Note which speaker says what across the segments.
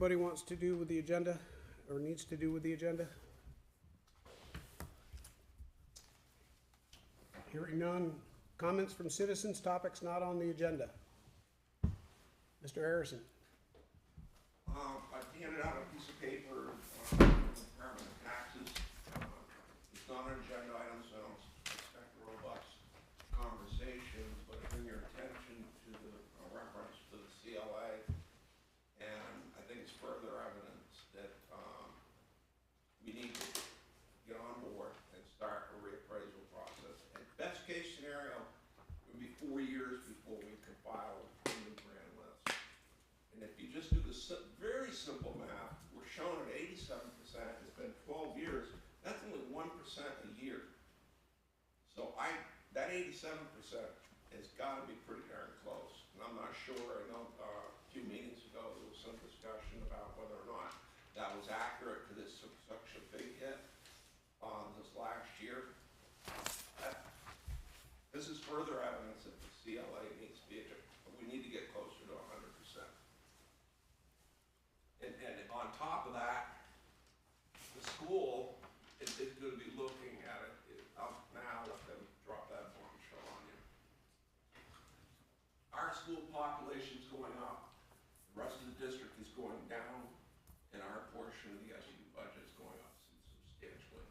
Speaker 1: anybody wants to do with the agenda, or needs to do with the agenda? Hearing none. Comments from citizens, topics not on the agenda. Mr. Harrison.
Speaker 2: I've handed out a piece of paper, permanent taxes. It's not an agenda item, so I don't expect a robust conversation, but I bring your attention to the reference to the CLA, and I think it's further evidence that we need to get on board and start a reappraisal process. And best case scenario would be 4 years before we could file a new grand list. And if you just do the very simple math, we're showing at 87%, it's been 12 years, that's only 1% a year. So that 87% has got to be pretty darn close. And I'm not sure, I know a few meetings ago there was some discussion about whether or not that was accurate to this such a big hit this last year. This is further evidence that the CLA needs to be, we need to get closer to 100%. And on top of that, the school is going to be looking at it. I'll now let them drop that bombshell on you. Our school population is going up. The rest of the district is going down, and our portion of the SU budget is going up substantially.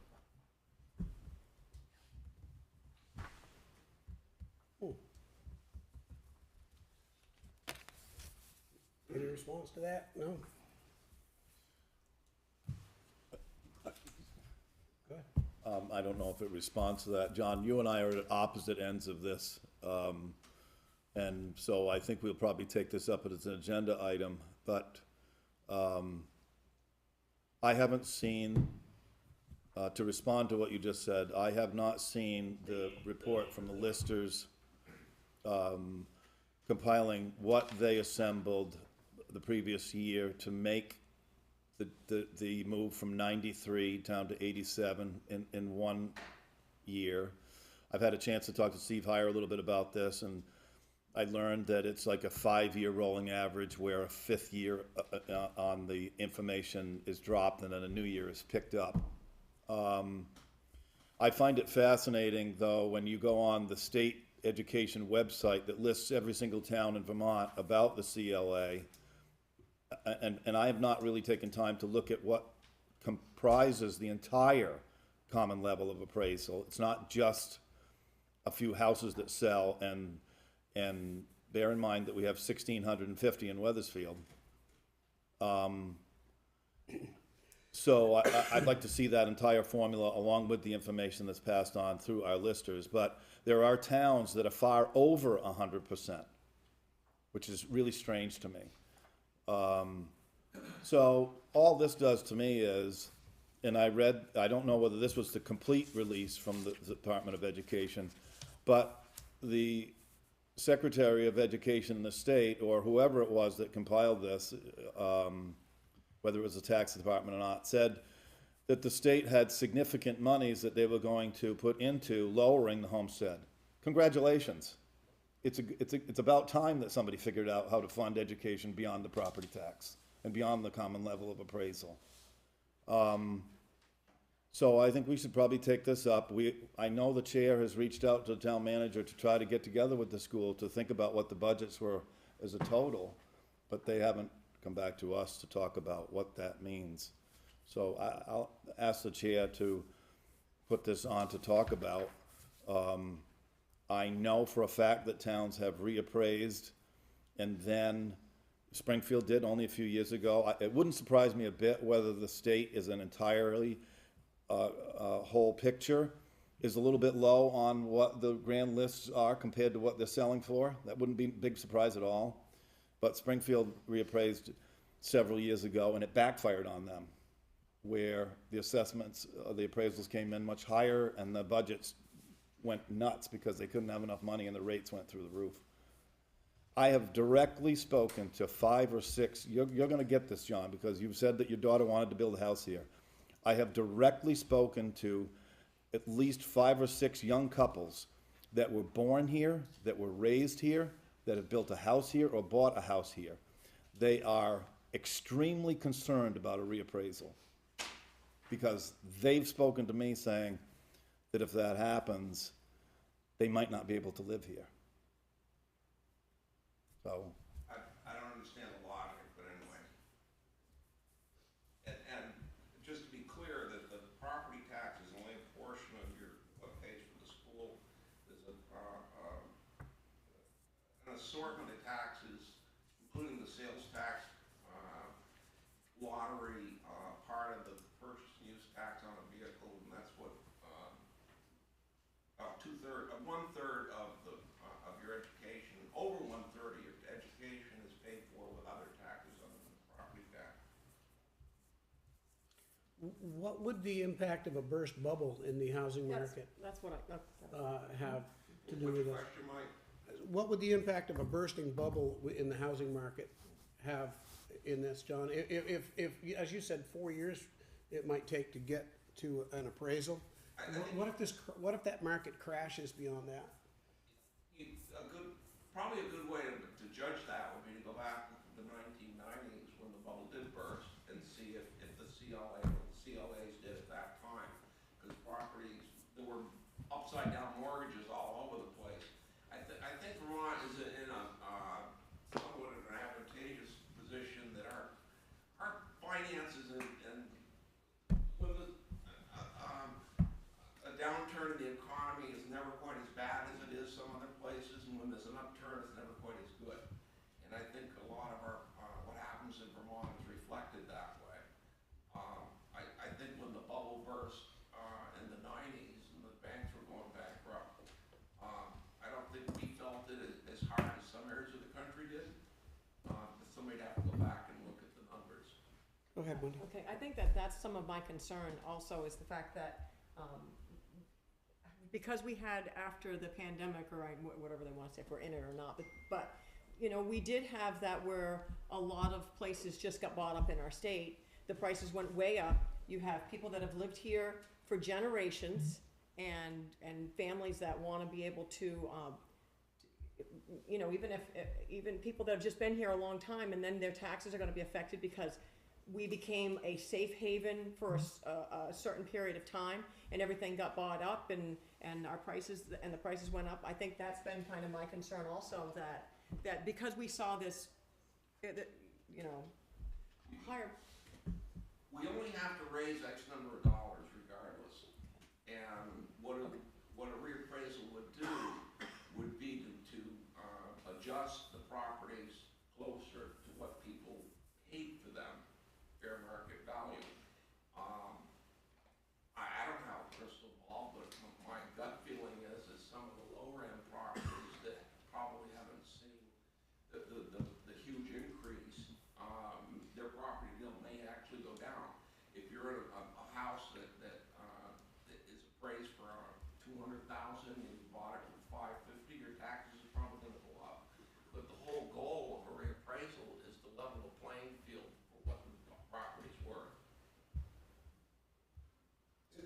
Speaker 1: Any response to that? No? Go ahead.
Speaker 3: I don't know if it responds to that. John, you and I are at opposite ends of this. And so I think we'll probably take this up as an agenda item, but I haven't seen, to respond to what you just said, I have not seen the report from the listers compiling what they assembled the previous year to make the move from 93 down to 87 in 1 year. I've had a chance to talk to Steve Heyer a little bit about this, and I learned that it's like a 5-year rolling average where a 5th year on the information is dropped and then a new year is picked up. I find it fascinating, though, when you go on the state education website that lists every single town in Vermont about the CLA, and I have not really taken time to look at what comprises the entire common level of appraisal. It's not just a few houses that sell, and bear in mind that we have 1,650 in Weathersfield. So I'd like to see that entire formula along with the information that's passed on through our listers. But there are towns that are far over 100%, which is really strange to me. So all this does to me is, and I don't know whether this was the complete release from the Department of Education, but the Secretary of Education in the state, or whoever it was that compiled this, whether it was the tax department or not, said that the state had significant monies that they were going to put into lowering the homestead. Congratulations. It's about time that somebody figured out how to fund education beyond the property tax and beyond the common level of appraisal. So I think we should probably take this up. I know the chair has reached out to the town manager to try to get together with the school to think about what the budgets were as a total, but they haven't come back to us to talk about what that means. So I'll ask the chair to put this on to talk about. I know for a fact that towns have reappraised, and then Springfield did only a few years ago. It wouldn't surprise me a bit whether the state is an entirely whole picture, is a little bit low on what the grand lists are compared to what they're selling for. That wouldn't be a big surprise at all. But Springfield reappraised several years ago, and it backfired on them, where the assessments, the appraisals came in much higher, and the budgets went nuts because they couldn't have enough money and the rates went through the roof. I have directly spoken to 5 or 6, you're gonna get this, John, because you've said that your daughter wanted to build a house here. I have directly spoken to at least 5 or 6 young couples that were born here, that were raised here, that have built a house here or bought a house here. They are extremely concerned about a reappraisal. Because they've spoken to me saying that if that happens, they might not be able to live here. So,
Speaker 2: I don't understand the logic, but anyway. And just to be clear, that the property tax is only a portion of what pays for the school. There's an assortment of taxes, including the sales tax, lottery, part of the purchase and use tax on a vehicle, and that's what, about one-third of your education, over one-third of your education is paid for with other taxes other than the property tax.
Speaker 1: What would the impact of a burst bubble in the housing market
Speaker 4: That's what
Speaker 1: have to do
Speaker 2: Which
Speaker 1: with it?
Speaker 2: question, Mike?
Speaker 1: What would the impact of a bursting bubble in the housing market have in this, John? If, as you said, 4 years it might take to get to an appraisal. What if that market crashes beyond that?
Speaker 2: Probably a good way to judge that would be to go back to the 1990s when the bubble did burst and see if the CLAs did at that time. Because properties, there were upside down mortgages all over the place. I think Vermont is in a somewhat of an advantageous position that our finances and when a downturn in the economy is never quite as bad as it is some other places, and when there's an upturn, it's never quite as good. And I think a lot of what happens in Vermont is reflected that way. I think when the bubble burst in the 90s and the banks were going bankrupt, I don't think we felt it as hard as some areas of the country did. But somebody'd have to go back and look at the numbers.
Speaker 1: Go ahead, Wendy.
Speaker 4: Okay, I think that's some of my concern also is the fact that, because we had after the pandemic, or whatever they want to say, if we're in it or not, but you know, we did have that where a lot of places just got bought up in our state. The prices went way up. You have people that have lived here for generations and families that want to be able to, you know, even people that have just been here a long time, and then their taxes are going to be affected because we became a safe haven for a certain period of time, and everything got bought up, and our prices, and the prices went up. I think that's been kind of my concern also, that because we saw this, you know, higher.
Speaker 2: We only have to raise X number of dollars regardless. And what a reappraisal would do would be to adjust the properties closer to what people paid for them, fair market value. I don't have a crystal ball, but my gut feeling is some of the lower end properties that probably haven't seen the huge increase, their property deal may actually go down. If you're in a house that is appraised for $200,000 and you bought it for $550, your taxes are probably going to go up. But the whole goal of a reappraisal is to level the playing field for what the property's worth.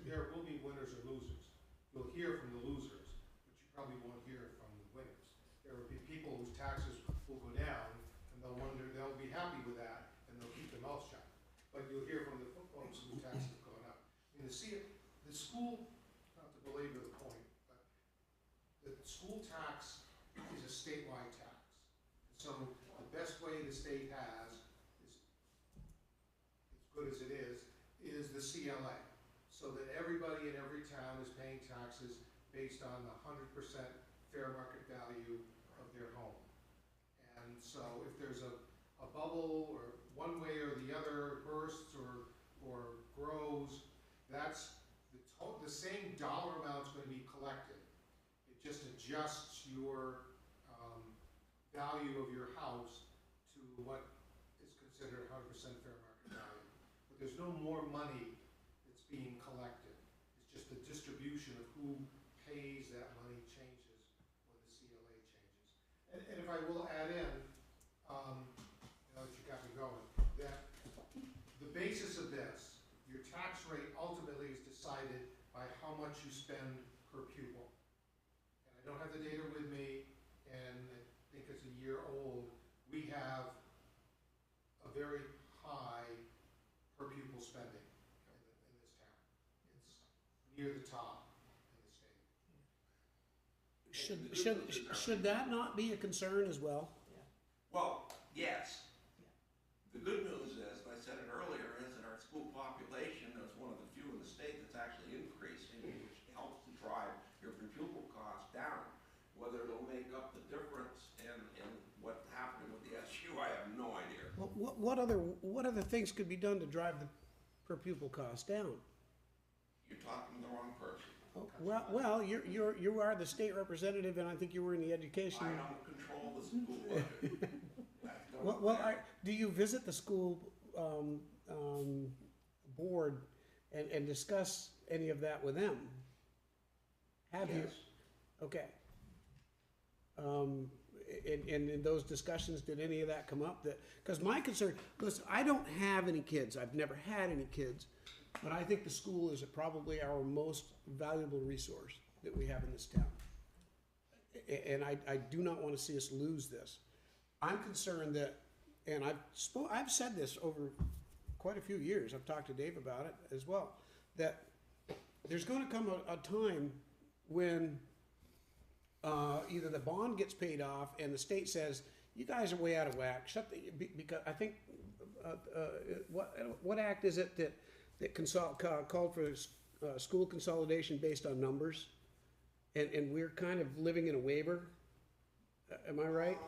Speaker 5: There will be winners or losers. You'll hear from the losers, but you probably won't hear from the winners. There will be people whose taxes will go down, and they'll be happy with that, and they'll keep their mouth shut. But you'll hear from the folks whose taxes have gone up. And the school, not to belabor the point, but the school tax is a statewide tax. So the best way the state has, is as good as it is the CLA. So that everybody in every town is paying taxes based on the 100% fair market value of their home. And so if there's a bubble, or one way or the other bursts or grows, that's the same dollar amount's going to be collected. It just adjusts your value of your house to what is considered 100% fair market value. But there's no more money being collected. It's just the distribution of who pays that money changes when the CLA changes. And if I will add in, now that you got me going, that the basis of this, your tax rate ultimately is decided by how much you spend per pupil. And I don't have the data with me, and I think it's a year old. We have a very near the top in the state.
Speaker 1: Should that not be a concern as well?
Speaker 2: Well, yes. The good news is, and I said it earlier, is that our school population is one of the few in the state that's actually increasing, which helps to drive your per pupil cost down. Whether it'll make up the difference in what's happening with the SU, I have no idea.
Speaker 1: Well, what other things could be done to drive the per pupil cost down?
Speaker 2: You're talking to the wrong person.
Speaker 1: Well, you are the state representative, and I think you were in the education.
Speaker 2: I don't control the school budget.
Speaker 1: Do you visit the school board and discuss any of that with them? Have you?
Speaker 2: Yes.
Speaker 1: Okay. And in those discussions, did any of that come up? Because my concern, listen, I don't have any kids. I've never had any kids, but I think the school is probably our most valuable resource that we have in this town. And I do not want to see us lose this. I'm concerned that, and I've said this over quite a few years, I've talked to Dave about it as well, that there's going to come a time when either the bond gets paid off and the state says, you guys are way out of whack, because I think, what act is it that called for school consolidation based on numbers? And we're kind of living in a waiver, am I right?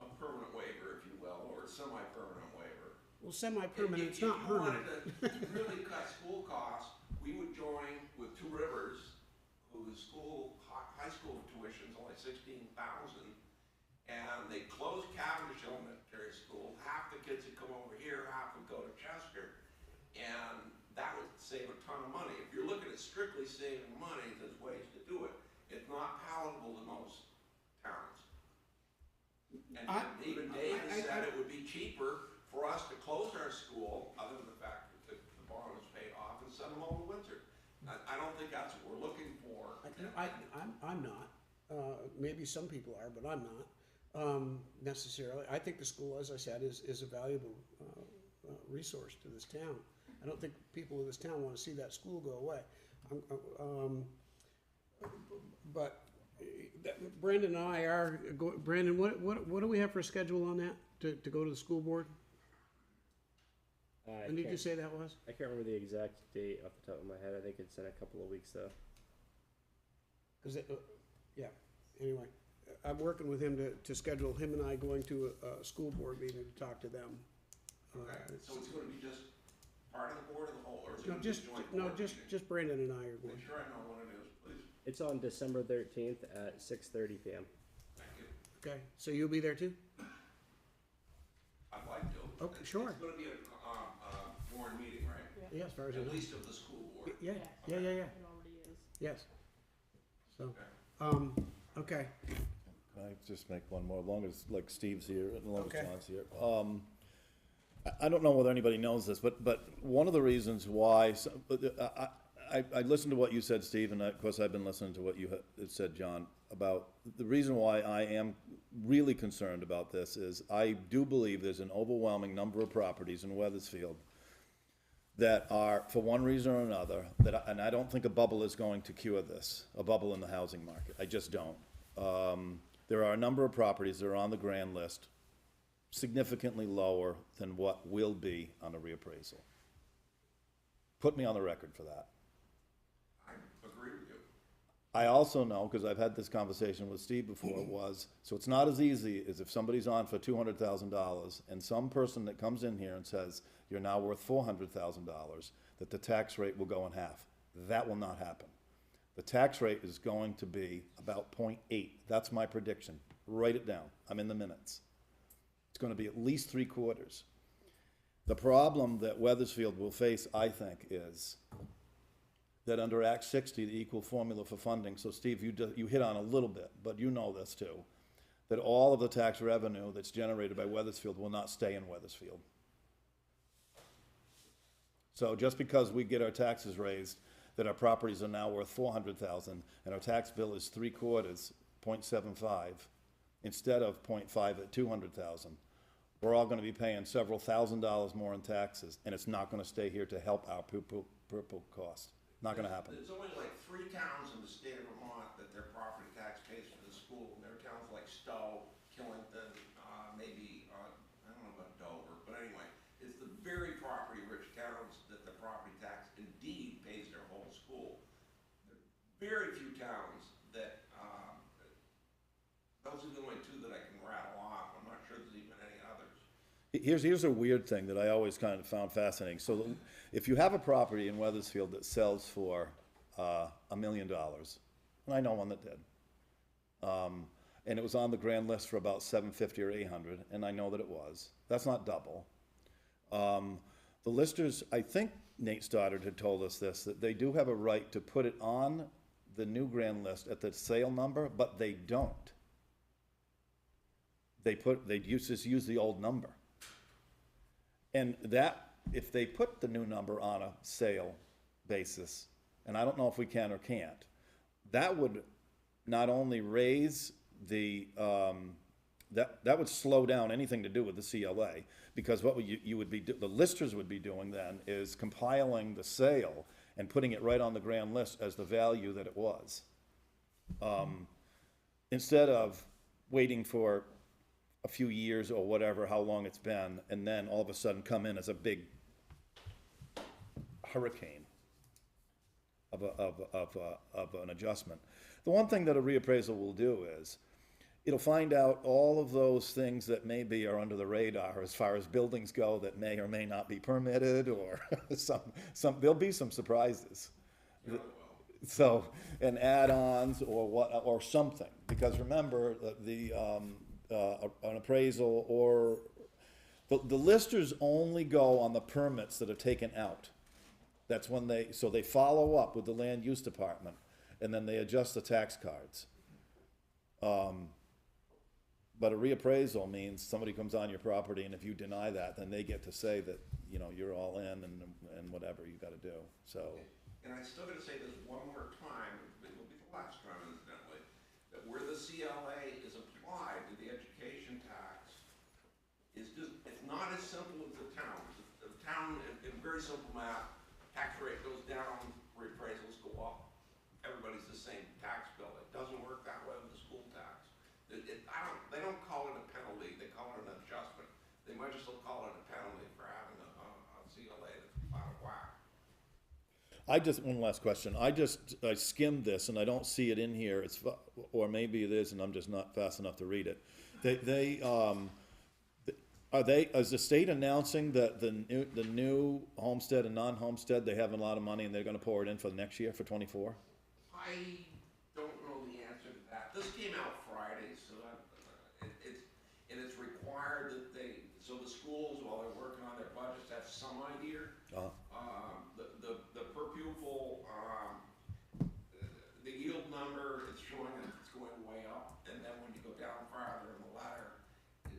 Speaker 2: A permanent waiver, if you will, or a semi-permanent waiver.
Speaker 1: Well, semi-permanent, it's not permanent.
Speaker 2: If you wanted to really cut school costs, we would join with Two Rivers, whose high school tuition is only $16,000, and they closed Cavendish Elementary School. Half the kids would come over here, half would go to Chester, and that would save a ton of money. If you're looking at strictly saving money, there's ways to do it. It's not palatable to most towns. And even Dave has said it would be cheaper for us to close our school, other than the fact that the bond was paid off, and send them all to Windsor. I don't think that's what we're looking for.
Speaker 1: I'm not. Maybe some people are, but I'm not necessarily. I think the school, as I said, is a valuable resource to this town. I don't think people in this town want to see that school go away. But Brandon and I are Brandon, what do we have for a schedule on that to go to the school board? When did you say that was?
Speaker 6: I can't remember the exact date off the top of my head. I think it's in a couple of weeks though.
Speaker 1: Yeah, anyway, I'm working with him to schedule him and I going to a school board meeting to talk to them.
Speaker 2: Okay, so it's gonna be just part of the board or the whole, or is it
Speaker 1: No,
Speaker 2: gonna be a joint board meeting?
Speaker 1: just Brandon and I are going.
Speaker 2: Make sure I know what it is, please.
Speaker 6: It's on December 13th at 6:30 p.m.
Speaker 2: Thank you.
Speaker 1: Okay, so you'll be there too?
Speaker 2: I'd like to.
Speaker 1: Okay, sure.
Speaker 2: It's gonna be a board meeting, right?
Speaker 1: Yeah, as far as I know.
Speaker 2: At least of the school board.
Speaker 1: Yeah.
Speaker 4: It already is.
Speaker 1: Yes. So,
Speaker 2: Okay.
Speaker 1: okay.
Speaker 3: Can I just make one more, as long as, like, Steve's here, and as long as
Speaker 1: Okay.
Speaker 3: John's here? I don't know whether anybody knows this, but one of the reasons why, I listened to what you said, Steve, and of course I've been listening to what you had said, John, about the reason why I am really concerned about this is I do believe there's an overwhelming number of properties in Weathersfield that are, for one reason or another, and I don't think a bubble is going to cure this, a bubble in the housing market. I just don't. There are a number of properties that are on the grand list, significantly lower than what will be on a reappraisal. Put me on the record for that.
Speaker 2: I agree with you.
Speaker 3: I also know, because I've had this conversation with Steve before, so it's not as easy as if somebody's on for $200,000 and some person that comes in here and says, you're now worth $400,000, that the tax rate will go in half. That will not happen. The tax rate is going to be about 0.8. That's my prediction. Write it down. I'm in the minutes. It's going to be at least 3/4. The problem that Weathersfield will face, I think, is that under Act 60, the equal formula for funding, so Steve, you hit on a little bit, but you know this too, that all of the tax revenue that's generated by Weathersfield will not stay in Weathersfield. So just because we get our taxes raised, that our properties are now worth $400,000 and our tax bill is 3/4, 0.75, instead of 0.5 at $200,000, we're all going to be paying several $1,000s more in taxes, and it's not going to stay here to help our pupil cost. Not gonna happen.
Speaker 2: There's only like 3 towns in the state of Vermont that their property tax pays for the school, and there are towns like Stowe, Killington, maybe, I don't know about Dover, but anyway, it's the very property-rich towns that the property tax indeed pays their whole school. There are very few towns that, those are the only 2 that I can rattle off. I'm not sure there's even any others.
Speaker 3: Here's a weird thing that I always kind of found fascinating. So if you have a property in Weathersfield that sells for $1 million, and I know one that did, and it was on the grand list for about 750 or 800, and I know that it was. That's not double. The listers, I think Nate Stoddard had told us this, that they do have a right to put it on the new grand list at the sale number, but they don't. They just use the old number. And that, if they put the new number on a sale basis, and I don't know if we can or can't, that would not only raise the, that would slow down anything to do with the CLA, because what you would be, the listers would be doing then is compiling the sale and putting it right on the grand list as the value that it was. Instead of waiting for a few years or whatever, how long it's been, and then all of a sudden come in as a big hurricane of an adjustment. The one thing that a reappraisal will do is, it'll find out all of those things that maybe are under the radar as far as buildings go that may or may not be permitted, or there'll be some surprises. So, and add-ons or what, or something, because remember, an appraisal or, the listers only go on the permits that are taken out. That's when so they follow up with the land use department, and then they adjust the tax cards. But a reappraisal means somebody comes on your property, and if you deny that, then they get to say that, you know, you're all in and whatever you gotta do, so.
Speaker 2: And I still gotta say this one more time, it will be the last time incidentally, that where the CLA is applied to the education tax is just, it's not as simple as the town. The town, in very simple math, tax rate goes down, reappraisals go up. Everybody's the same tax bill. It doesn't work that way with the school tax. They don't call it a penalty, they call it an adjustment. They might just call it a penalty for having a CLA that's out of whack.
Speaker 3: One last question. I skimmed this and I don't see it in here. Or maybe it is and I'm just not fast enough to read it. Is the state announcing that the new homestead and non-homestead, they have a lot of money and they're gonna pour it in for the next year, for '24?
Speaker 2: I don't know the answer to that. This came out Friday, so it's required that so the schools, while they're working on their budgets, have some idea. The per pupil, the yield number is showing that it's going way up, and then when you go down farther in the ladder,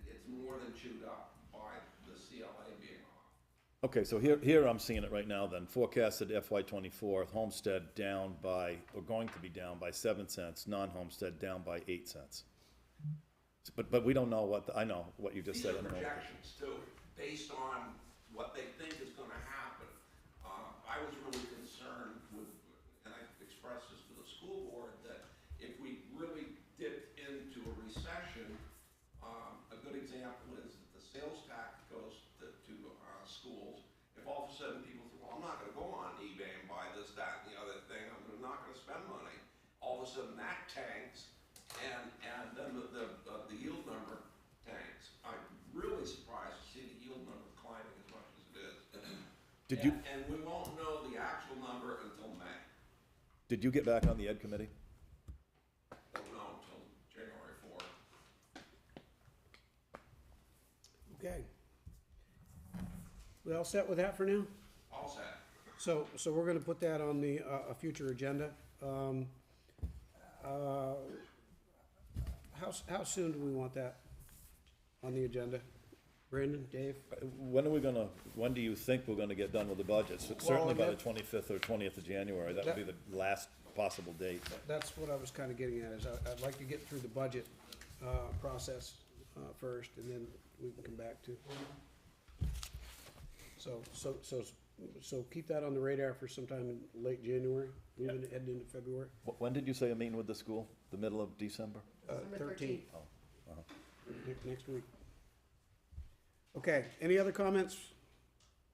Speaker 2: it's more than chewed up by the CLA being off.
Speaker 3: Okay, so here I'm seeing it right now then. Forecasted FY '24, homestead down by, or going to be down by 7 cents, non-homestead down by 8 cents. But we don't know I know what you just said.
Speaker 2: These are projections too, based on what they think is gonna happen. I was really concerned with, and I expressed this to the school board, that if we really dipped into a recession, a good example is that the sales tax goes to schools. If all of a sudden people say, well, I'm not gonna go on eBay and buy this, that, and the other thing, I'm not gonna spend money. All of a sudden that tanks, and then the yield number tanks. I'm really surprised to see the yield number climbing as much as it is. And we won't know the actual number until May.
Speaker 3: Did you get back on the ed committee?
Speaker 2: Don't know until January 4th.
Speaker 1: Okay. We all set with that for now?
Speaker 2: All set.
Speaker 1: So we're gonna put that on the, a future agenda. How soon do we want that on the agenda? Brandon, Dave?
Speaker 3: When do you think we're gonna get done with the budgets? Certainly by the 25th or 20th of January, that would be the last possible date.
Speaker 1: That's what I was kinda getting at, is I'd like to get through the budget, process, first, and then we can come back to. So so keep that on the radar for sometime in late January, moving heading into February.
Speaker 3: When did you say a meeting with the school? The middle of December?
Speaker 4: December
Speaker 1: 13th.
Speaker 4: 13th.
Speaker 1: Next week. Okay, any other comments?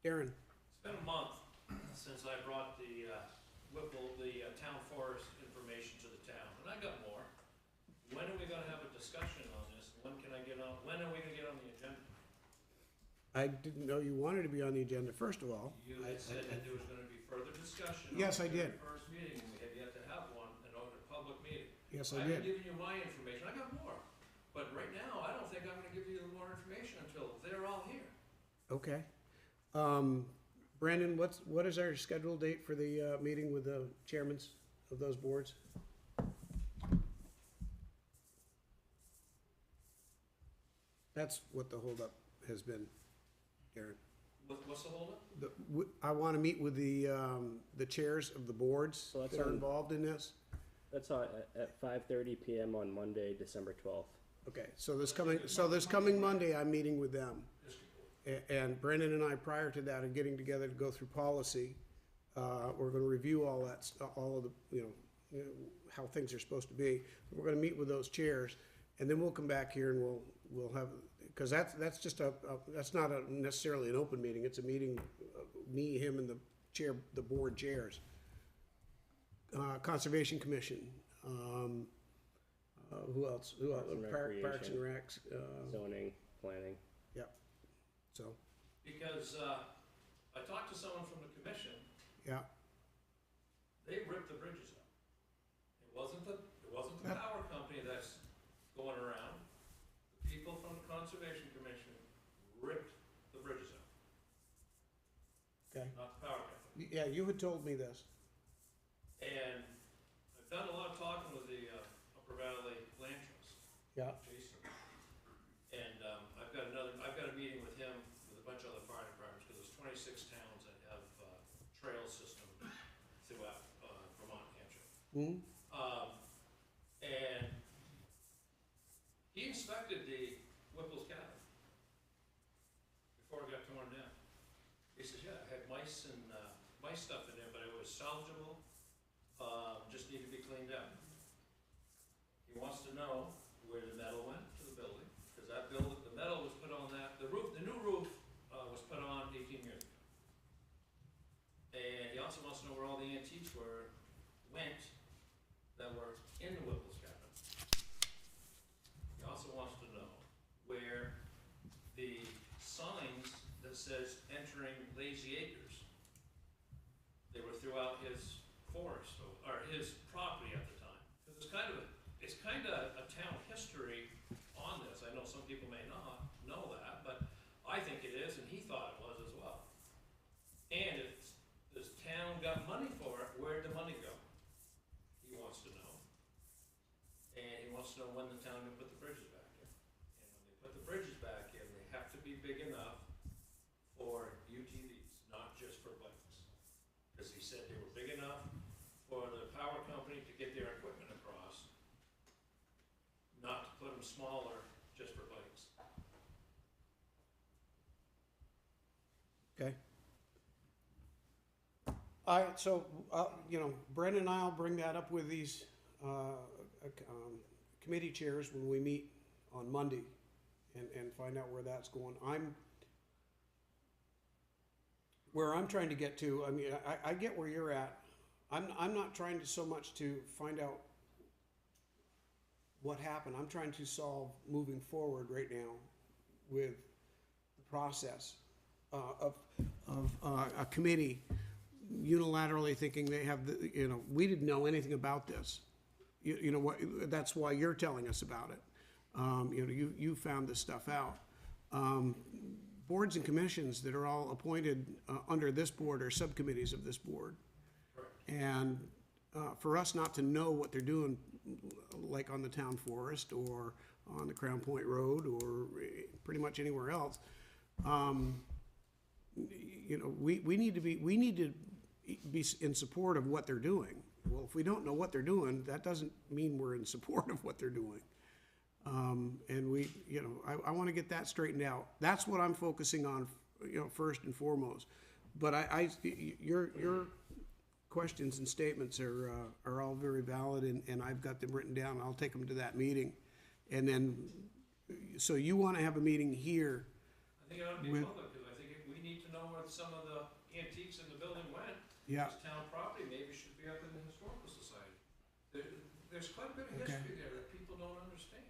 Speaker 1: Darren?
Speaker 7: It's been a month since I brought the Whipple, the town forest information to the town, and I got more. When are we gonna have a discussion on this? When are we gonna get on the agenda?
Speaker 1: I didn't know you wanted to be on the agenda, first of all.
Speaker 7: You had said that there was gonna be further discussion.
Speaker 1: Yes,
Speaker 7: on
Speaker 1: I
Speaker 7: the
Speaker 1: did.
Speaker 7: First meeting, and we have yet to have one, an open public meeting.
Speaker 1: Yes, I
Speaker 7: I've
Speaker 1: did.
Speaker 7: given you my information, I got more, but right now, I don't think I'm gonna give you more information until they're all here.
Speaker 1: Okay. Brandon, what is our scheduled date for the meeting with the chairmen of those boards? That's what the holdup has been, Darren.
Speaker 7: What's the holdup?
Speaker 1: I want to meet with the chairs of the boards
Speaker 6: So that's
Speaker 1: that are
Speaker 6: on-
Speaker 1: involved in this.
Speaker 6: That's at 5:30 PM on Monday, December 12th.
Speaker 1: Okay, so this coming Monday, I'm meeting with them. And Brandon and I, prior to that, are getting together to go through policy. We're gonna review all that, all of the, how things are supposed to be. We're gonna meet with those chairs, and then we'll come back here and we'll have, because that's just that's not necessarily an open meeting, it's a meeting, me, him, and the board chairs. Conservation Commission, who else?
Speaker 6: Parks and
Speaker 1: Parks and
Speaker 6: Recreation.
Speaker 1: Recs,
Speaker 6: Zoning, planning.
Speaker 1: yep, so,
Speaker 7: Because, I talked to someone from the commission,
Speaker 1: yeah.
Speaker 7: they ripped the bridges up. It wasn't the power company that's going around. The people from the Conservation Commission ripped the bridges up,
Speaker 1: Okay.
Speaker 7: not the power company.
Speaker 1: Yeah, you had told me this.
Speaker 7: And I've done a lot of talking with the Upper Valley Land Trust,
Speaker 1: Yeah,
Speaker 7: Jason. And I've got a meeting with him with a bunch of other fire departments, because there's 26 towns that have trail system throughout Vermont, Hampshire.
Speaker 1: mm-hmm,
Speaker 7: And he inspected the Whipple's cabin before it got torn down. He says, yeah, it had mice and mice stuff in there, but it was salvageable, just needed to be cleaned out. He wants to know where the metal went to the building, because the metal was put on the new roof was put on 18 years ago. And he also wants to know where all the antiques went that were in the Whipple's cabin. He also wants to know where the signs that says entering Lazy Acres, they were throughout his forest, or his property at the time. Because it's kind of a town history on this. I know some people may not know that, but I think it is, and he thought it was as well. And if this town got money for it, where'd the money go? He wants to know. And he wants to know when the town can put the bridges back in. And when they put the bridges back in, they have to be big enough for UTVs, not just for bikes. Because he said they were big enough for the power company to get their equipment across, not to put them smaller just for bikes.
Speaker 1: okay. So, Brendan and I'll bring that up with these, committee chairs when we meet on Monday and find out where that's going. Where I'm trying to get to, I mean, I get where you're at. I'm not trying to so much to find out what happened. I'm trying to solve moving forward right now with the process of a committee unilaterally thinking they have we didn't know anything about this. You know what? That's why you're telling us about it. You found this stuff out. Boards and commissions that are all appointed under this board are subcommittees of this board. And for us not to know what they're doing, like on the town forest or on the Crown Point Road or pretty much anywhere else, we need to be in support of what they're doing. Well, if we don't know what they're doing, that doesn't mean we're in support of what they're doing. And I want to get that straightened out. That's what I'm focusing on, first and foremost. But your questions and statements are all very valid, and I've got them written down. I'll take them to that meeting. And then, so you want to have a meeting here?
Speaker 7: I think it ought to be
Speaker 1: With-
Speaker 7: public, because I think we need to know where some of the antiques in the building went.
Speaker 1: Yeah,
Speaker 7: It's town property, maybe it should be up in the historical society. There's quite a bit of
Speaker 1: Okay.
Speaker 7: history there that people don't understand.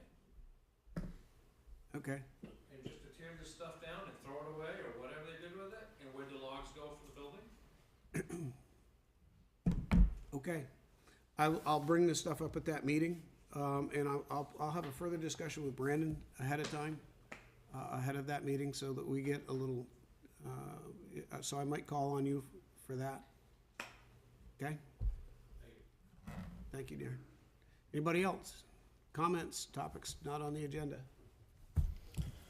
Speaker 1: okay.
Speaker 7: And just to tear this stuff down and throw it away, or whatever they did with it, and where the logs go for the building,
Speaker 1: Okay. I'll bring this stuff up at that meeting, and I'll have a further discussion with Brandon ahead of time, ahead of that meeting, so that we get a little, so I might call on you for that. Okay? Thank you, dear. Anybody else? Comments, topics not on the agenda?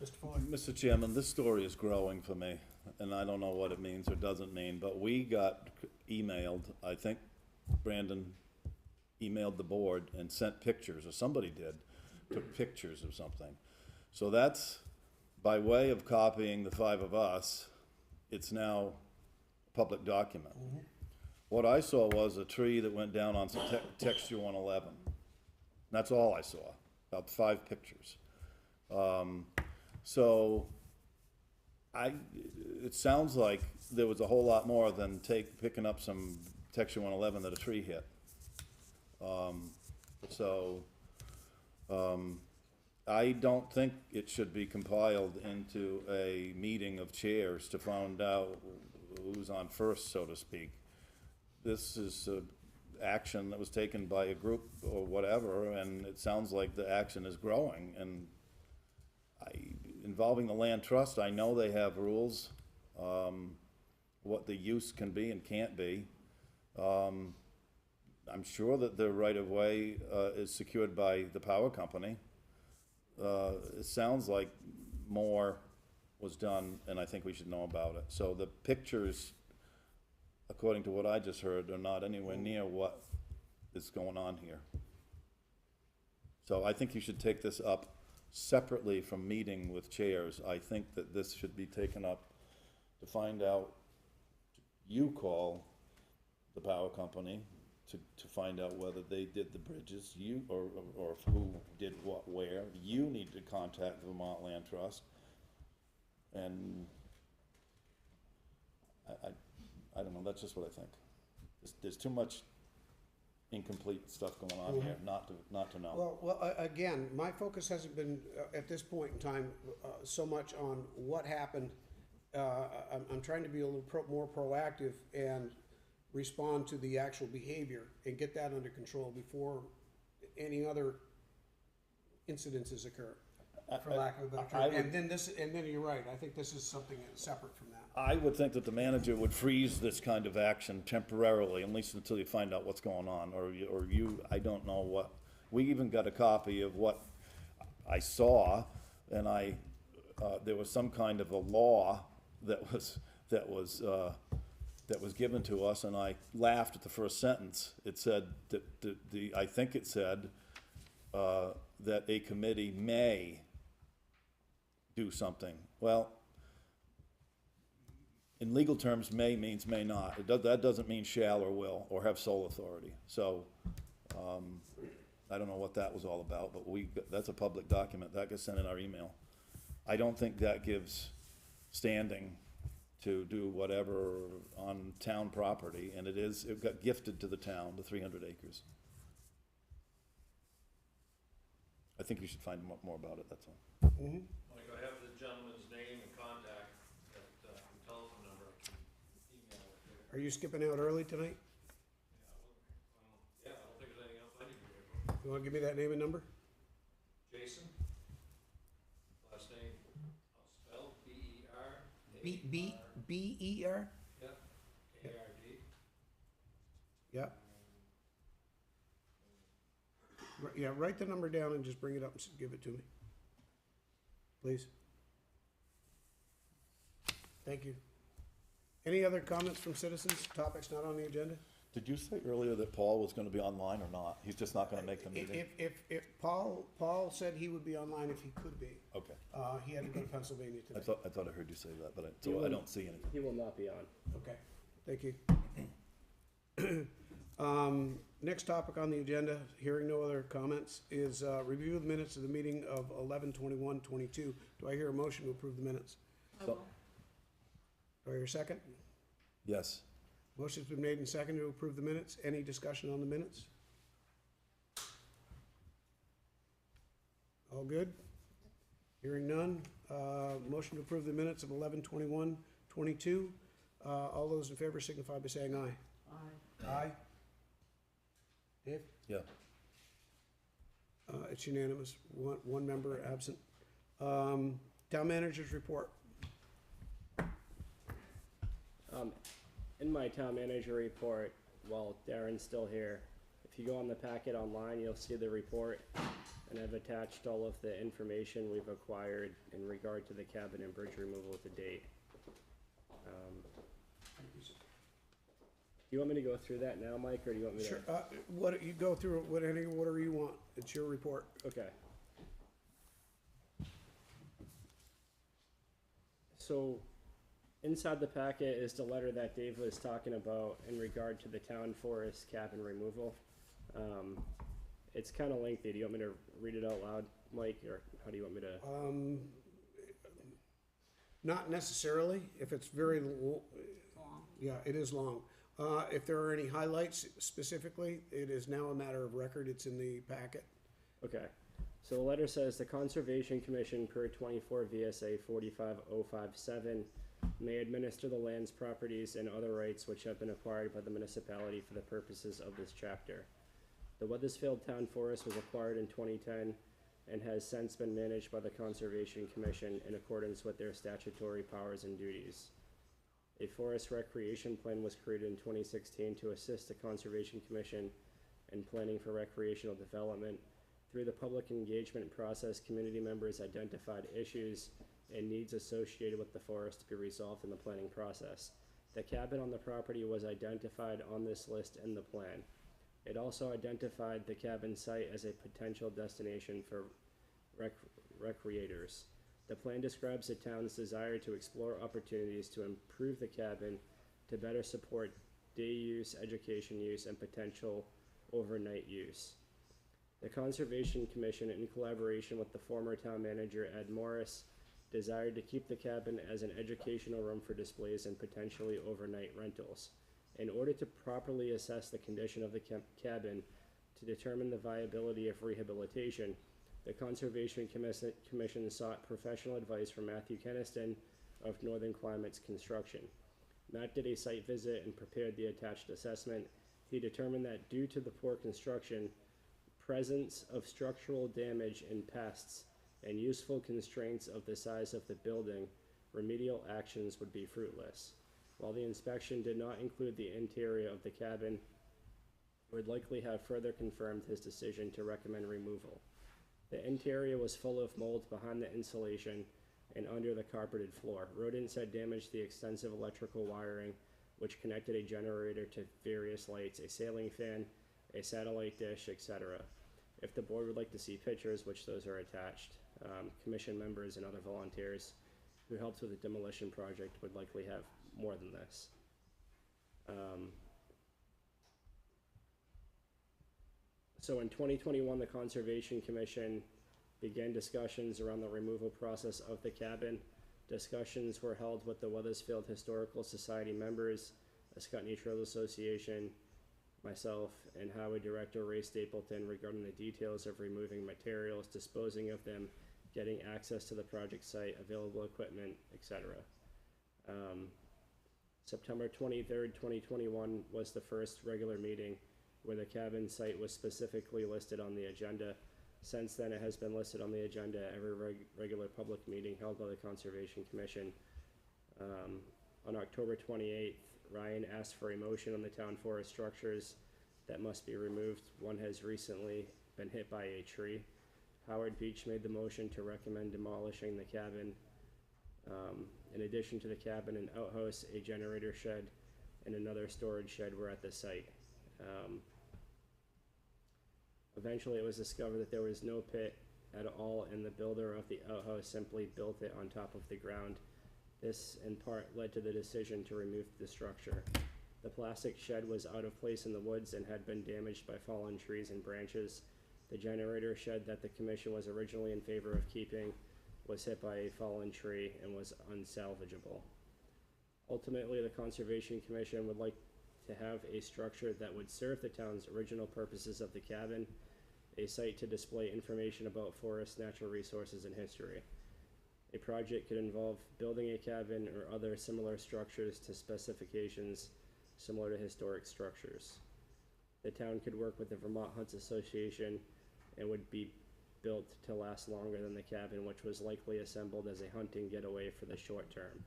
Speaker 1: Mr. Fuller?
Speaker 3: Mr. Chairman, this story is growing for me, and I don't know what it means or doesn't mean, but we got emailed, I think Brandon emailed the board and sent pictures, or somebody did, took pictures of something. So that's, by way of copying the five of us, it's now a public document. What I saw was a tree that went down on some texture 111. That's all I saw, about 5 pictures. So it sounds like there was a whole lot more than picking up some texture 111 that a tree hit. I don't think it should be compiled into a meeting of chairs to find out who's on first, so to speak. This is action that was taken by a group or whatever, and it sounds like the action is growing. And involving the land trust, I know they have rules, what the use can be and can't be. I'm sure that the right-of-way is secured by the power company. It sounds like more was done, and I think we should know about it. So the pictures, according to what I just heard, are not anywhere near what is going on here. So I think you should take this up separately from meeting with chairs. I think that this should be taken up to find out, you call the power company to find out whether they did the bridges, or who did what where. You need to contact the Vermont Land Trust. And I don't know, that's just what I think. There's too much incomplete stuff going on here, not to know.
Speaker 1: Well, again, my focus hasn't been, at this point in time, so much on what happened. I'm trying to be a little more proactive and respond to the actual behavior and get that under control before any other incidences occur, for lack of a better term. And then you're right, I think this is something separate from that.
Speaker 3: I would think that the manager would freeze this kind of action temporarily, at least until you find out what's going on, or you, I don't know what. We even got a copy of what I saw, and there was some kind of a law that was given to us, and I laughed at the first sentence. It said that I think it said that a committee may do something. Well, in legal terms, may means may not. That doesn't mean shall or will or have sole authority. So I don't know what that was all about, but that's a public document. That gets sent in our email. I don't think that gives standing to do whatever on town property, and it got gifted to the town, the 300 acres. I think you should find more about it, that's all.
Speaker 1: Mhm.
Speaker 7: like I have the gentleman's name and contact, and telephone number, I can email it to.
Speaker 1: Are you skipping out early tonight?
Speaker 7: Yeah, I don't think there's anything else I need to do.
Speaker 1: You wanna give me that name and number?
Speaker 7: Jason, last name, I'll spell B-E-R.
Speaker 1: B-E-R?
Speaker 7: Yep, A-R-D.
Speaker 1: Yep. Yeah, write the number down and just bring it up and give it to me. Please. Thank you. Any other comments from citizens, topics not on the agenda?
Speaker 3: Did you say earlier that Paul was gonna be online or not? He's just not gonna make the meeting?
Speaker 1: If Paul said he would be online if he could be.
Speaker 3: Okay.
Speaker 1: He had to go to Pennsylvania
Speaker 3: I
Speaker 1: today.
Speaker 3: thought I heard you say that, but so I don't see anything.
Speaker 6: He will not be on.
Speaker 1: Okay, thank you. Next topic on the agenda, hearing no other comments, is review of the minutes of the meeting of 11/21/22. Do I hear a motion to approve the minutes?
Speaker 3: So-
Speaker 1: Do I hear a second?
Speaker 3: Yes.
Speaker 1: Motion's been made and seconded to approve the minutes. Any discussion on the minutes? All good? Hearing none. Motion to approve the minutes of 11/21/22. All those in favor signify by saying aye.
Speaker 4: Aye.
Speaker 1: Aye. Dave?
Speaker 3: Yeah.
Speaker 1: It's unanimous. One member absent. Town managers report.
Speaker 6: In my town manager report, while Darren's still here, if you go on the packet online, you'll see the report, and I've attached all of the information we've acquired in regard to the cabin and bridge removal to date. Do you want me to go through that now, Mike, or do you want me to?
Speaker 1: Sure, what, you go through it, any order you want. It's your report.
Speaker 6: Okay. So, inside the packet is the letter that Dave was talking about in regard to the town forest cabin removal. It's kinda lengthy. Do you want me to read it out loud, Mike, or how do you want me to?
Speaker 1: Not necessarily, if it's very yeah, it is long. If there are any highlights specifically, it is now a matter of record. It's in the packet.
Speaker 6: Okay. So the letter says the Conservation Commission per 24 VSA 45057 may administer the lands, properties, and other rights which have been acquired by the municipality for the purposes of this chapter. The Weathersfield Town Forest was acquired in 2010 and has since been managed by the Conservation Commission in accordance with their statutory powers and duties. A forest recreation plan was created in 2016 to assist the Conservation Commission in planning for recreational development. Through the public engagement process, community members identified issues and needs associated with the forest to be resolved in the planning process. The cabin on the property was identified on this list in the plan. It also identified the cabin site as a potential destination for recreators. The plan describes the town's desire to explore opportunities to improve the cabin to better support day use, education use, and potential overnight use. The Conservation Commission, in collaboration with the former town manager Ed Morris, desired to keep the cabin as an educational room for displays and potentially overnight rentals. In order to properly assess the condition of the cabin to determine the viability of rehabilitation, the Conservation Commission sought professional advice from Matthew Keniston of Northern Climates Construction. Matt did a site visit and prepared the attached assessment. He determined that due to the poor construction, presence of structural damage and pests, and useful constraints of the size of the building, remedial actions would be fruitless. While the inspection did not include the interior of the cabin, it would likely have further confirmed his decision to recommend removal. The interior was full of mold behind the insulation and under the carpeted floor. Rodents had damaged the extensive electrical wiring, which connected a generator to various lights, a ceiling fan, a satellite dish, etc. If the board would like to see pictures, which those are attached, commission members and other volunteers who helped with the demolition project would likely have more than this. So in 2021, the Conservation Commission began discussions around the removal process of the cabin. Discussions were held with the Weathersfield Historical Society members, the Scotney Trails Association, myself, and Highway Director Ray Stapleton regarding the details of removing materials, disposing of them, getting access to the project site, available equipment, etc. September 23rd, 2021 was the first regular meeting where the cabin site was specifically listed on the agenda. Since then, it has been listed on the agenda at every regular public meeting held by the Conservation Commission. On October 28th, Ryan asked for a motion on the town forest structures that must be removed. One has recently been hit by a tree. Howard Beach made the motion to recommend demolishing the cabin. In addition to the cabin, an outhouse, a generator shed, and another storage shed were at the site. Eventually, it was discovered that there was no pit at all, and the builder of the outhouse simply built it on top of the ground. This, in part, led to the decision to remove the structure. The plastic shed was out of place in the woods and had been damaged by fallen trees and branches. The generator shed that the commission was originally in favor of keeping was hit by a fallen tree and was unsalvageable. Ultimately, the Conservation Commission would like to have a structure that would serve the town's original purposes of the cabin, a site to display information about forests, natural resources, and history. A project could involve building a cabin or other similar structures to specifications similar to historic structures. The town could work with the Vermont Hunts Association and would be built to last longer than the cabin, which was likely assembled as a hunting getaway for the short term.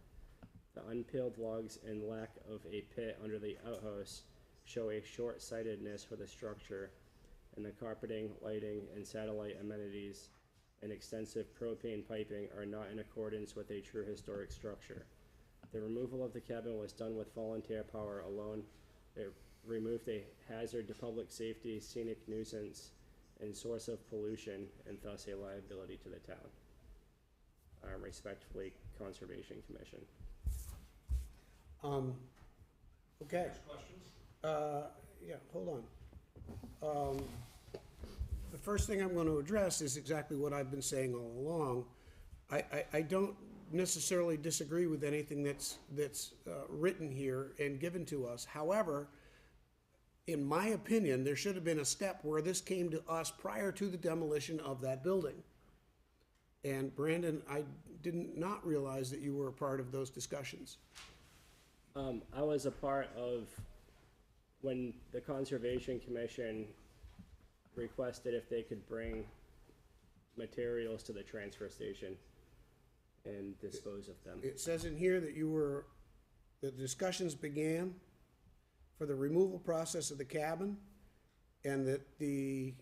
Speaker 6: The unpeeled logs and lack of a pit under the outhouse show a short-sightedness for the structure, and the carpeting, lighting, and satellite amenities and extensive propane piping are not in accordance with a true historic structure. The removal of the cabin was done with volunteer power alone. It removed a hazard to public safety, scenic nuisance, and source of pollution, and thus a liability to the town. Respectfully, Conservation Commission.
Speaker 1: Okay,
Speaker 7: Next questions?
Speaker 1: yeah, hold on. The first thing I'm going to address is exactly what I've been saying all along. I don't necessarily disagree with anything that's written here and given to us. However, in my opinion, there should have been a step where this came to us prior to the demolition of that building. And Brandon, I did not realize that you were a part of those discussions.
Speaker 6: I was a part of when the Conservation Commission requested if they could bring materials to the transfer station and dispose of them.
Speaker 1: It says in here that the discussions began for the removal process of the cabin, and that the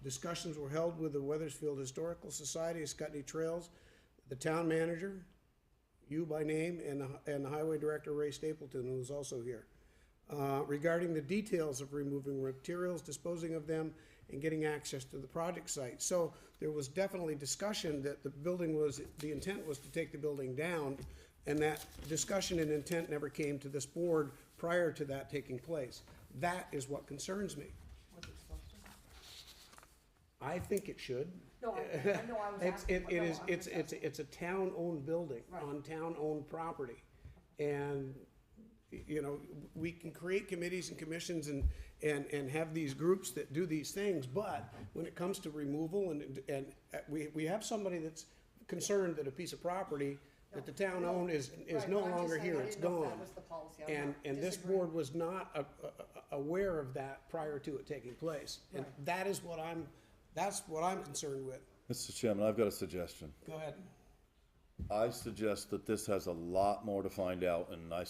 Speaker 1: discussions were held with the Weathersfield Historical Society, Scotney Trails, the town manager, you by name, and the highway director, Ray Stapleton, who is also here, regarding the details of removing materials, disposing of them, and getting access to the project site. So there was definitely discussion that the intent was to take the building down, and that discussion and intent never came to this board prior to that taking place. That is what concerns me.
Speaker 4: Was it supposed to?
Speaker 1: I think it should.
Speaker 4: No, I know I was asking.
Speaker 1: It's a town-owned building
Speaker 4: Right.
Speaker 1: on town-owned property. And, you know, we can create committees and commissions and have these groups that do these things, but when it comes to removal and we have somebody that's concerned that a piece of property that the town owned is
Speaker 4: Right,
Speaker 1: no
Speaker 4: but I'm just
Speaker 1: longer
Speaker 4: saying,
Speaker 1: here,
Speaker 4: I
Speaker 1: it's
Speaker 4: didn't know if
Speaker 1: gone.
Speaker 4: that was the policy. I'm not
Speaker 1: And this
Speaker 4: disagreeing.
Speaker 1: board was not aware of that prior to it taking place. And
Speaker 4: Right.
Speaker 1: that is that's what I'm concerned with.
Speaker 3: Mr. Chairman, I've got a suggestion.
Speaker 1: Go ahead.
Speaker 3: I suggest that this has a lot more to find out, and I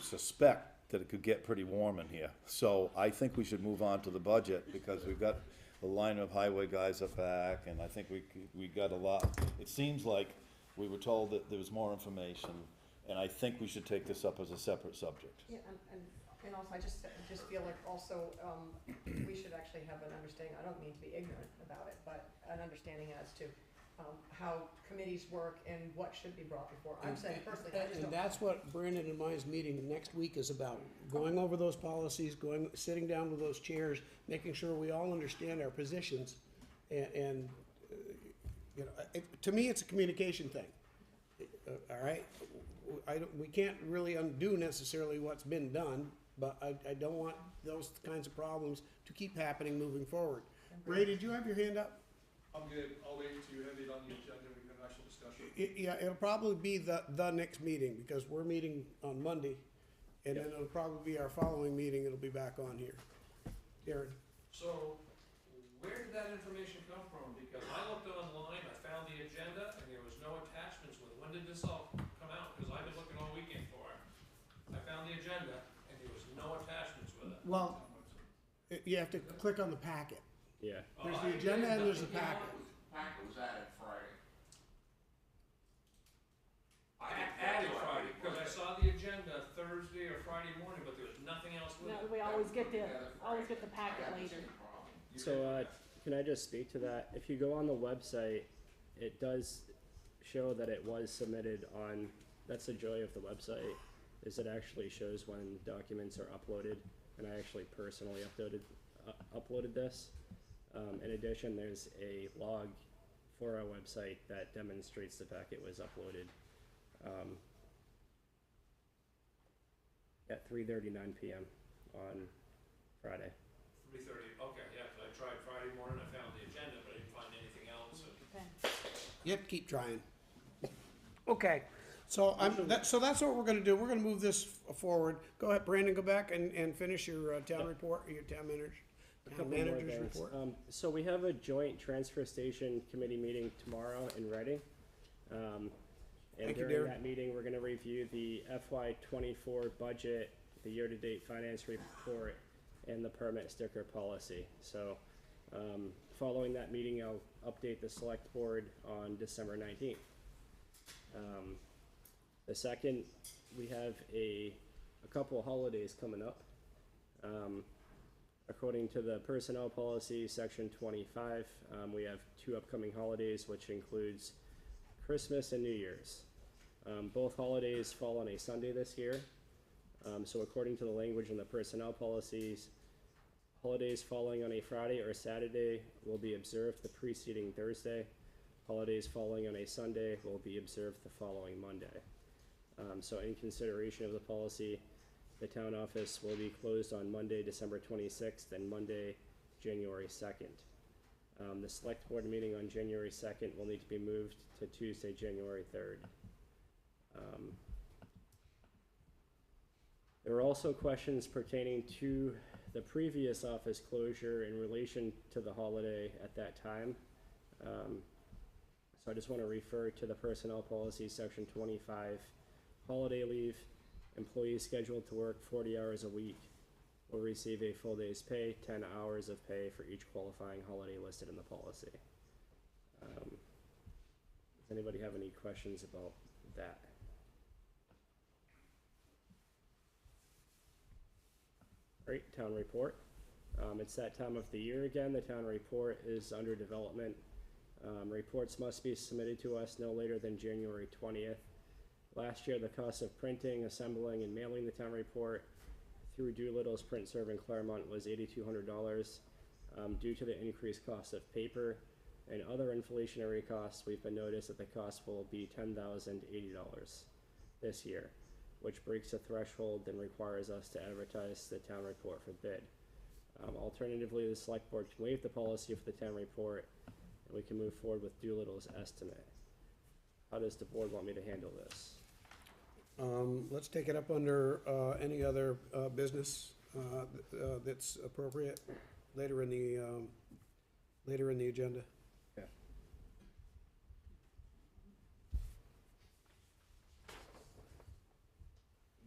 Speaker 3: suspect that it could get pretty warm in here. So I think we should move on to the budget, because we've got the line of highway guys up back, and I think we got a lot. It seems like we were told that there was more information, and I think we should take this up as a separate subject.
Speaker 4: Yeah, and also, I just feel like also, we should actually have an understanding, I don't mean to be ignorant about it, but an understanding as to, how committees work and what should be brought before. I'm saying personally, I just don't.
Speaker 1: And that's what Brandon and my meeting next week is about, going over those policies, sitting down with those chairs, making sure we all understand our positions, and you know, to me, it's a communication thing. All right? We can't really undo necessarily what's been done, but I don't want those kinds of problems to keep happening moving forward. Ray, did you have your hand up?
Speaker 8: I'm good, I'll wait till you have it on the agenda, we can have actual discussion.
Speaker 1: Yeah, it'll probably be the next meeting, because we're meeting on Monday, and then it'll probably be our following meeting, it'll be back on here. Darren?
Speaker 7: So, where did that information come from? Because I looked online, I found the agenda, and there was no attachments with it. When did this all come out? Because I've been looking all weekend for it. I found the agenda, and there was no attachments with it.
Speaker 1: Well, you have to click on the packet.
Speaker 6: Yeah.
Speaker 1: There's the agenda and there's the packet.
Speaker 2: Packet was added Friday.
Speaker 7: Added Friday, because I saw the agenda Thursday or Friday morning, but there was nothing else with
Speaker 4: No,
Speaker 7: it.
Speaker 4: we always get the,
Speaker 2: Together for
Speaker 4: always get the
Speaker 2: anything.
Speaker 4: packet
Speaker 2: I have the
Speaker 4: later.
Speaker 2: same problem.
Speaker 7: You
Speaker 6: So,
Speaker 7: did-
Speaker 6: can I just speak to that? If you go on the website, it does show that it was submitted on, that's the joy of the website, is it actually shows when documents are uploaded, and I actually personally uploaded this. In addition, there's a log for our website that demonstrates the packet was uploaded, at 3:39 PM on Friday.
Speaker 7: 3:30, okay, yeah, 'cause I tried Friday morning, I found the agenda, but I didn't find anything else, and
Speaker 1: You have to keep trying. Okay, so so that's what we're gonna do. We're gonna move this forward. Go ahead, Brandon, go back and finish your town report, your town
Speaker 6: Couple more
Speaker 1: manager's
Speaker 6: things.
Speaker 1: report.
Speaker 6: So we have a joint transfer station committee meeting tomorrow in Reading. And
Speaker 1: Thank you,
Speaker 6: during
Speaker 1: Darren.
Speaker 6: that meeting, we're gonna review the FY '24 budget, the year-to-date finance report, and the permit sticker policy. So, following that meeting, I'll update the select board on December 19th. The second, we have a couple of holidays coming up. According to the personnel policy, section 25, we have 2 upcoming holidays, which includes Christmas and New Year's. Both holidays fall on a Sunday this year. So according to the language in the personnel policies, holidays falling on a Friday or Saturday will be observed the preceding Thursday. Holidays falling on a Sunday will be observed the following Monday. So in consideration of the policy, the town office will be closed on Monday, December 26th, and Monday, January 2nd. The select board meeting on January 2nd will need to be moved to Tuesday, January 3rd. There were also questions pertaining to the previous office closure in relation to the holiday at that time. So I just want to refer to the personnel policy, section 25, holiday leave. Employees scheduled to work 40 hours a week will receive a full day's pay, 10 hours of pay for each qualifying holiday listed in the policy. Does anybody have any questions about that? Great, town report. It's that time of the year again. The town report is under development. Reports must be submitted to us no later than January 20th. Last year, the cost of printing, assembling, and mailing the town report through Doolittle's Print Serve in Claremont was $8,200. Due to the increased cost of paper and other inflationary costs, we've been noticed that the cost will be $10,080 this year, which breaks a threshold and requires us to advertise the town report for bid. Alternatively, the select board can waive the policy for the town report, and we can move forward with Doolittle's estimate. How does the board want me to handle this?
Speaker 1: Let's take it up under any other business that's appropriate later in the agenda.
Speaker 6: Okay.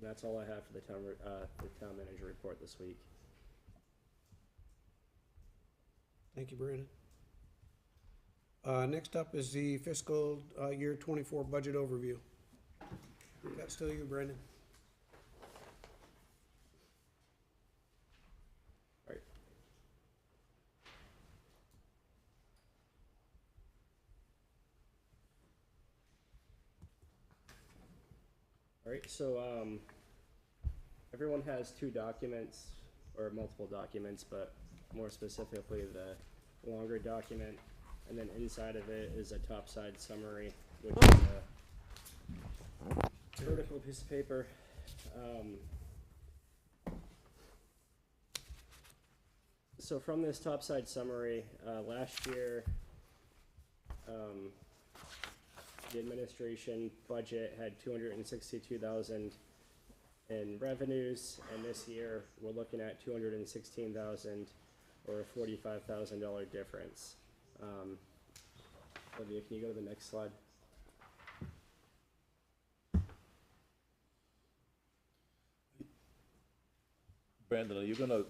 Speaker 6: That's all I have for the town manager report this week.
Speaker 1: Thank you, Brandon. Next up is the fiscal year 24 budget overview. That's still you, Brandon.
Speaker 6: Right. Alright, so, everyone has 2 documents, or multiple documents, but more specifically the longer document, and then inside of it is a topside summary, which is a vertical piece of paper. So from this topside summary, last year, the administration budget had 262,000 in revenues, and this year we're looking at 216,000, or a $45,000 difference. Olivia, can you go to the next slide?
Speaker 3: Brandon, are you gonna,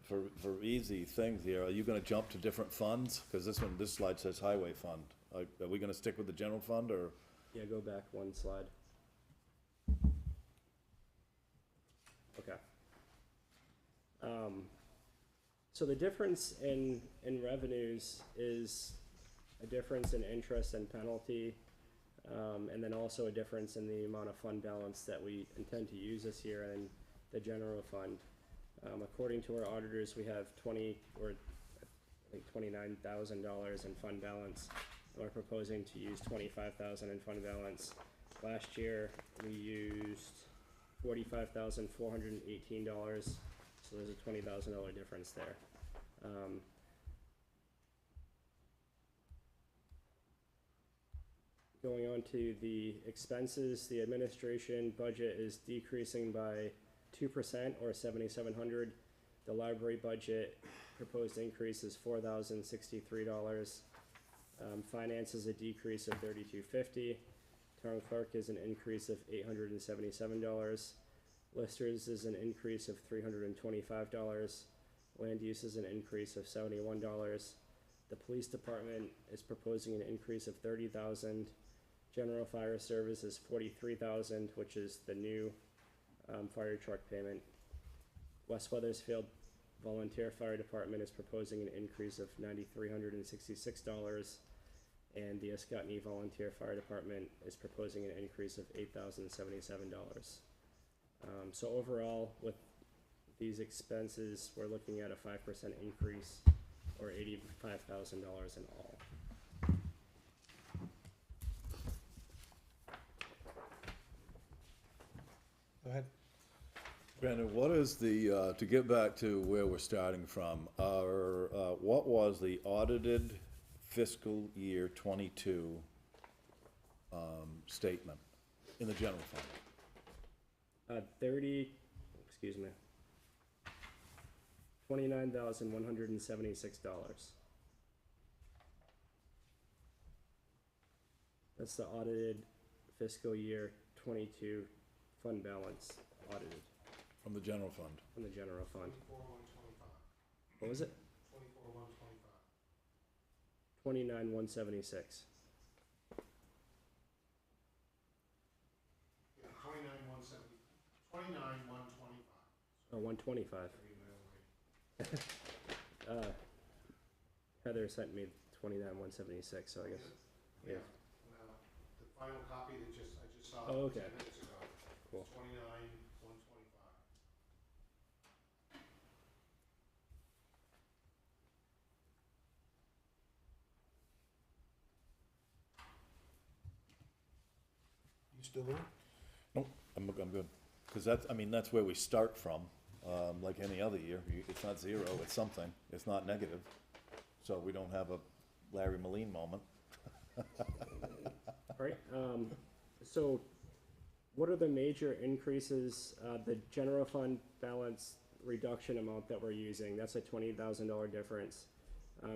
Speaker 3: for easy things here, are you gonna jump to different funds? Cause this slide says highway fund. Are we gonna stick with the general fund, or?
Speaker 6: Yeah, go back one slide. Okay. So the difference in revenues is a difference in interest and penalty, and then also a difference in the amount of fund balance that we intend to use this year in the general fund. According to our auditors, we have $29,000 in fund balance. And we're proposing to use $25,000 in fund balance. Last year, we used $45,418, so there's a $20,000 difference there. Going on to the expenses, the administration budget is decreasing by 2% or $7,700. The library budget proposed increase is $4,063. Finance is a decrease of $3,250. Town clerk is an increase of $877. Listers is an increase of $325. Land use is an increase of $71. The police department is proposing an increase of $30,000. General fire service is $43,000, which is the new fire truck payment. West Weathersfield volunteer fire department is proposing an increase of $9,366, and the Escutney volunteer fire department is proposing an increase of $8,077. So overall, with these expenses, we're looking at a 5% increase, or $85,000 in all.
Speaker 1: Go ahead.
Speaker 3: Brandon, what is the, to get back to where we're starting from, what was the audited fiscal year 22 statement in the general fund? $29,176. That's the audited fiscal year 22 fund balance audited From the general fund?
Speaker 6: from the general fund.
Speaker 5: 24,125.
Speaker 6: What was it?
Speaker 5: 24,125.
Speaker 6: 29,176.
Speaker 5: Yeah, 29,170, 29,125.
Speaker 6: Oh, 125. Heather sent me 29,176, so I guess. Yeah.
Speaker 5: Now, the final copy that I just saw
Speaker 6: Oh, okay.
Speaker 5: 10 minutes ago,
Speaker 6: Cool.
Speaker 5: is 29,125.
Speaker 1: You still there?
Speaker 3: Nope, I'm good. Because that's where we start from, like any other year. It's not zero, it's something. It's not negative. So we don't have a Larry Moline moment.
Speaker 6: Alright, so what are the major increases? The general fund balance reduction amount that we're using, that's a $20,000 difference.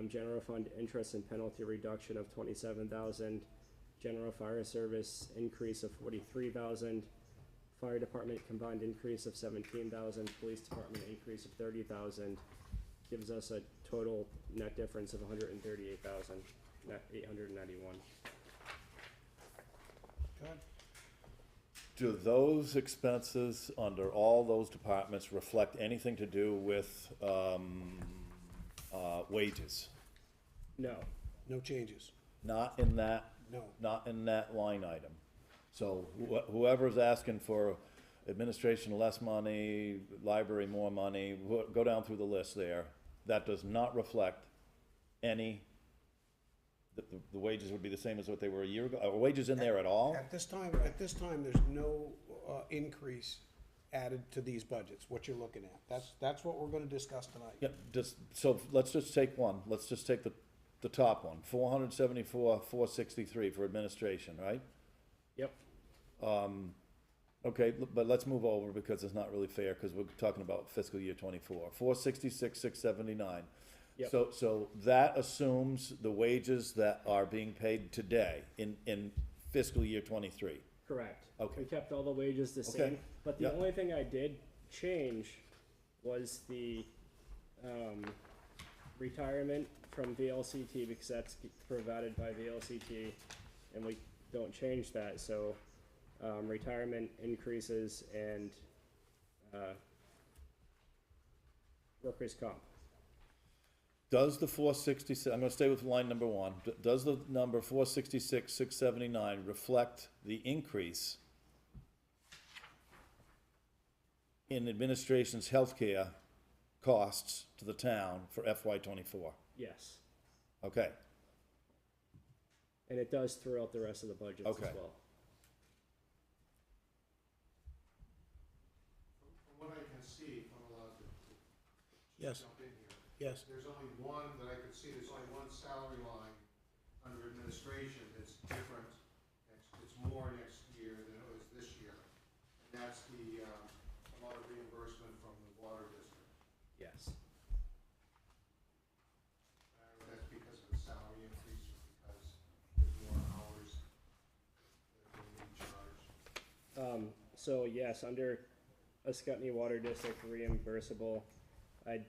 Speaker 6: General fund interest and penalty reduction of $27,000. General fire service increase of $43,000. Fire department combined increase of $17,000. Police department increase of $30,000. Gives us a total net difference of $138,000, net $891.
Speaker 1: Go ahead.
Speaker 3: Do those expenses under all those departments reflect anything to do with wages?
Speaker 6: No,
Speaker 1: No changes.
Speaker 3: Not in that,
Speaker 1: No.
Speaker 3: not in that line item. So whoever's asking for administration less money, library more money, go down through the list there. That does not reflect any, the wages would be the same as what they were a year ago. Are wages in there at all?
Speaker 1: At this time, there's no increase added to these budgets, what you're looking at. That's what we're gonna discuss tonight.
Speaker 3: Yep, so let's just take one. Let's just take the top one, 474,463 for administration, right?
Speaker 6: yep,
Speaker 3: Okay, but let's move over because it's not really fair, because we're talking about fiscal year 24. 466,679.
Speaker 6: Yep.
Speaker 3: So that assumes the wages that are being paid today in fiscal year 23.
Speaker 6: correct.
Speaker 3: Okay.
Speaker 6: We kept all the wages the
Speaker 3: Okay.
Speaker 6: same, but the
Speaker 3: Yep.
Speaker 6: only thing I did change was the, retirement from VLCT, because that's provided by VLCT, and we don't change that, so, retirement increases and, Workers' comp.
Speaker 3: Does the 466, I'm gonna stay with line number one, does the number 466, 679 reflect the increase in administration's healthcare costs to the town for FY '24?
Speaker 6: Yes.
Speaker 3: Okay,
Speaker 6: And it does throughout the rest of the budgets as
Speaker 3: Okay.
Speaker 6: well.
Speaker 5: From what I can see, if I'm allowed to
Speaker 1: Yes,
Speaker 5: jump in here,
Speaker 1: yes.
Speaker 5: there's only one that I could see, there's only one salary line under administration that's different. It's more next year than it was this year. And that's the, a lot of reimbursement from the water district.
Speaker 6: Yes.
Speaker 5: That's because of the salary increase or because there's more hours that are being charged.
Speaker 6: So yes, under Ascutney Water District reimbursable, I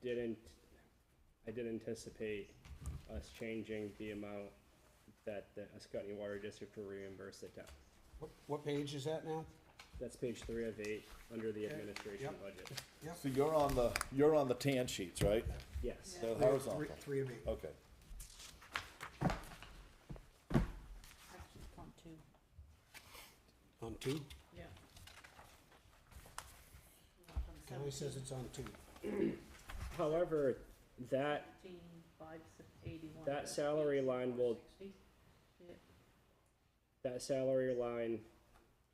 Speaker 6: didn't anticipate us changing the amount that the Ascutney Water District will reimburse the town.
Speaker 1: What page is that now?
Speaker 6: That's page 3 of 8 under the
Speaker 1: Okay,
Speaker 6: administration
Speaker 1: yep.
Speaker 6: budget.
Speaker 3: so you're on the tan sheets, right?
Speaker 6: Yes.
Speaker 3: The horizontal,
Speaker 1: Three of eight.
Speaker 3: okay.
Speaker 9: Actually, it's on two.
Speaker 1: On two?
Speaker 9: Yeah.
Speaker 1: Kelly says it's on two.
Speaker 6: However, that
Speaker 9: 17,581.
Speaker 6: that salary line will
Speaker 9: 60. Yeah.
Speaker 6: that salary line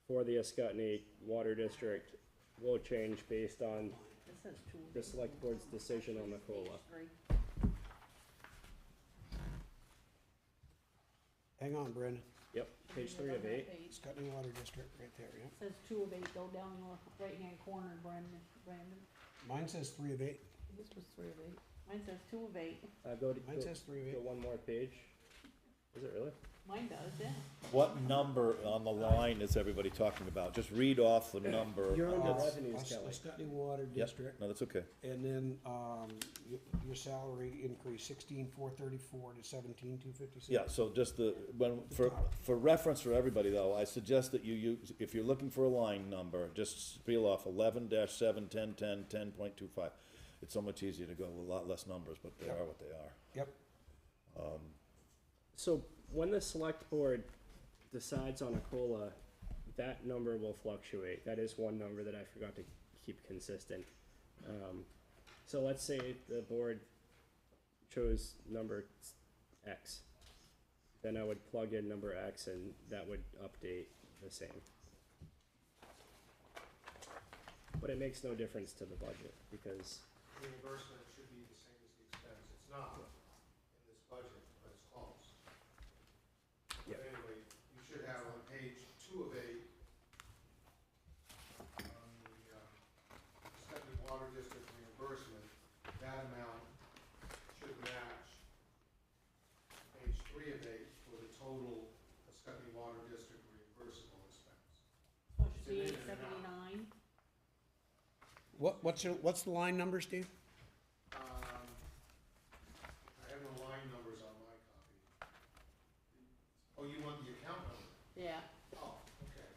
Speaker 6: for the Ascutney Water District will change based on
Speaker 9: It says two.
Speaker 6: the select board's decision on the COLA.
Speaker 9: Three.
Speaker 1: Hang on, Brendan.
Speaker 6: Yep, page
Speaker 9: Should be
Speaker 6: 3 of
Speaker 9: on that
Speaker 6: 8.
Speaker 9: page.
Speaker 1: Scotty Water District, right there, yeah.
Speaker 9: Says 2 of 8, go down your right-hand corner, Brandon.
Speaker 1: Mine says 3 of 8.
Speaker 9: This was 3 of 8. Mine says 2 of 8.
Speaker 1: Mine says 3 of 8.
Speaker 6: Go one more page. Is it really?
Speaker 9: Mine does, yeah.
Speaker 3: What number on the line is everybody talking about? Just read off the number.
Speaker 6: You're under
Speaker 3: It's-
Speaker 6: revenues, Kelly.
Speaker 1: Scotty Water
Speaker 3: Yep,
Speaker 1: District,
Speaker 3: no, that's okay.
Speaker 1: and then, your salary increase 16,434 to 17,256.
Speaker 3: Yeah, so just for reference for everybody though, I suggest that you use, if you're looking for a line number, just spiel off 11-7, 10-10, 10.25. It's so much easier to go with a lot less numbers, but they
Speaker 1: Yep.
Speaker 3: are what they are.
Speaker 1: Yep,
Speaker 6: So when the select board decides on a COLA, that number will fluctuate. That is one number that I forgot to keep consistent. So let's say the board chose number X. Then I would plug in number X and that would update the same. But it makes no difference to the budget because,
Speaker 5: Reimbursement should be the same as the expense. It's not in this budget, but it's close.
Speaker 6: Yep.
Speaker 5: But anyway, you should have on page 2 of 8, on the Scotty Water District reimbursement, that amount should match page 3 of 8 for the total Scotty Water District reimbursable expense.
Speaker 9: So it should be
Speaker 5: It's in there now.
Speaker 9: 879.
Speaker 1: what's the line number, Steve?
Speaker 5: I have no line numbers on my copy. Oh, you want the account number?
Speaker 9: Yeah.
Speaker 5: Oh, okay.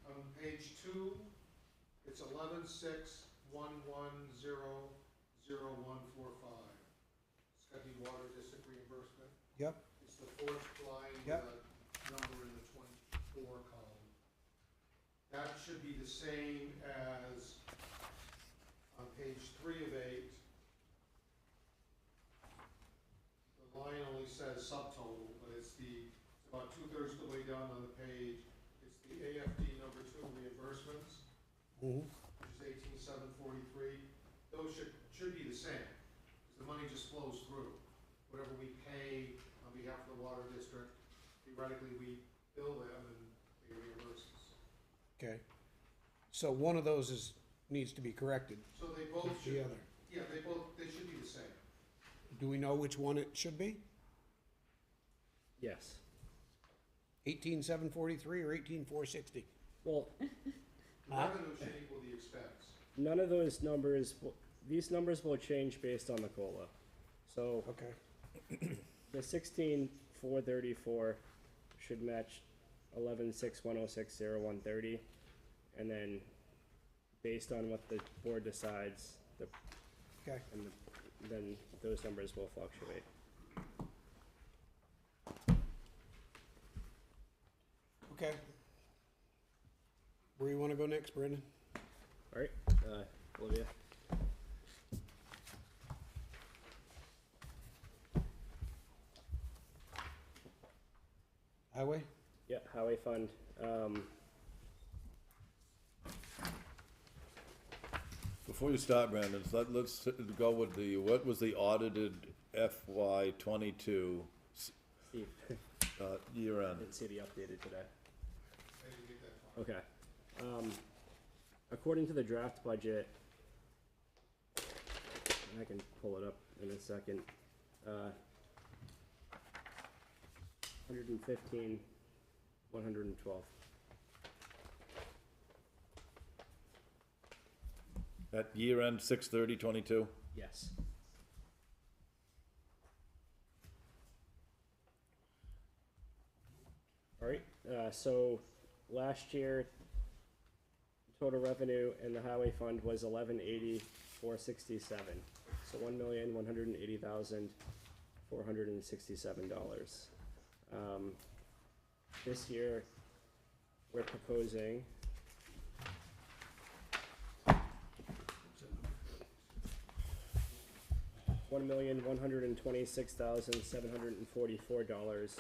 Speaker 5: On page 2, it's 11,611,00145. Scotty Water District reimbursement.
Speaker 1: Yep,
Speaker 5: It's the 4th line,
Speaker 1: Yep.
Speaker 5: the number in the 24 column. That should be the same as on page 3 of 8. The line only says subtotal, but it's about 2/3 of the way down on the page. It's the AFD number 2 reimbursements,
Speaker 1: mhm,
Speaker 5: which is 18,743. Those should be the same, because the money just flows through. Whatever we pay on behalf of the water district, theoretically, we bill them and they reimburse us.
Speaker 1: okay. So one of those needs to be corrected,
Speaker 5: So they both
Speaker 1: the
Speaker 5: should,
Speaker 1: other.
Speaker 5: yeah, they should be the same.
Speaker 1: Do we know which one it should be?
Speaker 6: yes.
Speaker 1: 18,743 or 18,460?
Speaker 6: Well,
Speaker 5: The revenue should equal the expense.
Speaker 6: none of those numbers, these numbers will change based on the COLA. So
Speaker 1: Okay,
Speaker 6: the 16,434 should match 11,610,60130, and then based on what the board decides,
Speaker 1: Okay,
Speaker 6: then those numbers will fluctuate.
Speaker 1: okay. Where you wanna go next, Brendan?
Speaker 6: All right, Olivia?
Speaker 1: Highway?
Speaker 6: Yeah, highway fund,
Speaker 3: Before you start, Brandon, let's go with what was the audited FY '22
Speaker 6: Steve,
Speaker 3: year end?
Speaker 6: didn't see the updated today.
Speaker 5: I didn't get that far.
Speaker 6: Okay. According to the draft budget, I can pull it up in a second. 115, 112.
Speaker 3: At year end, 6/30/22?
Speaker 6: Yes. All right, so last year, total revenue in the highway fund was 1180,467. So $1,180,467. This year, we're proposing $1,126,744,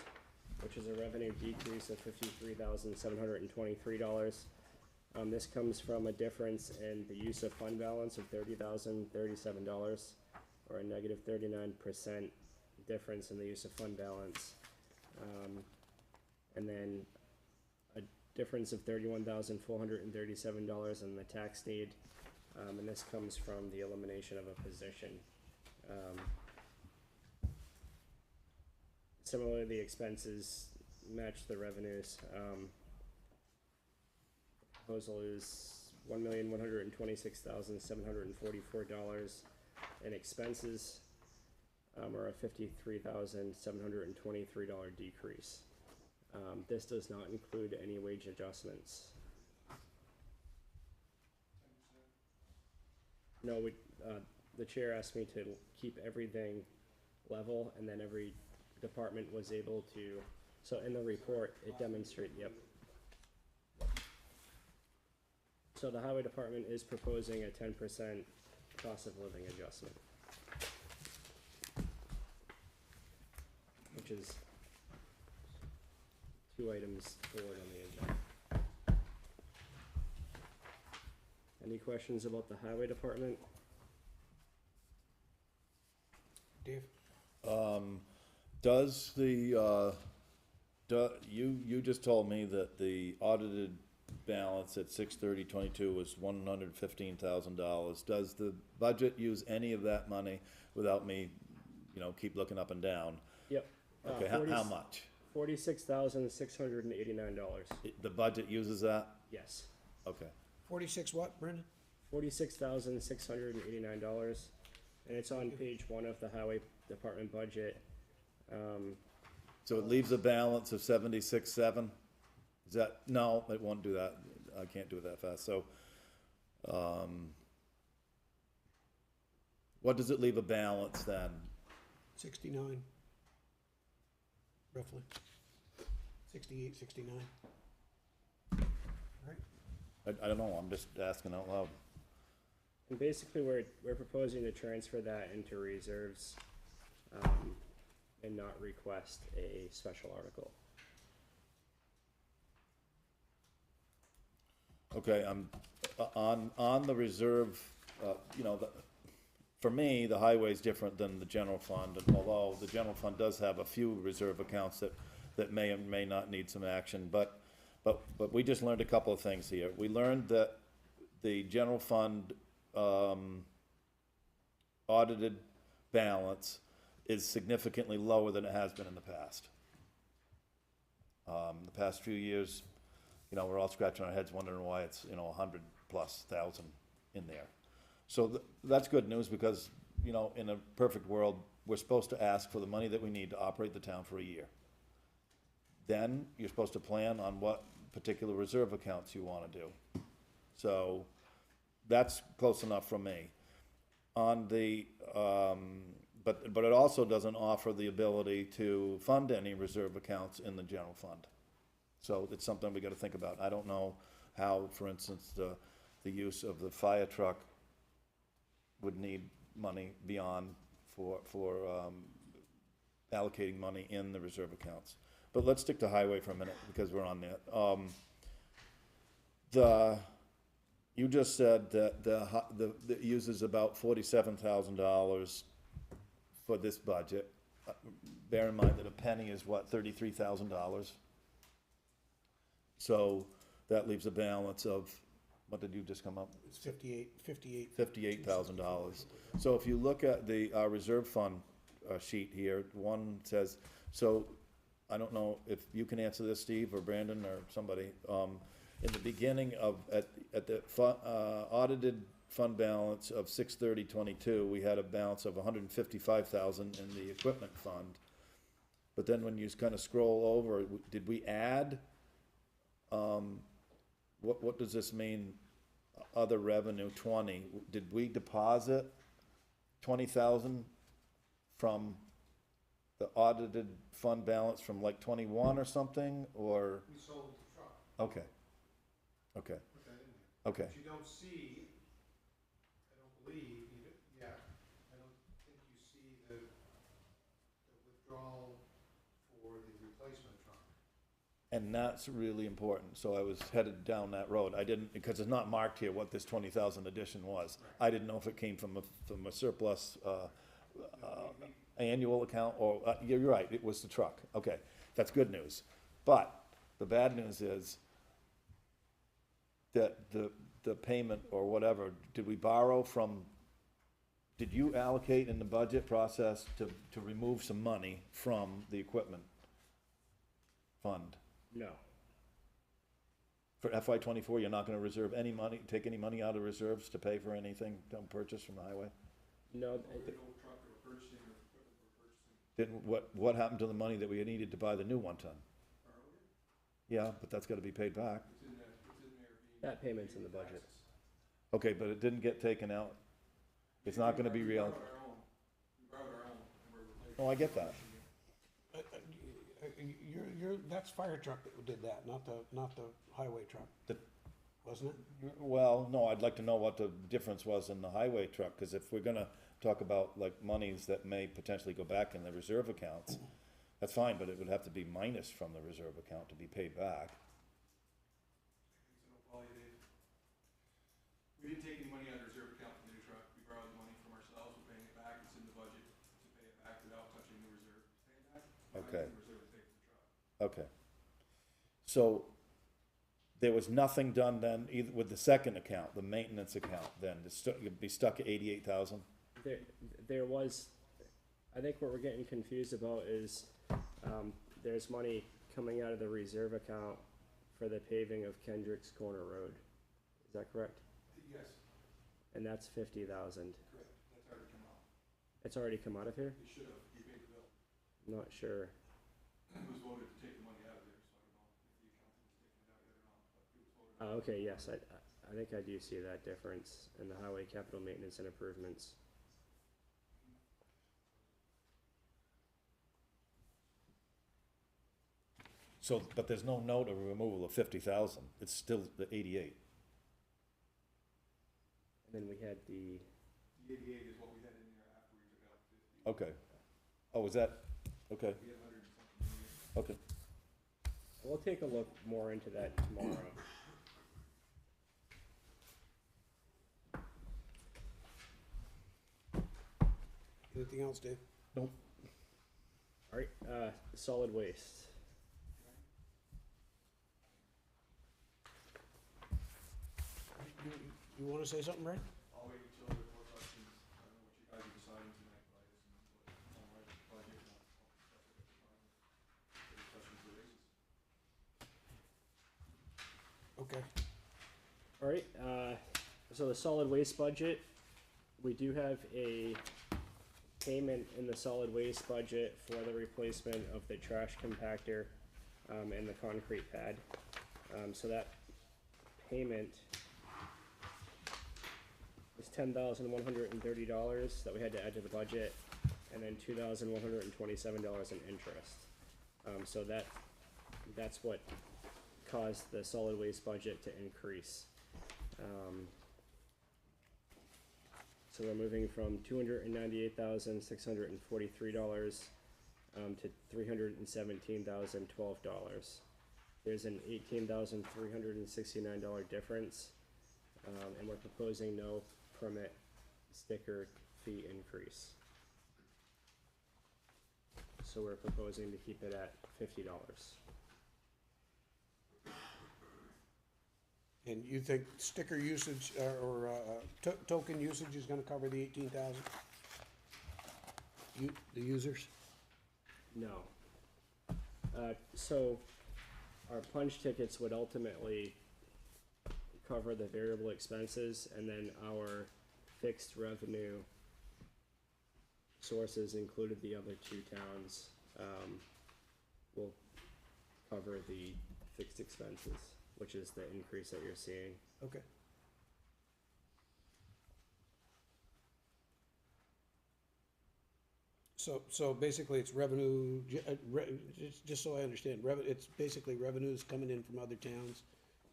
Speaker 6: which is a revenue decrease of $53,723. This comes from a difference in the use of fund balance of $30,037, or a negative 39% difference in the use of fund balance. And then a difference of $31,437 in the tax need, and this comes from the elimination of a position. Similarly, the expenses match the revenues. Proposal is $1,126,744, and expenses are a $53,723 decrease. This does not include any wage adjustments. No, the chair asked me to keep everything level, and then every department was able to, so in the report, it demonstrates, yep. So the highway department is proposing a 10% cost of living adjustment, which is 2 items forward on the agenda. Any questions about the highway department?
Speaker 1: Dave?
Speaker 3: Does you just told me that the audited balance at 6/30/22 was $115,000. Does the budget use any of that money without me, keep looking up and down?
Speaker 6: Yep.
Speaker 3: Okay, how much?
Speaker 6: $46,689.
Speaker 3: The budget uses that?
Speaker 6: Yes.
Speaker 3: Okay.
Speaker 1: 46 what, Brendan?
Speaker 6: $46,689, and it's on page 1 of the highway department budget.
Speaker 3: So it leaves a balance of 76,700? Is that, no, it won't do that. I can't do it that fast. So, what does it leave a balance then?
Speaker 1: 69. Roughly. 68, 69. All right.
Speaker 3: I don't know, I'm just asking out loud.
Speaker 6: And basically, we're proposing to transfer that into reserves, and not request a special article.
Speaker 3: Okay, on the reserve, for me, the highway's different than the general fund, and although the general fund does have a few reserve accounts that may or may not need some action, but we just learned a couple of things here. We learned that the general fund, audited balance is significantly lower than it has been in the past. The past few years, we're all scratching our heads wondering why it's, 100,000+ in there. So that's good news because, in a perfect world, we're supposed to ask for the money that we need to operate the town for a year. Then you're supposed to plan on what particular reserve accounts you wanna do. So that's close enough for me. On the, but it also doesn't offer the ability to fund any reserve accounts in the general fund. So it's something we gotta think about. I don't know how, for instance, the use of the fire truck would need money beyond for allocating money in the reserve accounts. But let's stick to highway for a minute, because we're on that. You just said that that uses about $47,000 for this budget. Bear in mind that a penny is what, $33,000? So that leaves a balance of, what did you just come up?
Speaker 1: It's $58,000.
Speaker 3: $58,000. So if you look at our reserve fund sheet here, one says, so I don't know if you can answer this, Steve, or Brandon, or somebody. In the beginning of, at the audited fund balance of 6/30/22, we had a balance of $155,000 in the equipment fund. But then when you kind of scroll over, did we add, what does this mean? Other revenue, 20, did we deposit 20,000 from the audited fund balance from like 21 or something, or?
Speaker 5: We sold the truck,
Speaker 3: Okay, okay,
Speaker 5: put that in there.
Speaker 3: okay.
Speaker 5: But you don't see, I don't believe, I don't think you see the withdrawal for the replacement truck.
Speaker 3: And that's really important, so I was headed down that road. I didn't, because it's not marked here what this 20,000 addition was. I didn't know if it came from a surplus, annual account, or, you're right, it was the truck. Okay, that's good news. But the bad news is that the payment or whatever, did we borrow from, did you allocate in the budget process to remove some money from the equipment fund?
Speaker 6: No.
Speaker 3: For FY '24, you're not gonna reserve any money, take any money out of reserves to pay for anything, purchase from the highway?
Speaker 6: No,
Speaker 3: Then what happened to the money that we needed to buy the new 1-ton? Yeah, but that's gotta be paid back.
Speaker 6: that payment's in the budget.
Speaker 3: Okay, but it didn't get taken out. It's not gonna be real. Oh, I get that.
Speaker 1: That's fire truck that did that, not the highway truck,
Speaker 3: The-
Speaker 1: wasn't it?
Speaker 3: Well, no, I'd like to know what the difference was in the highway truck, cause if we're gonna talk about like monies that may potentially go back in the reserve accounts, that's fine, but it would have to be minus from the reserve account to be paid back.
Speaker 8: We didn't take any money out of the reserve account for the new truck. We borrowed the money from ourselves, we're paying it back, it's in the budget to pay it back without touching the reserve. Pay it back.
Speaker 3: Okay.
Speaker 8: The reserve to pay for the truck.
Speaker 3: Okay. So, there was nothing done then, either with the second account, the maintenance account, then, you'd be stuck at 88,000?
Speaker 6: There was, I think what we're getting confused about is, there's money coming out of the reserve account for the paving of Kendrick's Corner Road. Is that correct?
Speaker 8: Yes,
Speaker 6: And that's 50,000.
Speaker 8: correct. That's already come out.
Speaker 6: It's already come out of here?
Speaker 8: You should have, you paid the bill.
Speaker 6: I'm not sure.
Speaker 8: It was voted to take the money out of there, so I don't know if the accountant was taking it out yet or not, but it was voted.
Speaker 6: Okay, yes, I think I do see that difference in the highway capital maintenance and improvements.
Speaker 3: So, but there's no note of removal of 50,000, it's still the 88.
Speaker 6: And then we had the,
Speaker 8: The 88 is what we had in there after we took out 50.
Speaker 3: Okay. Oh, is that, okay,
Speaker 8: We had 100 and something in there.
Speaker 3: okay.
Speaker 6: we'll take a look more into that tomorrow.
Speaker 1: Anything else, Dave?
Speaker 3: Nope.
Speaker 6: Alright, solid waste.
Speaker 1: You wanna say something, Ray?
Speaker 8: I'll wait until there are more questions. I don't know what you guys are deciding tonight, but I just, on my budget, and I'll discuss it at the time. Any questions or raises?
Speaker 1: Okay.
Speaker 6: Alright, so the solid waste budget, we do have a payment in the solid waste budget for the replacement of the trash compactor, and the concrete pad. So that payment $10,130 that we had to add to the budget, and then $2,127 in interest. So that's what caused the solid waste budget to increase. So we're moving from $298,643 to $317,012. There's an $18,369 difference, and we're proposing no permit sticker fee increase. So we're proposing to keep it at $50.
Speaker 1: And you think sticker usage or token usage is gonna cover the 18,000? The users?
Speaker 6: No. So our punch tickets would ultimately cover the variable expenses, and then our fixed revenue sources, included the other two towns, will cover the fixed expenses, which is the increase that you're seeing.
Speaker 1: Okay. So basically it's revenue, just so I understand, it's basically revenues coming in from other towns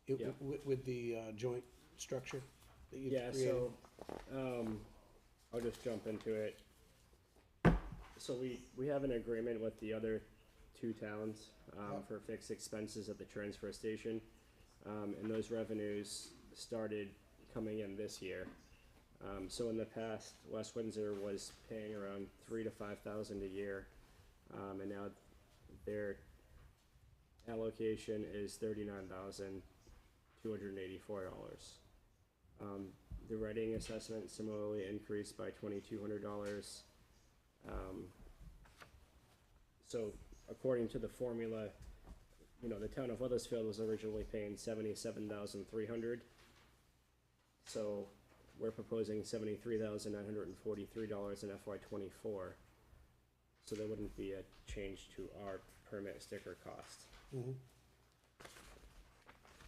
Speaker 6: Yeah.
Speaker 1: with the joint structure that you've
Speaker 6: Yeah,
Speaker 1: created?
Speaker 6: so, I'll just jump into it. So we have an agreement with the other two towns, for fixed expenses at the transfer station. And those revenues started coming in this year. So in the past, West Windsor was paying around $3,000 to $5,000 a year, and now their allocation is $39,284. The writing assessment similarly increased by $2,200. So according to the formula, the town of Weathersfield was originally paying $77,300. So we're proposing $73,943 in FY '24. So there wouldn't be a change to our permit sticker cost.
Speaker 1: Mhm.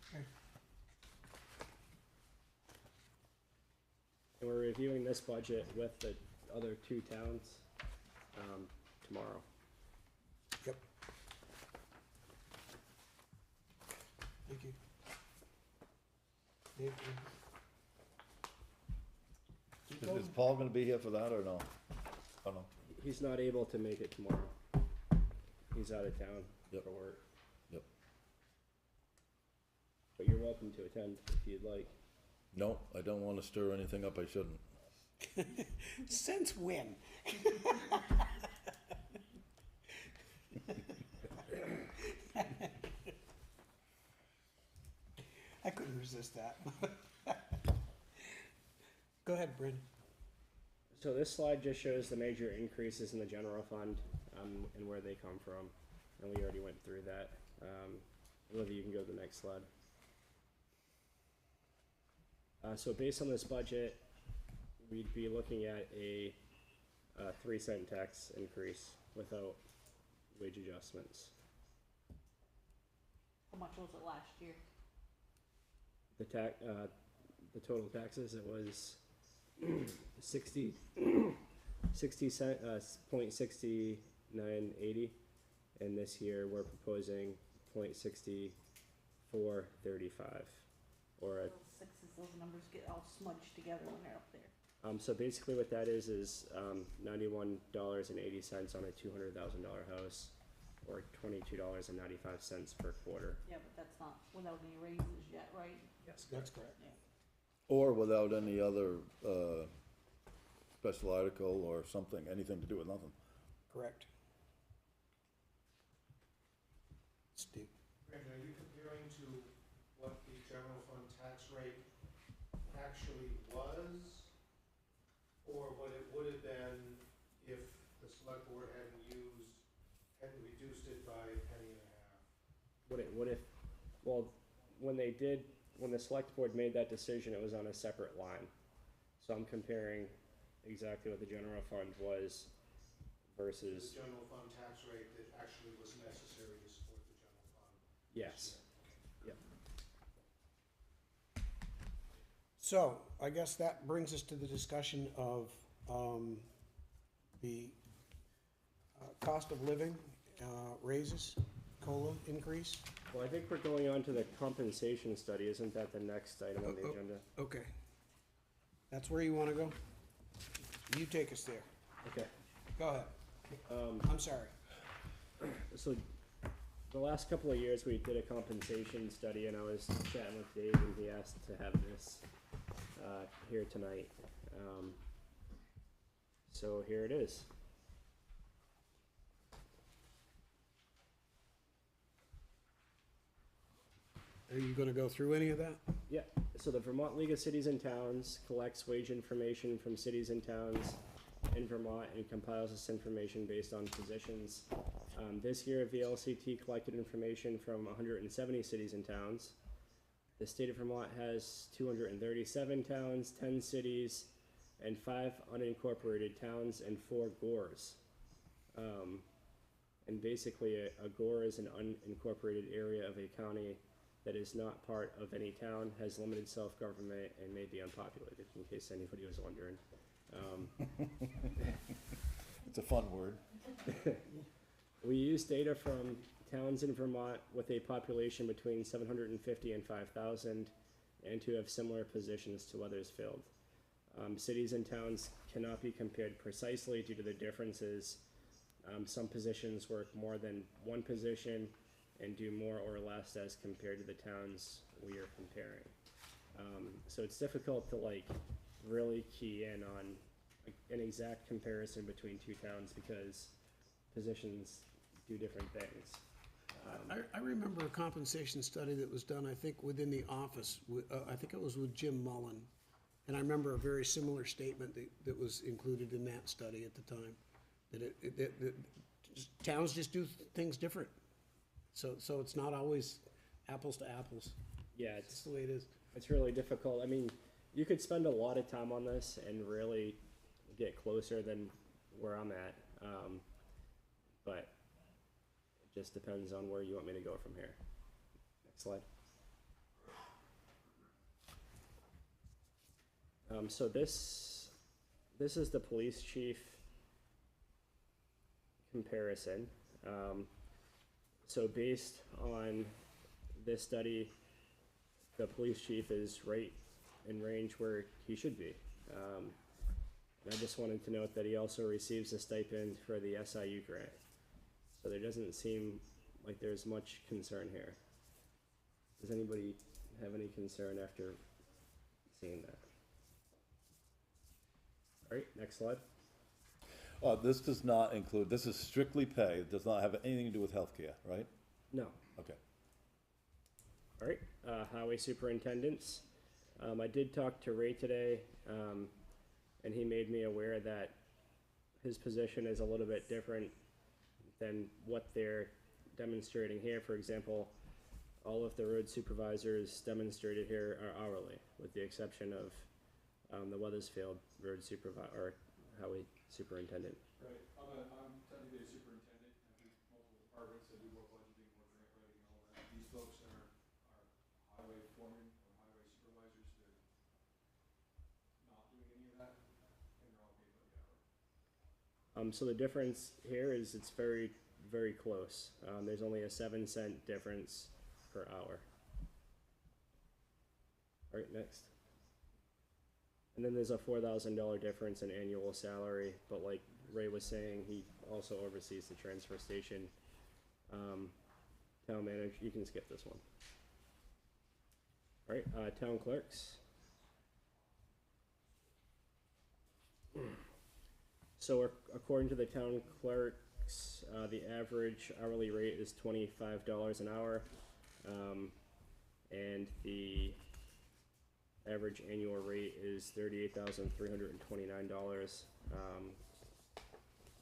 Speaker 1: Okay.
Speaker 6: And we're reviewing this budget with the other two towns, tomorrow.
Speaker 1: Yep. Thank you. Dave, keep
Speaker 3: Is
Speaker 1: going.
Speaker 3: Paul gonna be here for that or no? Oh, no.
Speaker 6: He's not able to make it tomorrow. He's out of town
Speaker 3: Yep.
Speaker 6: for work.
Speaker 3: Yep.
Speaker 6: But you're welcome to attend if you'd like.
Speaker 3: No, I don't wanna stir anything up I shouldn't.
Speaker 1: Since when? I couldn't resist that. Go ahead, Bryn.
Speaker 6: So this slide just shows the major increases in the general fund, and where they come from, and we already went through that. Olivia, you can go to the next slide. So based on this budget, we'd be looking at a 3-cent tax increase without wage adjustments.
Speaker 9: How much was it last year?
Speaker 6: The total taxes, it was 60 cent, .6980, and this year we're proposing .6435, or a
Speaker 9: Those sixes, those numbers get all smudged together when they're up there.
Speaker 6: so basically what that is $91.80 on a $200,000 house, or $22.95 per quarter.
Speaker 9: Yeah, but that's not without any raises yet, right?
Speaker 6: Yes,
Speaker 1: That's correct.
Speaker 9: Yeah.
Speaker 3: Or without any other, special article or something, anything to do with nothing.
Speaker 1: Correct. Steve.
Speaker 5: Brandon, are you comparing to what the general fund tax rate actually was? Or what it would have been if the select board hadn't reduced it by a penny and a half?
Speaker 6: What if, well, when the select board made that decision, it was on a separate line. So I'm comparing exactly what the general fund was versus,
Speaker 5: The general fund tax rate that actually was necessary to support the general fund.
Speaker 6: yes. Yep.
Speaker 1: So, I guess that brings us to the discussion of, the, cost of living, raises, COLA increase.
Speaker 6: Well, I think we're going on to the compensation study, isn't that the next item on the
Speaker 1: Oh, oh.
Speaker 6: agenda?
Speaker 1: Okay. That's where you wanna go? You take us there.
Speaker 6: Okay.
Speaker 1: Go ahead. I'm sorry.
Speaker 6: So, the last couple of years, we did a compensation study, and I was chatting with Dave, and he asked to have this, here tonight. So here it is.
Speaker 1: Are you gonna go through any of that?
Speaker 6: Yeah, so the Vermont League of Cities and Towns collects wage information from cities and towns in Vermont and compiles this information based on positions. This year, VLCT collected information from 170 cities and towns. The state of Vermont has 237 towns, 10 cities, and 5 unincorporated towns and 4 GORs. And basically, a GOR is an unincorporated area of a county that is not part of any town, has limited self-government, and may be unpopulated, in case anybody was wondering.
Speaker 3: It's a fun word.
Speaker 6: We use data from towns in Vermont with a population between 750 and 5,000, and to have similar positions to Weathersfield. Cities and towns cannot be compared precisely due to the differences. Some positions work more than one position and do more or less as compared to the towns we are comparing. So it's difficult to like really key in on an exact comparison between two towns because positions do different things.
Speaker 1: I remember a compensation study that was done, I think, within the office, I think it was with Jim Mullen. And I remember a very similar statement that was included in that study at the time, that towns just do things different. So it's not always apples to apples.
Speaker 6: Yeah,
Speaker 1: It's just the way it is.
Speaker 6: it's really difficult. I mean, you could spend a lot of time on this and really get closer than where I'm at. But it just depends on where you want me to go from here. Next slide. So this is the police chief comparison. So based on this study, the police chief is right in range where he should be. And I just wanted to note that he also receives a stipend for the SIU grant. So there doesn't seem like there's much concern here. Does anybody have any concern after seeing that? All right, next slide.
Speaker 3: This does not include, this is strictly pay, it does not have anything to do with healthcare, right?
Speaker 6: No.
Speaker 3: Okay.
Speaker 6: All right, highway superintendents. I did talk to Ray today, and he made me aware that his position is a little bit different than what they're demonstrating here. For example, all of the road supervisors demonstrated here are hourly, with the exception of the Weathersfield road supervisor or highway superintendent.
Speaker 8: Right, I'm technically a superintendent, I do multiple departments, I do more budgeting, more grant writing and all that. These folks are highway foremen or highway supervisors, they're not doing any of that, and they're all paid by the hour.
Speaker 6: So the difference here is it's very, very close. There's only a 7-cent difference per hour. All right, next. And then there's a $4,000 difference in annual salary, but like Ray was saying, he also oversees the transfer station. Town manager, you can skip this one. All right, town clerks. So according to the town clerks, the average hourly rate is $25 an hour, and the average annual rate is $38,329.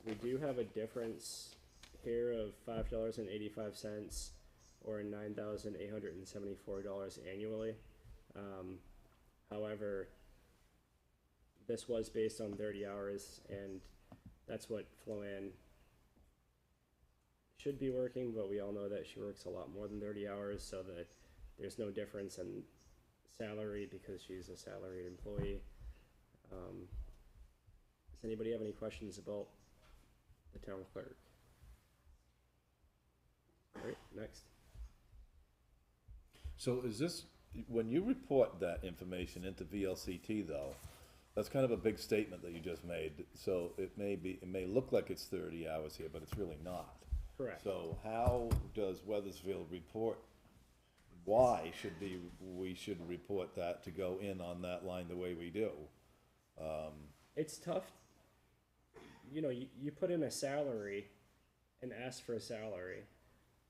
Speaker 6: We do have a difference here of $5.85 or $9,874 annually. However, this was based on 30 hours, and that's what Floanne should be working, but we all know that she works a lot more than 30 hours, so that there's no difference in salary because she's a salaried employee. Does anybody have any questions about the town clerk? Alright, next.
Speaker 3: So is this, when you report that information into VLCT though, that's kind of a big statement that you just made, so it may look like it's 30 hours here, but it's really not.
Speaker 6: Correct.
Speaker 3: So how does Weathersfield report, why we should report that to go in on that line the way we do?
Speaker 6: It's tough. You know, you put in a salary and ask for a salary,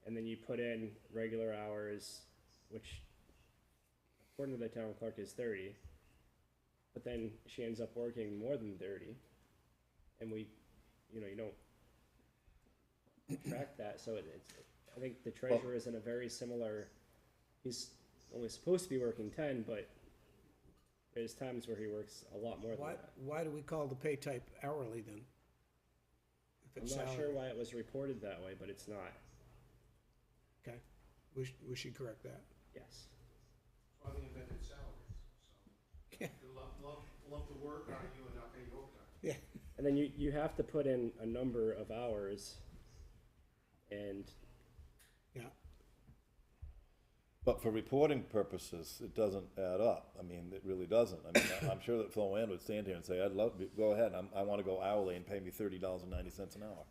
Speaker 6: and then you put in regular hours, which according to the town clerk is 30, but then she ends up working more than 30, and you don't track that, so I think the treasurer is in a very similar, he's only supposed to be working 10, but there's times where he works a lot more than that.
Speaker 1: Why do we call the pay type hourly then? If
Speaker 6: I'm
Speaker 1: it's
Speaker 6: not sure
Speaker 1: salary?
Speaker 6: why it was reported that way, but it's not.
Speaker 1: Okay, we should correct that.
Speaker 6: Yes.
Speaker 5: That's why they invented salaries, so.
Speaker 1: Yeah.
Speaker 5: They lump the work on you and not pay you overtime.
Speaker 1: Yeah,
Speaker 6: And then you have to put in a number of hours, and
Speaker 1: yeah.
Speaker 3: But for reporting purposes, it doesn't add up. I mean, it really doesn't. I mean, I'm sure that Flo Ann would stand here and say, I'd love to, go ahead, I wanna go hourly and pay me $30.90 an hour.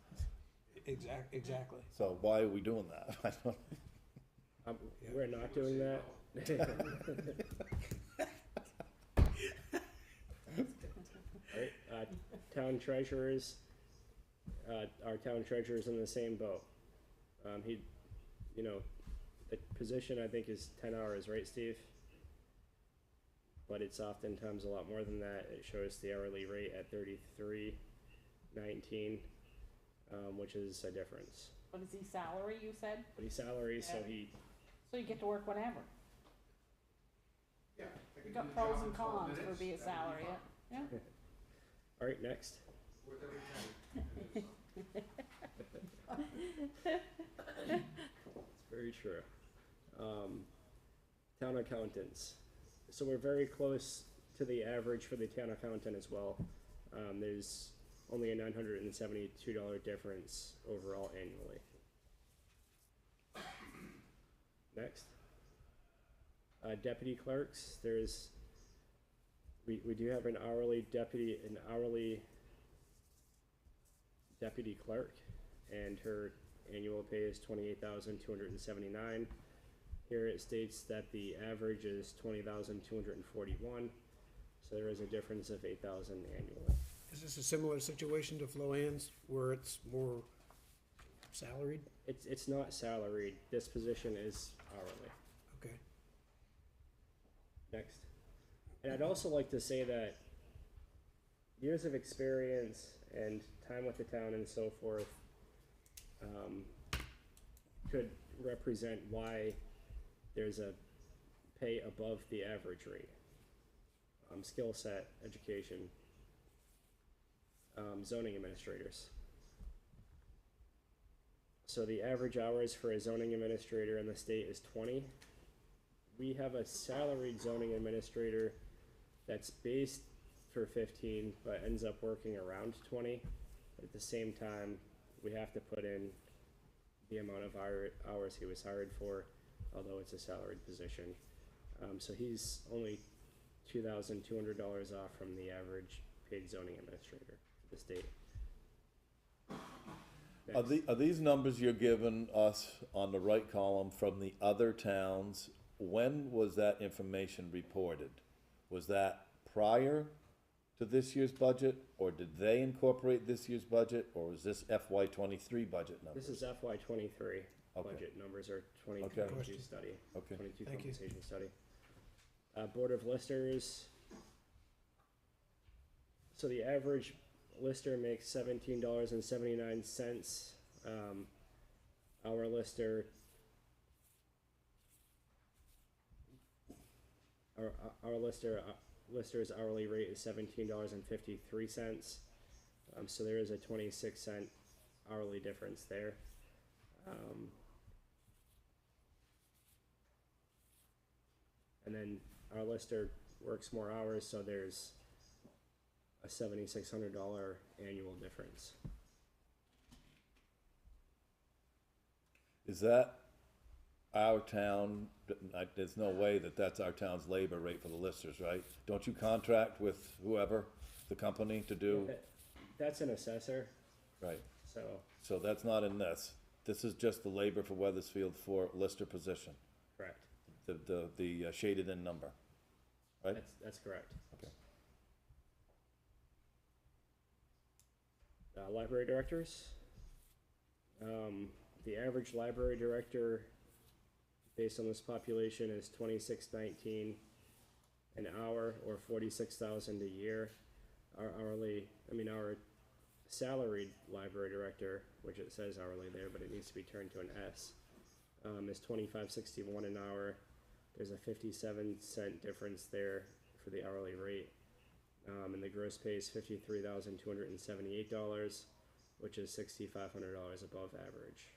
Speaker 1: Exactly.
Speaker 3: So why are we doing that? I don't-
Speaker 6: we're not doing that. Right, town treasurers, our town treasurer's in the same boat. The position I think is 10 hours, right, Steve? But it's oftentimes a lot more than that. It shows the hourly rate at $33.19, which is a difference.
Speaker 9: But is he salary, you said?
Speaker 6: But he's salary, so he,
Speaker 9: So you get to work whenever.
Speaker 5: Yeah. I
Speaker 9: You
Speaker 5: could
Speaker 9: got
Speaker 5: do the
Speaker 9: pros
Speaker 5: job
Speaker 9: and
Speaker 5: in 12
Speaker 9: cons for
Speaker 5: minutes,
Speaker 9: being a
Speaker 5: that would be
Speaker 9: salary,
Speaker 5: fine.
Speaker 9: yeah?
Speaker 6: alright, next.
Speaker 5: Worth every penny.
Speaker 6: It's very true. Town accountants. So we're very close to the average for the town accountant as well. There's only a $972 difference overall annually. Next. Deputy clerks, we do have an hourly deputy clerk, and her annual pay is $28,279. Here it states that the average is $20,241, so there is a difference of $8,000 annually.
Speaker 1: Is this a similar situation to Flo Ann's where it's more salaried?
Speaker 6: It's not salaried. This position is hourly.
Speaker 1: Okay.
Speaker 6: Next. And I'd also like to say that years of experience and time with the town and so forth could represent why there's a pay above the average rate. Skill set, education, zoning administrators. So the average hours for a zoning administrator in the state is 20. We have a salaried zoning administrator that's based for 15 but ends up working around 20. But at the same time, we have to put in the amount of hours he was hired for, although it's a salaried position. So he's only $2,200 off from the average paid zoning administrator for the state.
Speaker 3: Are these numbers you're giving us on the right column from the other towns? When was that information reported? Was that prior to this year's budget, or did they incorporate this year's budget, or was this FY '23 budget numbers?
Speaker 6: This is FY '23
Speaker 3: Okay.
Speaker 6: budget numbers, or 22
Speaker 3: Okay.
Speaker 6: study,
Speaker 3: Okay.
Speaker 6: 22
Speaker 1: Thank you.
Speaker 6: compensation study. Board of Listers. So the average lister makes $17.79. Our lister's hourly rate is $17.53. So there is a 26-cent hourly difference there. And then our lister works more hours, so there's a $7,600 annual difference.
Speaker 3: Is that our town, there's no way that that's our town's labor rate for the listers, right? Don't you contract with whoever, the company to do,
Speaker 6: That's an assessor,
Speaker 3: right?
Speaker 6: so
Speaker 3: So that's not in this. This is just the labor for Weathersfield for lister position,
Speaker 6: correct.
Speaker 3: the shaded in number, right?
Speaker 6: That's correct.
Speaker 3: Okay.
Speaker 6: Library directors. The average library director, based on this population, is $26.19 an hour, or $46,000 a year. Our salaried library director, which it says hourly there, but it needs to be turned to an S, is $25.61 an hour. There's a 57-cent difference there for the hourly rate. And the gross pay is $53,278, which is $6,500 above average.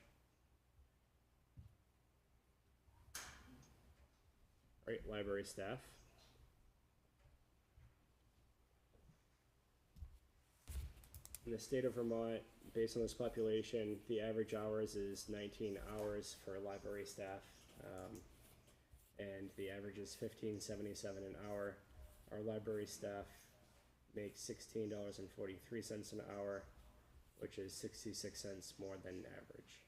Speaker 6: All right, library staff. In the state of Vermont, based on this population, the average hours is 19 hours for library staff, and the average is $15.77 an hour. Our library staff makes $16.43 an hour, which is 66 cents more than average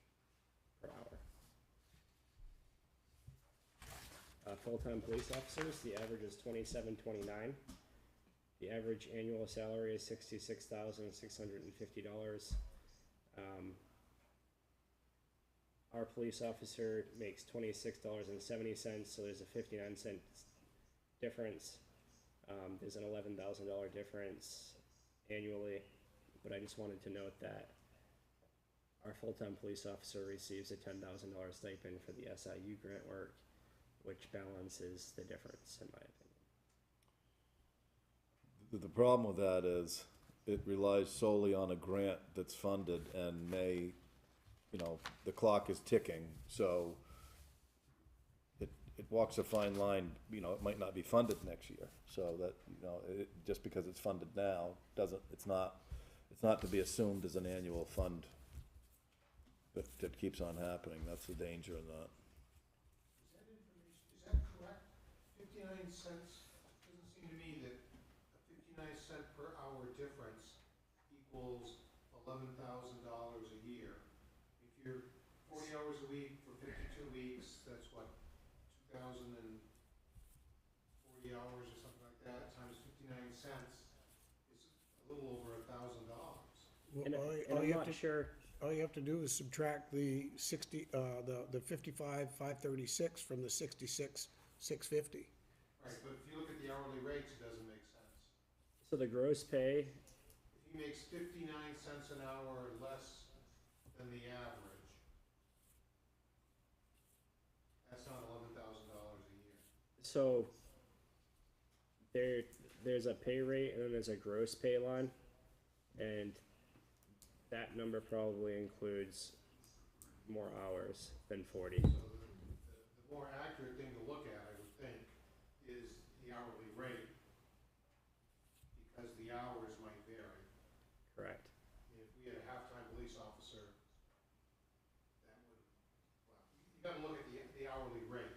Speaker 6: per hour. Full-time police officers, the average is $27.29. The average annual salary is $66,650. Our police officer makes $26.70, so there's a 59-cent difference. There's an $11,000 difference annually, but I just wanted to note that our full-time police officer receives a $10,000 stipend for the SIU grant work, which balances the difference, in my opinion.
Speaker 3: The problem with that is it relies solely on a grant that's funded and the clock is ticking, so it walks a fine line, it might not be funded next year. So that, just because it's funded now it's not to be assumed as an annual fund that keeps on happening. That's the danger in that.
Speaker 5: Is that correct? 59 cents, doesn't seem to me that a 59-cent per hour difference equals $11,000 a year. If you're 40 hours a week for 52 weeks, that's what, 2,040 hours or something like that, times 59 cents is a little over $1,000.
Speaker 1: Well,
Speaker 6: And
Speaker 1: all
Speaker 6: I'm
Speaker 1: you
Speaker 6: not
Speaker 1: have to,
Speaker 6: sure,
Speaker 1: all you have to do is subtract the 55,536 from the 66,650.
Speaker 5: Right, but if you look at the hourly rates, it doesn't make sense.
Speaker 6: so the gross pay,
Speaker 5: If he makes 59 cents an hour less than the average, that's not $11,000 a year.
Speaker 6: so there's a pay rate and then there's a gross pay line, and that number probably includes more hours than 40.
Speaker 5: So the more accurate thing to look at, I would think, is the hourly rate, because the hours might vary.
Speaker 6: Correct.
Speaker 5: If we had a half-time police officer, that would, you gotta look at the hourly rate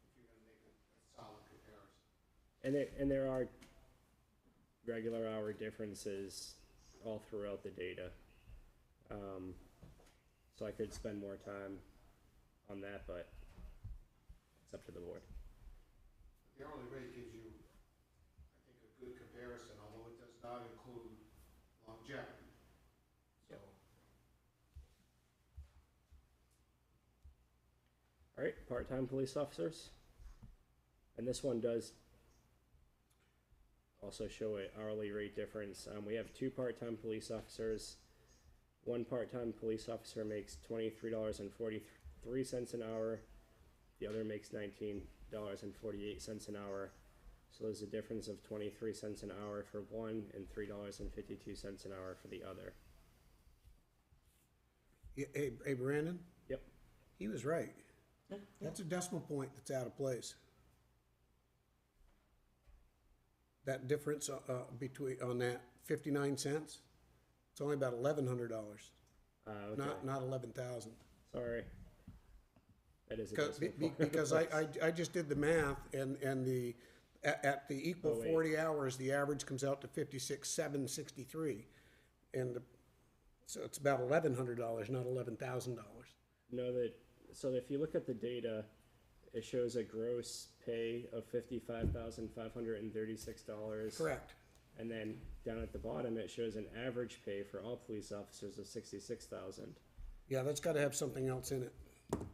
Speaker 5: if you're gonna make a solid comparison.
Speaker 6: And there are regular hour differences all throughout the data. So I could spend more time on that, but it's up to the board.
Speaker 5: The hourly rate gives you, I think, a good comparison, although it does not include longevity. So,
Speaker 6: All right, part-time police officers. And this one does also show an hourly rate difference. We have 2 part-time police officers. One part-time police officer makes $23.43 an hour. The other makes $19.48 an hour. So there's a difference of 23 cents an hour for one and $3.52 an hour for the other.
Speaker 1: Hey, Brandon?
Speaker 6: Yep.
Speaker 1: He was right. That's a decimal point that's out of place. that difference, on that 59 cents, it's only about $1,100,
Speaker 6: Okay,
Speaker 1: not 11,000.
Speaker 6: sorry. That is a decimal point.
Speaker 1: Because I just did the math, and at the equal
Speaker 6: Oh, wait.
Speaker 1: 40 hours, the average comes out to 56,763. And so it's about $1,100, not $11,000.
Speaker 6: No, so if you look at the data, it shows a gross pay of $55,536.
Speaker 1: Correct.
Speaker 6: And then down at the bottom, it shows an average pay for all police officers of $66,000.
Speaker 1: Yeah, that's gotta have something else in it,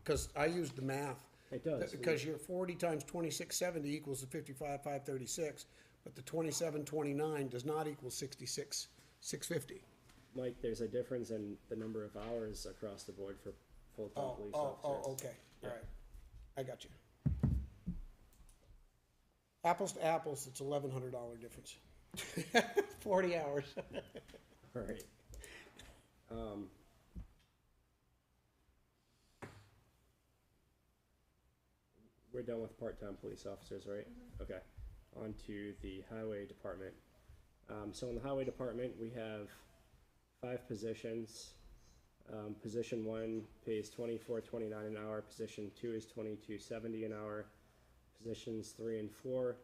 Speaker 1: because I used the math.
Speaker 6: It does.
Speaker 1: Because your 40 times 2670 equals the 55,536, but the 2729 does not equal 66,650.
Speaker 6: Mike, there's a difference in the number of hours across the board for full-time police officers.
Speaker 1: Okay,
Speaker 6: Yeah.
Speaker 1: all right, I got you. Apples to apples, it's $1,100 difference. 40 hours.
Speaker 6: All right. We're done with part-time police officers, right? Okay, on to the highway department. So in the highway department, we have 5 positions. Position 1 pays $24.29 an hour, position 2 is $22.70 an hour, positions 3 and 4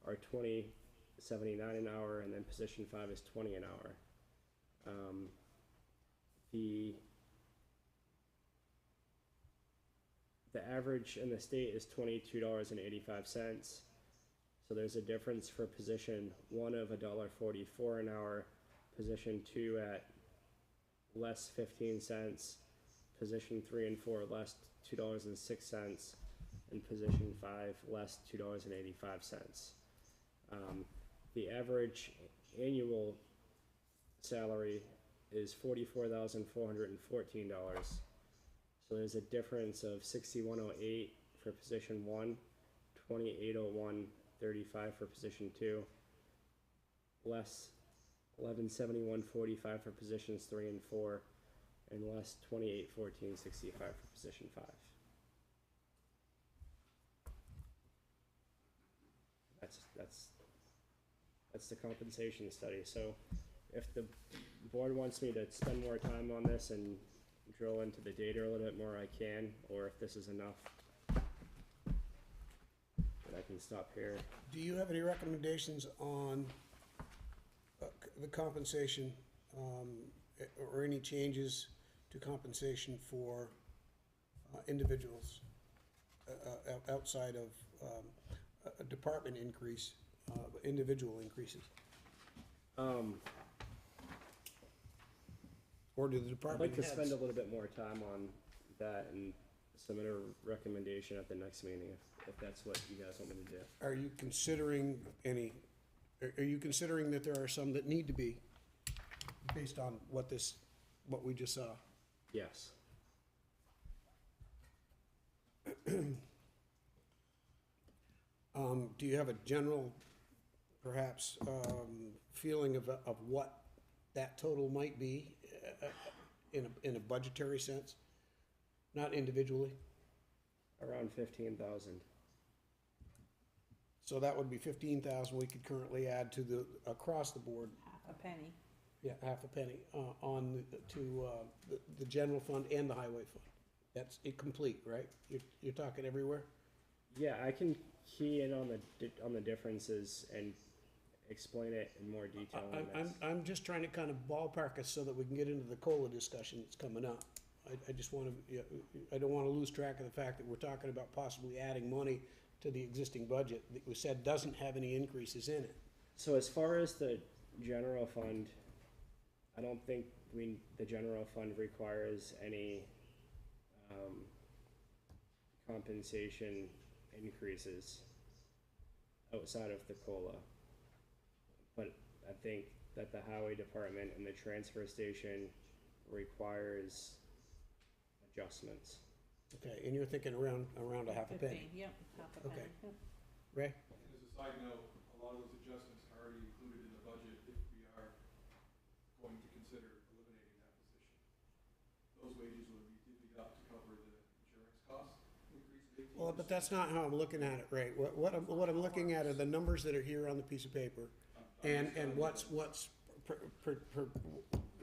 Speaker 6: are $20.79 an hour, and then position 5 is $20 an hour. The average in the state is $22.85. So there's a difference for position 1 of $1.44 an hour, position 2 at less 15 cents, position 3 and 4 less $2.06, and position 5 less $2.85. The average annual salary is $44,414. So there's a difference of $61.08 for position 1, $28.01.35 for position 2, less $1171.45 for positions 3 and 4, and less $2814.65 for position 5. That's the compensation study. So if the board wants me to spend more time on this and drill into the data a little bit more, I can, or if this is enough, then I can stop here.
Speaker 1: Do you have any recommendations on the compensation, or any changes to compensation for individuals outside of a department increase, individual increases? Or do the
Speaker 6: I'd
Speaker 1: department
Speaker 6: like to
Speaker 1: heads?
Speaker 6: spend a little bit more time on that and submit a recommendation at the next meeting, if that's what you guys want me to do.
Speaker 1: Are you considering that there are some that need to be, based on what we just saw?
Speaker 6: Yes.
Speaker 1: Do you have a general, perhaps, feeling of what that total might be, in a budgetary sense? Not individually?
Speaker 6: Around 15,000.
Speaker 1: So that would be 15,000 we could currently add to across the board,
Speaker 9: Half a penny.
Speaker 1: yeah, half a penny, the general fund and the highway fund. That's complete, right? You're talking everywhere?
Speaker 6: Yeah, I can key in on the differences and explain it in more detail in the next.
Speaker 1: I'm just trying to kind of ballpark us so that we can get into the COLA discussion that's coming up. I just want to, I don't want to lose track of the fact that we're talking about possibly adding money to the existing budget that we said doesn't have any increases in it.
Speaker 6: So as far as the general fund, I don't think the general fund requires any compensation increases outside of the COLA. But I think that the highway department and the transfer station requires adjustments.
Speaker 1: Okay, and you're thinking around a half a penny,
Speaker 9: 15, yep, half a
Speaker 1: Okay.
Speaker 9: penny. Yep.
Speaker 1: Ray?
Speaker 8: And as a side note, a lot of those adjustments are already included in the budget if we are going to consider eliminating that position. Those wages would be divvied up to cover the insurance cost increase of 18%,
Speaker 1: Well, but that's not how I'm looking at it, Ray. What I'm looking at are the numbers that are here on the piece of paper. And what's,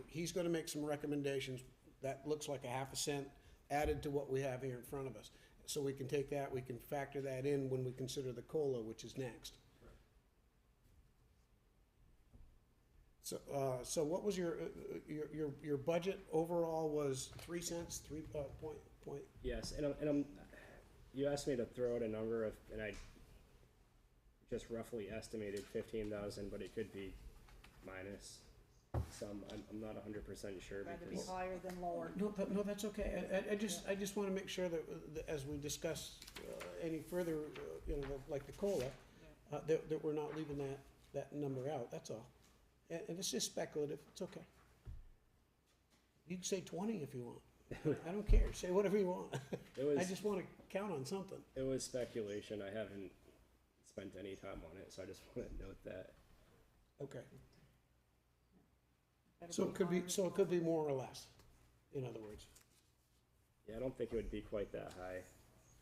Speaker 1: he's gonna make some recommendations, that looks like a half a cent added to what we have here in front of us. So we can take that, we can factor that in when we consider the COLA, which is next. So what was your budget overall was 3 cents, point?
Speaker 6: Yes, and I'm, you asked me to throw out a number of, and I just roughly estimated 15,000, but it could be minus some. I'm not 100% sure
Speaker 9: Rather be
Speaker 6: because
Speaker 9: higher than lower.
Speaker 1: No, that's okay. I just wanna make sure that, as we discuss, any further, like the COLA, that we're not leaving that number out, that's all. And it's just speculative, it's okay. You can say 20 if you want. I don't care, say whatever you want.
Speaker 6: it was
Speaker 1: I just wanna count on something.
Speaker 6: it was speculation. I haven't spent any time on it, so I just want to note that.
Speaker 1: Okay.
Speaker 9: Better
Speaker 1: So
Speaker 9: higher.
Speaker 1: it could be more or less, in other words.
Speaker 6: Yeah, I don't think it would be quite that high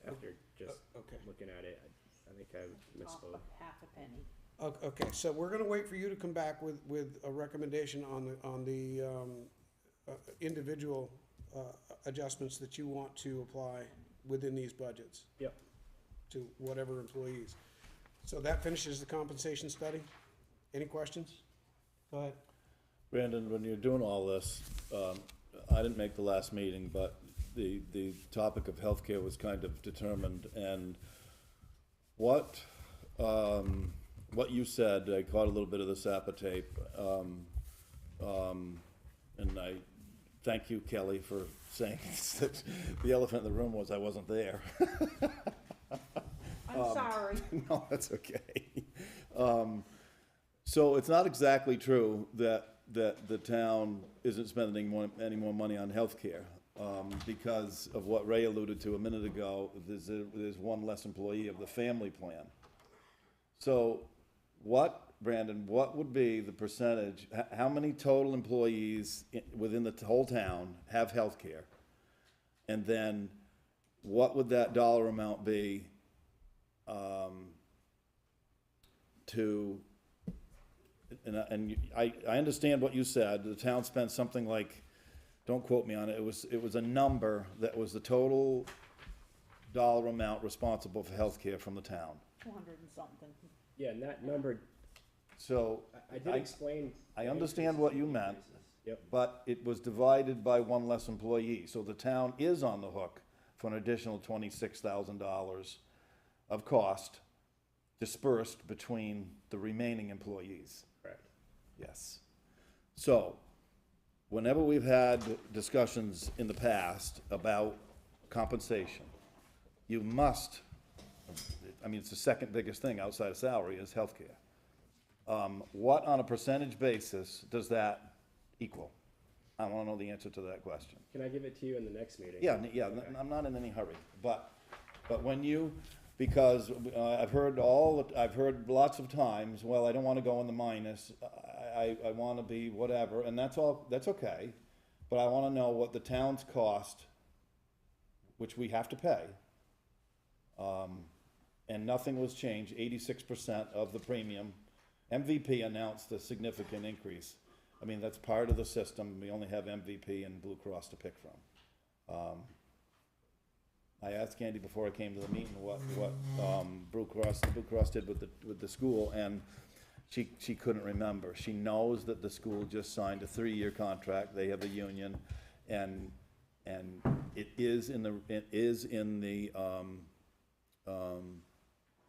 Speaker 6: after just
Speaker 1: Okay.
Speaker 6: looking at it. I think I
Speaker 9: Off
Speaker 6: misspoke.
Speaker 9: by half a penny.
Speaker 1: Okay, so we're gonna wait for you to come back with a recommendation on the individual adjustments that you want to apply within these budgets.
Speaker 6: Yep.
Speaker 1: To whatever employees. So that finishes the compensation study. Any questions? Go ahead.
Speaker 3: Brandon, when you're doing all this, I didn't make the last meeting, but the topic of healthcare was kind of determined, and what you said, I caught a little bit of the SAPA tape, and I thank you, Kelly, for saying that the elephant in the room was I wasn't there.
Speaker 9: I'm sorry.
Speaker 3: No, that's okay. So it's not exactly true that the town isn't spending any more money on healthcare, because of what Ray alluded to a minute ago. There's one less employee of the family plan. So Brandon, what would be the percentage, how many total employees within the whole town have healthcare? And then what would that dollar amount be I understand what you said, the town spent something like, don't quote me on it, it was a number that was the total dollar amount responsible for healthcare from the town.
Speaker 9: 200 and something.
Speaker 6: Yeah, and that number,
Speaker 3: So,
Speaker 6: I did explain.
Speaker 3: I understand what you meant,
Speaker 6: Yep.
Speaker 3: but it was divided by one less employee, so the town is on the hook for an additional $26,000 of cost dispersed between the remaining employees.
Speaker 6: Correct.
Speaker 3: Yes. So, whenever we've had discussions in the past about compensation, you must, it's the second biggest thing outside of salary is healthcare. What on a percentage basis does that equal? I wanna know the answer to that question.
Speaker 6: Can I give it to you in the next meeting?
Speaker 3: Yeah,
Speaker 6: Okay.
Speaker 3: I'm not in any hurry, but when you, because I've heard lots of times, well, I don't wanna go in the minus, I wanna be whatever, and that's okay, but I wanna know what the town's cost, which we have to pay, and nothing was changed, 86% of the premium. MVP announced a significant increase. That's part of the system, we only have MVP and Blue Cross to pick from. I asked Candy before I came to the meeting what Blue Cross did with the school, and she couldn't remember. She knows that the school just signed a 3-year contract, they have a union, and it is in the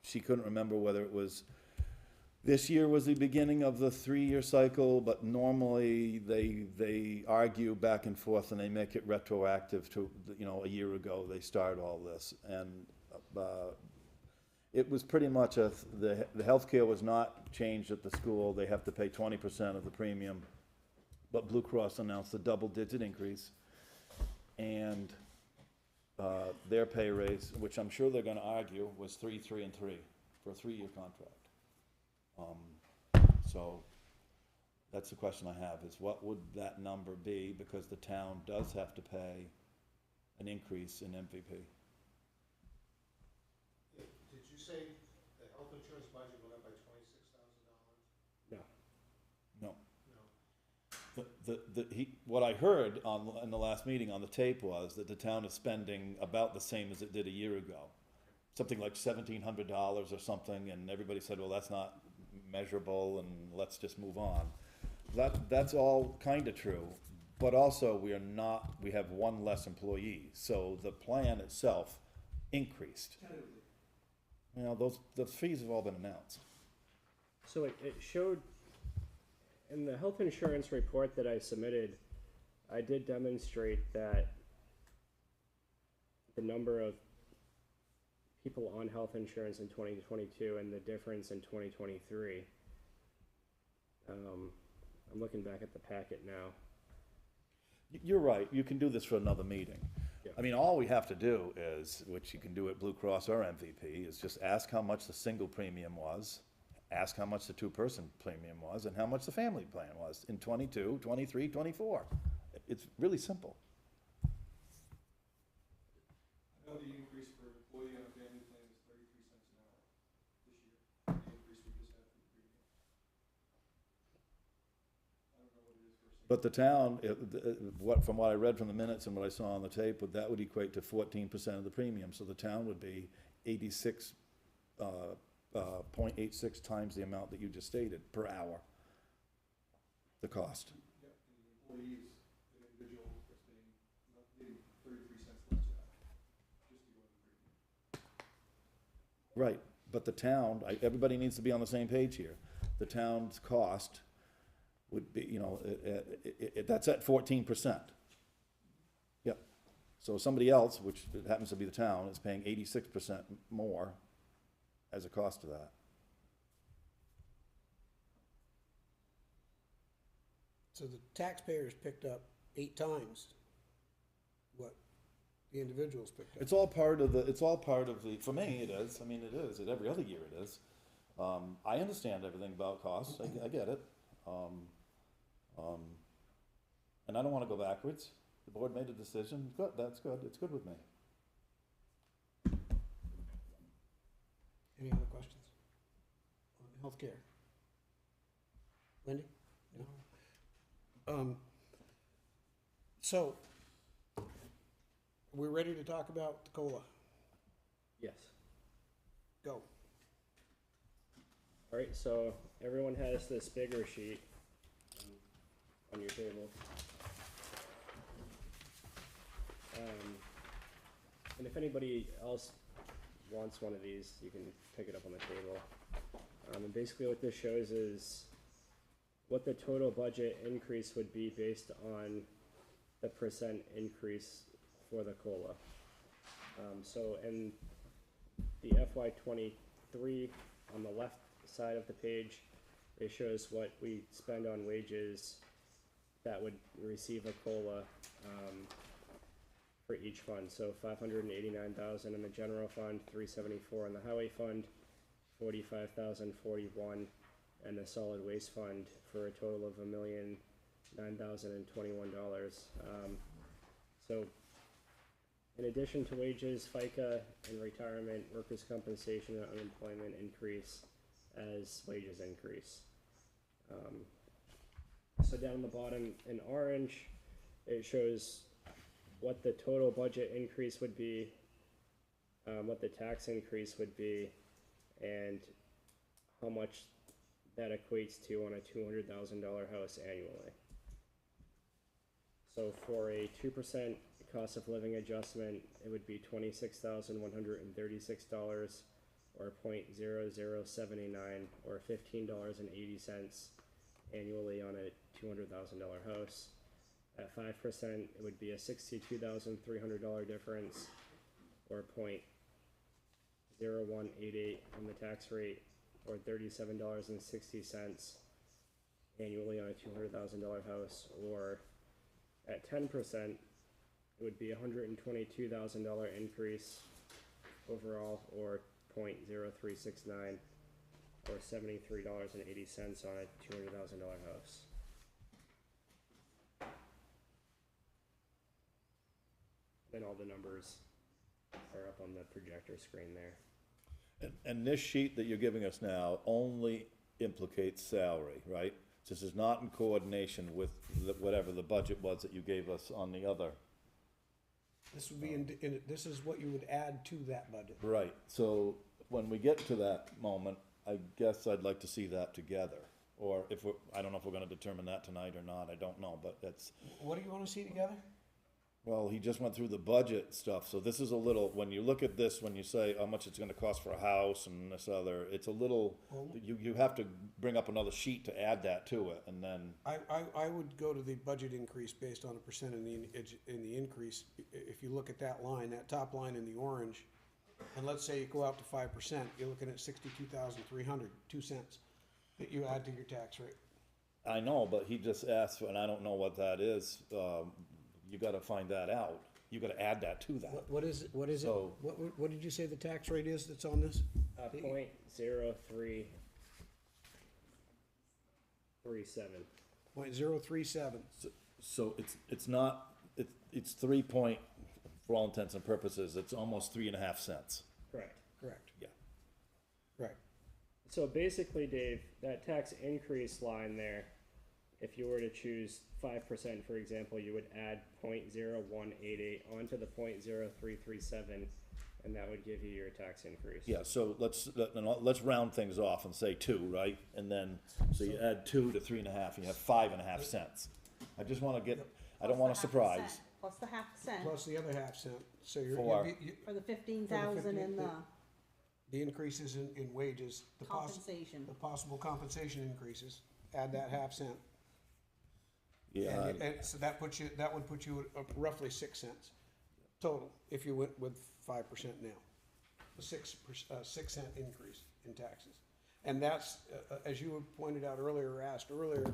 Speaker 3: she couldn't remember whether it was this year was the beginning of the 3-year cycle, but normally they argue back and forth and they make it retroactive to, a year ago they started all this. And it was pretty much the healthcare was not changed at the school. They have to pay 20% of the premium. But Blue Cross announced a double-digit increase. And their pay raise, which I'm sure they're gonna argue, was 3, 3, and 3 for a 3-year contract. So that's the question I have, is what would that number be, because the town does have to pay an increase in MVP? what I heard in the last meeting on the tape was that the town is spending about the same as it did a year ago. Something like $1,700 or something, and everybody said, well, that's not measurable, and let's just move on. That's all kinda true, but also we have one less employee, so the plan itself increased. You know, those fees have all been announced.
Speaker 6: So it showed, in the health insurance report that I submitted, I did demonstrate that the number of people on health insurance in 2022 and the difference in 2023. I'm looking back at the packet now.
Speaker 3: You're right, you can do this for another meeting.
Speaker 6: Yeah.
Speaker 3: I mean, all we have to do is, which you can do at Blue Cross or MVP, is just ask how much the single premium was, ask how much the two-person premium was, and how much the family plan was in 22, 23, 24. It's really simple.
Speaker 8: I know the increase for employee on a family plan is 33 cents an hour this year, the increase we just had for the premium. I don't know what it is for a single.
Speaker 3: But the town, from what I read from the minutes and what I saw on the tape, that would equate to 14% of the premium, so the town would be 0.86 times the amount that you just stated per hour, the cost.
Speaker 8: Yep, and the employees, an individual that's paying, not getting 33 cents less out, just to go on the premium.
Speaker 3: Right, but the town, everybody needs to be on the same page here. The town's cost would be, you know, that's at 14%. Yep. So somebody else, which happens to be the town, is paying 86% more as a cost of that.
Speaker 1: So the taxpayers picked up 8 times what the individuals picked up.
Speaker 3: It's all part of the, for me, it is, I mean, it is, every other year it is. I understand everything about costs, I get it. And I don't wanna go backwards. The board made a decision, good, that's good, it's good with me.
Speaker 1: Any other questions on healthcare? Wendy? No? So, we're ready to talk about the COLA.
Speaker 6: Yes.
Speaker 1: Go.
Speaker 6: All right, so everyone has this bigger sheet on your table. And if anybody else wants one of these, you can pick it up on the table. And basically what this shows is what the total budget increase would be based on the percent increase for the COLA. So in the FY23, on the left side of the page, it shows what we spend on wages that would receive a COLA for each fund. So 589,000 in the general fund, 374 in the highway fund, 45,041 in the solid waste fund, for a total of $1,009,021. So in addition to wages, FICA and retirement, workers' compensation and unemployment increase as wages increase. So down the bottom in orange, it shows what the total budget increase would be, what the tax increase would be, and how much that equates to on a $200,000 house annually. So for a 2% cost of living adjustment, it would be $26,136, or 0.0079, or $15.80 annually on a $200,000 house. At 5%, it would be a $62,300 difference, or 0.0188 on the tax rate, or $37.60 annually on a $200,000 house. Or at 10%, it would be a $122,000 increase overall, or 0.0369, or $73.80 on a $200,000 house. Then all the numbers are up on the projector screen there.
Speaker 3: And this sheet that you're giving us now only implicates salary, right? This is not in coordination with whatever the budget was that you gave us on the other.
Speaker 1: This would be this is what you would add to that budget.
Speaker 3: Right, so when we get to that moment, I guess I'd like to see that together. Or if we're, I don't know if we're gonna determine that tonight or not, I don't know, but that's,
Speaker 1: What do you wanna see together?
Speaker 3: well, he just went through the budget stuff, so this is a little, when you look at this, when you say how much it's gonna cost for a house and this other, it's a little, you have to bring up another sheet to add that to it, and then,
Speaker 1: I would go to the budget increase based on a percent in the increase. If you look at that line, that top line in the orange, and let's say you go out to 5%, you're looking at 62,300, 2 cents that you add to your tax rate.
Speaker 3: I know, but he just asked, and I don't know what that is, you gotta find that out. You gotta add that to that.
Speaker 1: What is it?
Speaker 3: So-
Speaker 1: What did you say the tax rate is that's on this?
Speaker 6: 0.0337.
Speaker 1: 0.037.
Speaker 3: So it's not, it's 3 point, for all intents and purposes, it's almost 3.5 cents.
Speaker 6: Correct.
Speaker 1: Correct.
Speaker 3: Yeah.
Speaker 1: Right.
Speaker 6: So basically, Dave, that tax increase line there, if you were to choose 5%, for example, you would add 0.0188 onto the 0.0337, and that would give you your tax increase.
Speaker 3: Yeah, so let's round things off and say 2, right? And then, so you add 2 to 3.5, you have 5.5 cents. I just wanna get, I don't want a surprise.
Speaker 9: Plus the 0.5 cent
Speaker 1: Plus the other half cent, so you're,
Speaker 3: For-
Speaker 9: for the 15,000 in the
Speaker 1: the increases in wages, the
Speaker 9: compensation.
Speaker 1: possible compensation increases, add that half cent.
Speaker 3: Yeah,
Speaker 1: And so that would put you at roughly 6 cents total, if you went with 5% now. A 6 cent increase in taxes. And that's, as you had pointed out earlier, or asked earlier,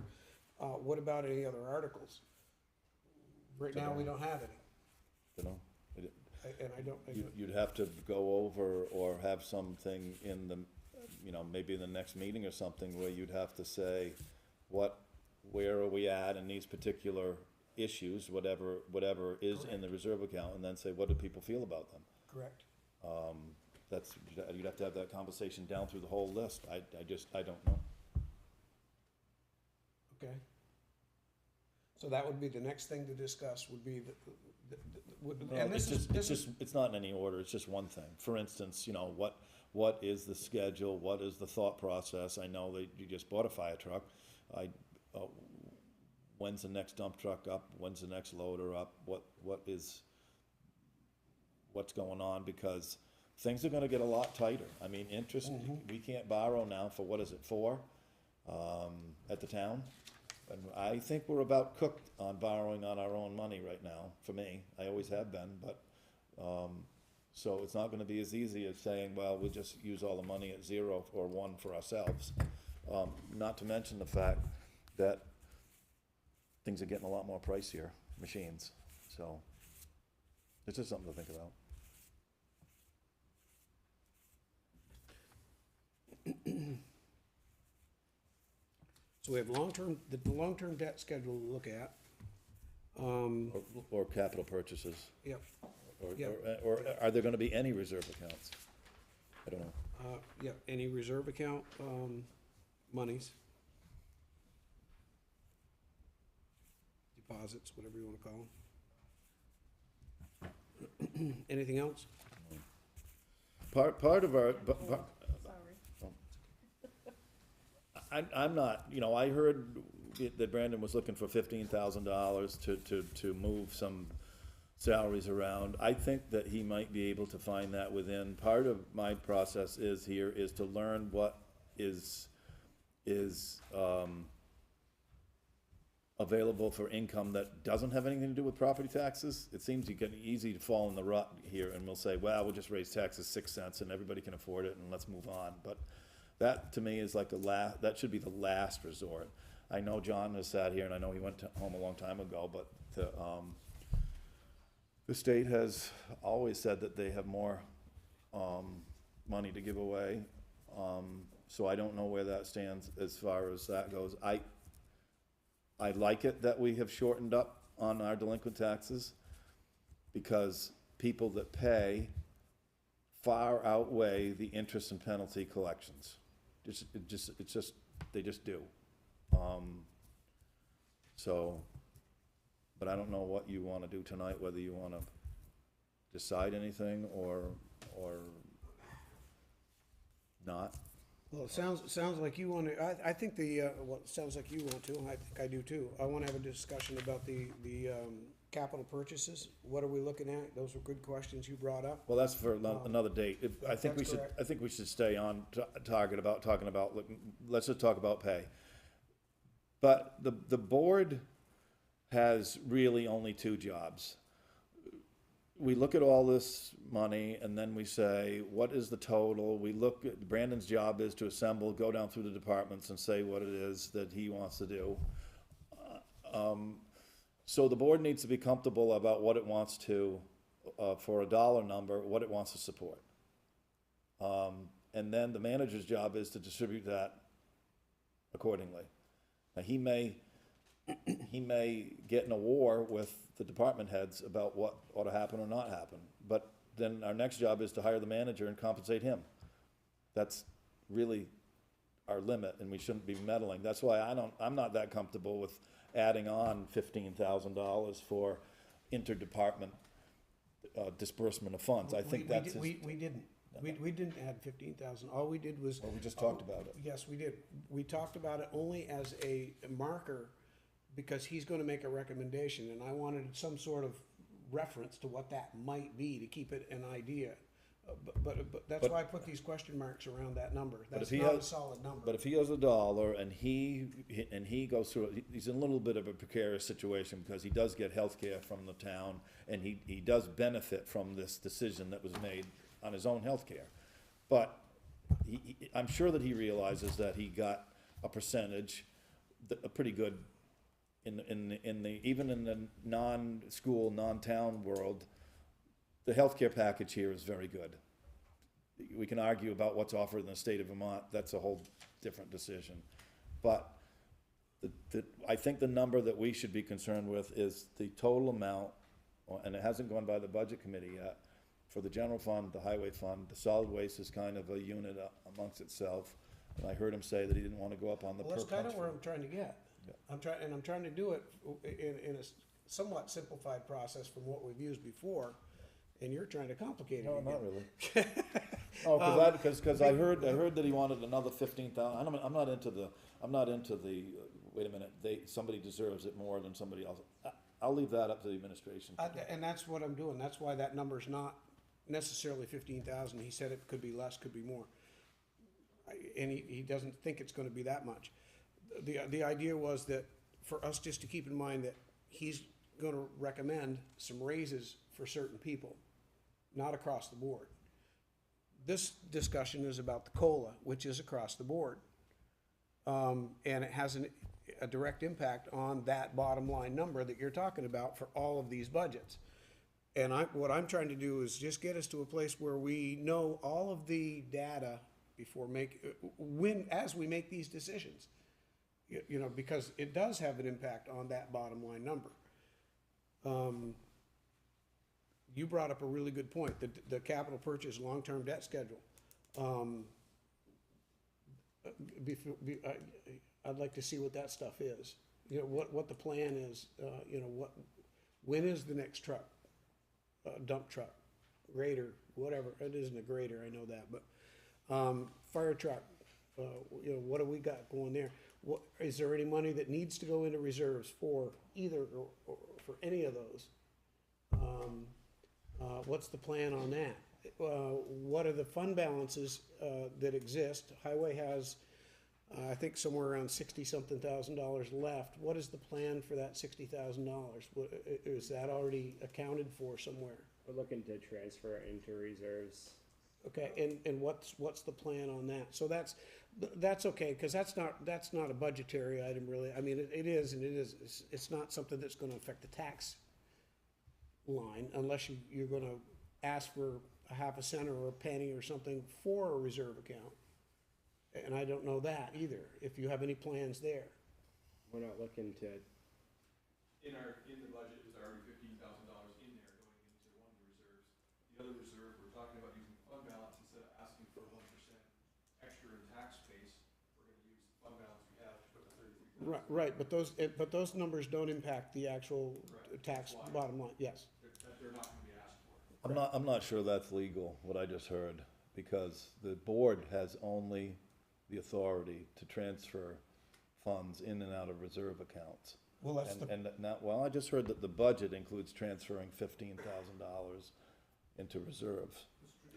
Speaker 1: what about any other articles? Right now, we don't have any,
Speaker 3: you know,
Speaker 1: and I don't,
Speaker 3: you'd have to go over or have something in the, you know, maybe in the next meeting or something where you'd have to say, where are we at in these particular issues, whatever is in the reserve account, and then say, what do people feel about them?
Speaker 1: correct.
Speaker 3: That's, you'd have to have that conversation down through the whole list, I don't know.
Speaker 1: Okay. So that would be the next thing to discuss, would be
Speaker 3: No,
Speaker 1: and this is,
Speaker 3: it's not in any order, it's just one thing. For instance, you know, what is the schedule, what is the thought process? I know that you just bought a fire truck. When's the next dump truck up? When's the next loader up? What's going on? Because things are gonna get a lot tighter. I mean, interest, we can't borrow now for, what is it, 4, at the town? And I think we're about cooked on borrowing on our own money right now, for me. I always have been, but, so it's not gonna be as easy as saying, well, we'll just use all the money at 0 or 1 for ourselves. Not to mention the fact that things are getting a lot more pricier, machines, so it's just something to think about.
Speaker 1: so we have the long-term debt schedule to look at.
Speaker 3: Or capital purchases,
Speaker 1: Yep,
Speaker 3: or,
Speaker 1: Yeah.
Speaker 3: or are there gonna be any reserve accounts? I don't know.
Speaker 1: yep, any reserve account, monies. Deposits, whatever you wanna call them. Anything else?
Speaker 3: Part of our,
Speaker 9: Sorry.
Speaker 3: I'm not, you know, I heard that Brandon was looking for $15,000 to move some salaries around. I think that he might be able to find that within, part of my process is to learn what is available for income that doesn't have anything to do with property taxes. It seems you get easy to fall in the rut here, and we'll say, well, we'll just raise taxes 6 cents and everybody can afford it and let's move on. But that, to me, is like that should be the last resort. I know John has sat here, and I know he went home a long time ago, but the state has always said that they have more money to give away. So I don't know where that stands as far as that goes. I like it that we have shortened up on our delinquent taxes, because people that pay far outweigh the interest and penalty collections. They just do. So, but I don't know what you wanna do tonight, whether you wanna decide anything or not.
Speaker 1: Well, it sounds like you want to, I think well, it sounds like you want to, and I think I do too. I want to have a discussion about the capital purchases. What are we looking at? Those were good questions you brought up.
Speaker 3: Well, that's for another date. I think we
Speaker 1: That's
Speaker 3: should,
Speaker 1: correct.
Speaker 3: I think we should stay on target about talking about, let's just talk about pay. But the board has really only two jobs. We look at all this money and then we say, what is the total? We look at, Brandon's job is to assemble, go down through the departments and say what it is that he wants to do. So the board needs to be comfortable about what it wants to, for a dollar number, what it wants to support. And then the manager's job is to distribute that accordingly. Now, he may get in a war with the department heads about what ought to happen or not happen, but then our next job is to hire the manager and compensate him. That's really our limit, and we shouldn't be meddling. That's why I'm not that comfortable with adding on $15,000 for interdepartment disbursement of funds. I think that's.
Speaker 1: We didn't. We didn't add 15,000. All we did was.
Speaker 3: Well, we just talked about it.
Speaker 1: Yes, we did. We talked about it only as a marker because he's gonna make a recommendation, and I wanted some sort of reference to what that might be to keep it an idea. But that's why I put these question marks around that number. That's not a solid number.
Speaker 3: But if he has a dollar and he goes through it, he's in a little bit of a precarious situation because he does get health care from the town and he does benefit from this decision that was made on his own health care. But I'm sure that he realizes that he got a percentage, a pretty good, even in the non-school, non-town world, the healthcare package here is very good. We can argue about what's offered in the state of Vermont, that's a whole different decision. But I think the number that we should be concerned with is the total amount, and it hasn't gone by the budget committee yet, for the general fund, the highway fund. The solid waste is kind of a unit amongst itself. And I heard him say that he didn't want to go up on the per
Speaker 1: Well, that's kind
Speaker 3: punch
Speaker 1: of where
Speaker 3: fund.
Speaker 1: I'm trying to get.
Speaker 3: Yeah.
Speaker 1: I'm trying to do it in a somewhat simplified process from what we've used before, and you're trying to complicate it
Speaker 3: No,
Speaker 1: again.
Speaker 3: not really. Oh, because I heard that he wanted another 15,000. I'm not into the, wait a minute, somebody deserves it more than somebody else. I'll leave that up to the administration.
Speaker 1: And that's what I'm doing. That's why that number's not necessarily 15,000. He said it could be less, could be more. And he doesn't think it's gonna be that much. The idea was that for us just to keep in mind that he's gonna recommend some raises for certain people, not across the board. This discussion is about the COLA, which is across the board. And it has a direct impact on that bottom line number that you're talking about for all of these budgets. And what I'm trying to do is just get us to a place where we know all of the data before as we make these decisions. You know, because it does have an impact on that bottom line number. You brought up a really good point, the capital purchase long-term debt schedule. I'd like to see what that stuff is. You know, what the plan is, you know, when is the next truck? Dump truck, grader, whatever, it isn't a grader, I know that, but, fire truck, you know, what do we got going there? Is there any money that needs to go into reserves for either, or for any of those? What's the plan on that? What are the fund balances, that exist? Highway has, I think somewhere around $60-something thousand left. What is the plan for that $60,000? Is that already accounted for somewhere?
Speaker 6: We're looking to transfer it into reserves.
Speaker 1: Okay, and what's the plan on that? So that's okay, because that's not a budgetary item really. I mean, it is, and it's not something that's gonna affect the tax line unless you're gonna ask for a half a cent or a penny or something for a reserve account. And I don't know that either, if you have any plans there.
Speaker 6: We're not looking to,
Speaker 8: In the budget is already $15,000 in there going into one of the reserves. The other reserve, we're talking about using fund balance instead of asking for 1% extra in tax space. We're gonna use the fund balance we have to put the 33,000.
Speaker 1: Right, but those numbers don't impact the actual
Speaker 8: Correct.
Speaker 1: tax
Speaker 8: That's why.
Speaker 1: bottom line, yes.
Speaker 8: That they're not gonna be asked for.
Speaker 3: I'm not sure that's legal, what I just heard, because the board has only the authority to transfer funds in and out of reserve accounts.
Speaker 1: Well, that's the,
Speaker 3: And now, well, I just heard that the budget includes transferring $15,000 into reserves,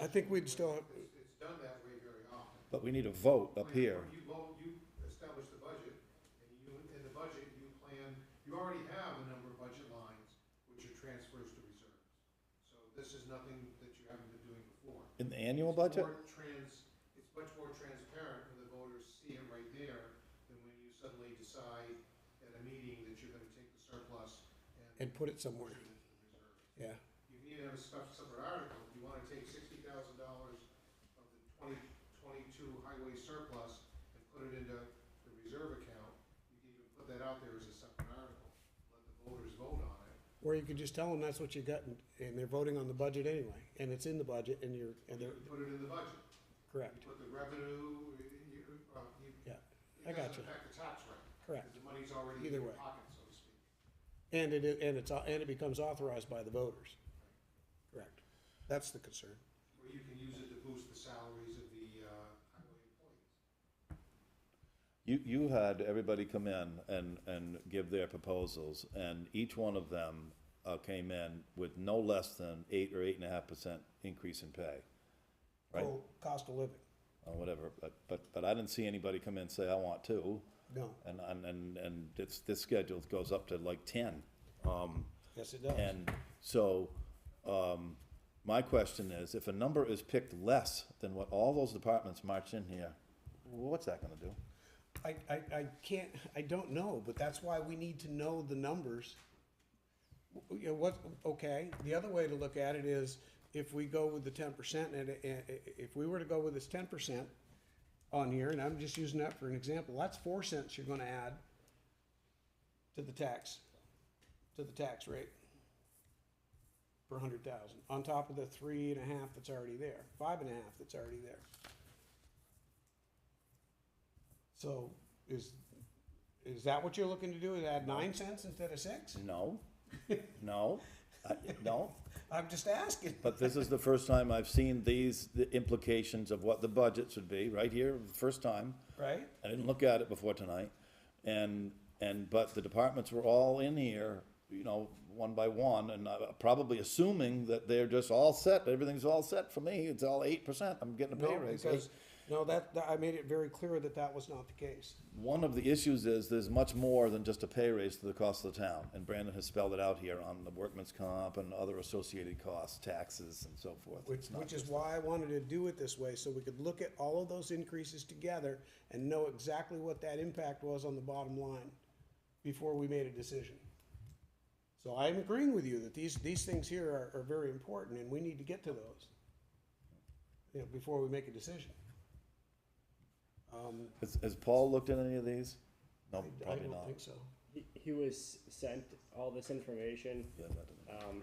Speaker 1: I think we'd still,
Speaker 5: It's done that way very often.
Speaker 3: but we need a vote up here.
Speaker 5: You vote, you establish the budget, and you, in the budget, you plan, you already have a number of budget lines, which are transfers to reserves. So this is nothing that you haven't been doing before.
Speaker 3: In the annual
Speaker 5: It's
Speaker 3: budget?
Speaker 5: it's much more transparent when the voters see it right there than when you suddenly decide at a meeting that you're gonna take the surplus
Speaker 1: and put it somewhere,
Speaker 5: push it into the reserves.
Speaker 1: yeah.
Speaker 5: You need to have a separate article, if you wanna take $60,000 of the 2022 highway surplus and put it into the reserve account, you can even put that out there as a separate article, let the voters vote on it.
Speaker 1: Or you could just tell them that's what you got, and they're voting on the budget anyway, and it's in the budget, and they're,
Speaker 5: Put it in the budget.
Speaker 1: correct,
Speaker 5: You put the revenue,
Speaker 1: yeah, I
Speaker 5: it
Speaker 1: got
Speaker 5: doesn't
Speaker 1: you,
Speaker 5: affect the tax rate,
Speaker 1: correct.
Speaker 5: because the money's already in
Speaker 1: Either
Speaker 5: your
Speaker 1: way.
Speaker 5: pocket, so to speak.
Speaker 1: And it becomes authorized by the voters, correct. That's the concern.
Speaker 5: Or you can use it to boost the salaries of the highway employees.
Speaker 3: You had everybody come in and give their proposals, and each one of them came in with no less than 8 or 8.5% increase in pay, right?
Speaker 1: Full cost of living,
Speaker 3: Or whatever, but I didn't see anybody come in and say, I want 2,
Speaker 1: no,
Speaker 3: and this schedule goes up to like 10.
Speaker 1: yes, it does.
Speaker 3: And so, my question is, if a number is picked less than what all those departments march in here, what's that gonna do?
Speaker 1: I can't, I don't know, but that's why we need to know the numbers. You know, okay, the other way to look at it is, if we go with the 10%, and if we were to go with this 10% on here, and I'm just using that for an example, that's 4 cents you're gonna add to the tax rate per 100,000, on top of the 3.5 that's already there, 5.5 that's already there. So, is that what you're looking to do, is add 9 cents instead of 6?
Speaker 3: No, no, no.
Speaker 1: I'm just asking.
Speaker 3: But this is the first time I've seen the implications of what the budgets would be, right here, the first time.
Speaker 1: Right?
Speaker 3: I didn't look at it before tonight, but the departments were all in here, you know, one by one, and probably assuming that they're just all set, everything's all set for me, it's all 8%, I'm getting a pay
Speaker 1: No,
Speaker 3: raise.
Speaker 1: because, no, that, I made it very clear that was not the case.
Speaker 3: One of the issues is there's much more than just a pay raise to the cost of the town, and Brandon has spelled it out here on the workman's comp and other associated costs, taxes and so forth. It's not
Speaker 1: Which is
Speaker 3: just-
Speaker 1: why I wanted to do it this way, so we could look at all of those increases together and know exactly what that impact was on the bottom line before we made a decision. So I'm agreeing with you that these things here are very important, and we need to get to those, you know, before we make a decision.
Speaker 3: Has Paul looked at any of these? No,
Speaker 1: I
Speaker 3: probably
Speaker 1: don't
Speaker 3: not.
Speaker 1: think so.
Speaker 6: He was sent all this information,
Speaker 3: Yeah, that didn't-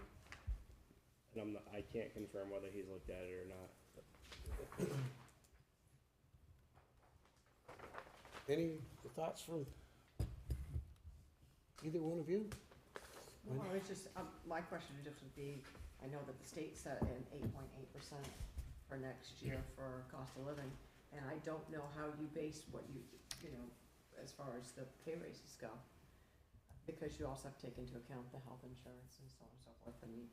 Speaker 6: and I can't confirm whether he's looked at it or not.
Speaker 1: Any thoughts from either one of you?
Speaker 4: Well, it's just, my question just would be, I know that the state set an 8.8% for next year for cost of living, and I don't know how you base what you know, as far as the pay raises go. Because you also have to take into account the health insurance and so on and so forth, and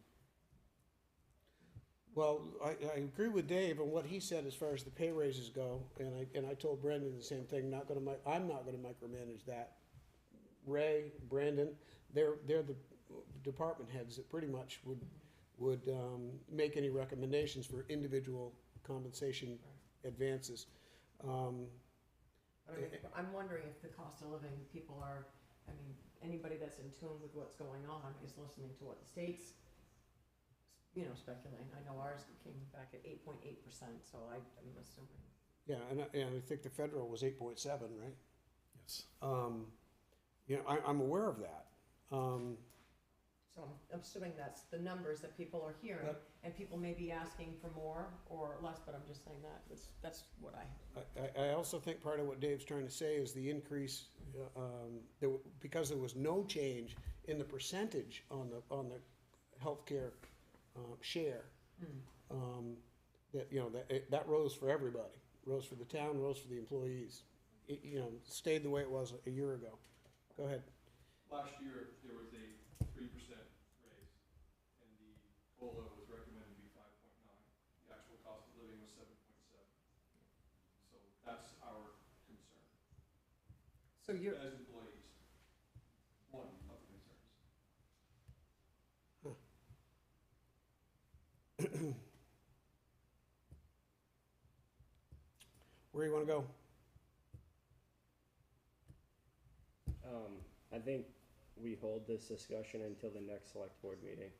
Speaker 1: Well, I agree with Dave on what he said as far as the pay raises go, and I told Brendan the same thing, I'm not gonna micromanage that. Ray, Brandon, they're the department heads that pretty much would make any recommendations for individual compensation advances.
Speaker 4: But I mean, I'm wondering if the cost of living, people are, I mean, anybody that's in tune with what's going on is listening to what the state's, you know, speculating. I know ours came back at 8.8%, so I'm assuming.
Speaker 1: Yeah, and I think the federal was 8.7, right?
Speaker 3: Yes.
Speaker 1: You know, I'm aware of that.
Speaker 4: So So I'm assuming that's the numbers that people are hearing,
Speaker 1: Yep.
Speaker 4: and people may be asking for more or less, but I'm just saying that's what
Speaker 1: I also think part of what Dave's trying to say is the increase, because there was no change in the percentage on the healthcare, share. That rose for everybody, rose for the town, rose for the employees. It, stayed the way it was a year ago. Go ahead.
Speaker 8: Last year, there was a 3% raise, and the COLA was recommended to be 5.9. The actual cost of living was 7.7. So that's our concern.
Speaker 4: So you're,
Speaker 8: As employees, one of the concerns.
Speaker 1: Where you wanna go?
Speaker 6: I think we hold this discussion until the next select board meeting,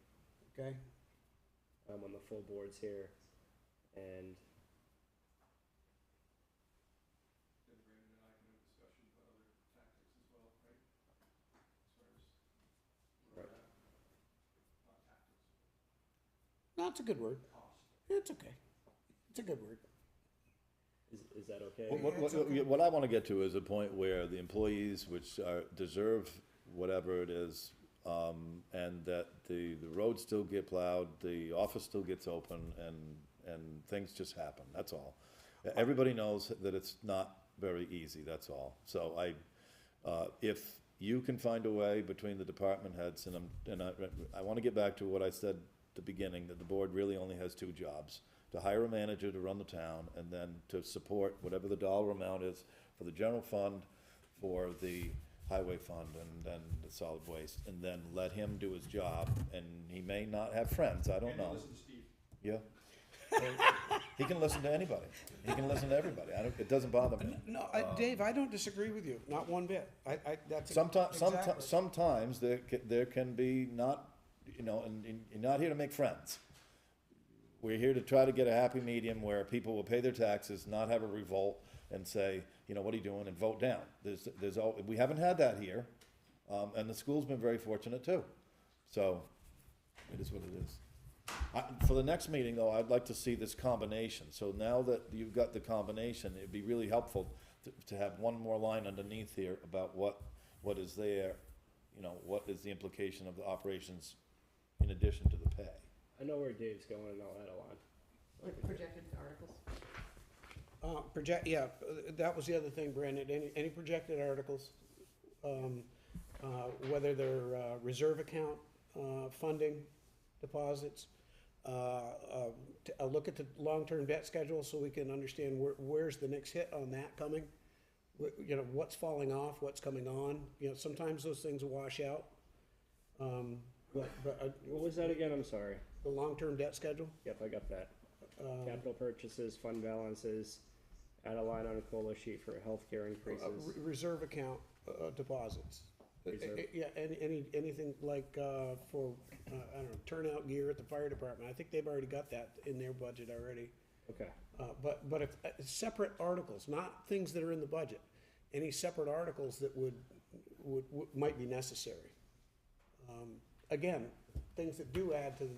Speaker 1: Okay,
Speaker 6: when the full board's here, and
Speaker 8: Then Brandon and I can have a discussion about other tactics as well, right? As far as where we're at. Not tactics,
Speaker 1: no, it's a good word.
Speaker 8: cost.
Speaker 1: It's okay. It's a good word.
Speaker 6: is that okay?
Speaker 3: What I wanna get to is a point where the employees, which deserve whatever it is, and that the roads still get plowed, the office still gets open, and things just happen, that's all. Everybody knows that it's not very easy, that's all. So if you can find a way between the department heads, and I wanna get back to what I said at the beginning, that the board really only has two jobs: to hire a manager to run the town, and then to support whatever the dollar amount is for the general fund, for the highway fund, and then the solid waste, and then let him do his job, and he may not have friends, I don't know.
Speaker 8: Listen to Steve.
Speaker 3: Yeah. He can listen to anybody, he can listen to everybody, it doesn't bother me.
Speaker 1: No, Dave, I don't disagree with you, not one bit. That's.
Speaker 3: Sometimes,
Speaker 1: exactly.
Speaker 3: sometimes there can be not, and you're not here to make friends. We're here to try to get a happy medium where people will pay their taxes, not have a revolt and say, what are you doing, and vote down. We haven't had that here, and the school's been very fortunate too. So, it is what it is. For the next meeting though, I'd like to see this combination. So now that you've got the combination, it'd be really helpful to have one more line underneath here about what is there, what is the implication of the operations in addition to the pay.
Speaker 6: I know where Dave's going, and I'll add a line.
Speaker 4: like projected articles.
Speaker 1: That was the other thing, Brandon, any projected articles, whether they're, reserve account, funding, deposits, look at the long-term debt schedule so we can understand where's the next hit on that coming. What's falling off, what's coming on, sometimes those things wash out.
Speaker 6: What was that again? I'm sorry.
Speaker 1: The long-term debt schedule,
Speaker 6: Yep, I got that. Capital purchases, fund balances, add a line on a COLA sheet for healthcare increases.
Speaker 1: reserve account, deposits.
Speaker 6: Reserve.
Speaker 1: Yeah, anything like, for, I don't know, turnout gear at the fire department, I think they've already got that in their budget already.
Speaker 6: Okay,
Speaker 1: But if, separate articles, not things that are in the budget, any separate articles that might be necessary. Again, things that do add to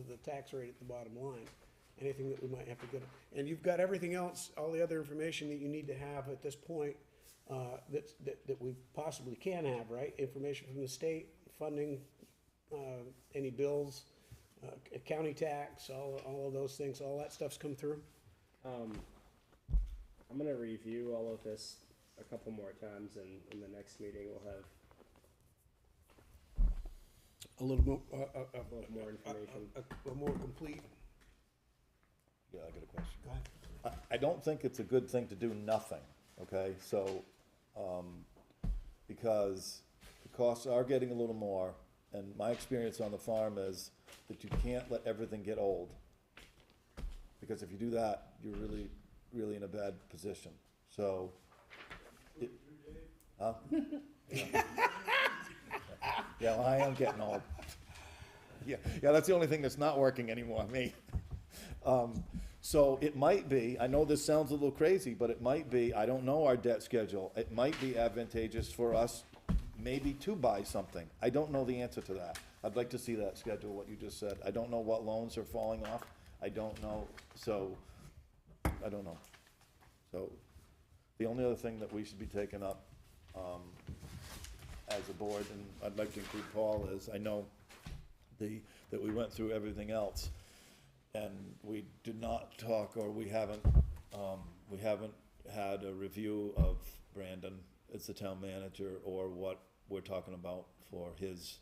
Speaker 1: the tax rate at the bottom line, anything that we might have to get. And you've got everything else, all the other information that you need to have at this point, that we possibly can have, right? Information from the state, funding, any bills, county tax, all of those things, all that stuff's come through.
Speaker 6: I'm gonna review all of this a couple more times, and in the next meeting we'll have
Speaker 1: A little more,
Speaker 6: more information.
Speaker 1: a more complete.
Speaker 3: Yeah, I got a question.
Speaker 1: Go ahead.
Speaker 3: I don't think it's a good thing to do nothing, okay? So, because the costs are getting a little more, and my experience on the farm is that you can't let everything get old. Because if you do that, you're really, really in a bad position, so. Huh? Yeah, well, I am getting old. Yeah, that's the only thing that's not working anymore, me. So it might be, I know this sounds a little crazy, but it might be, I don't know our debt schedule, it might be advantageous for us maybe to buy something. I don't know the answer to that. I'd like to see that schedule, what you just said. I don't know what loans are falling off. I don't know, so, I don't know. So, the only other thing that we should be taking up, as a board, and I'd like to include Paul, is I know that we went through everything else, and we did not talk, or we haven't had a review of Brandon as the town manager, or what we're talking about for his,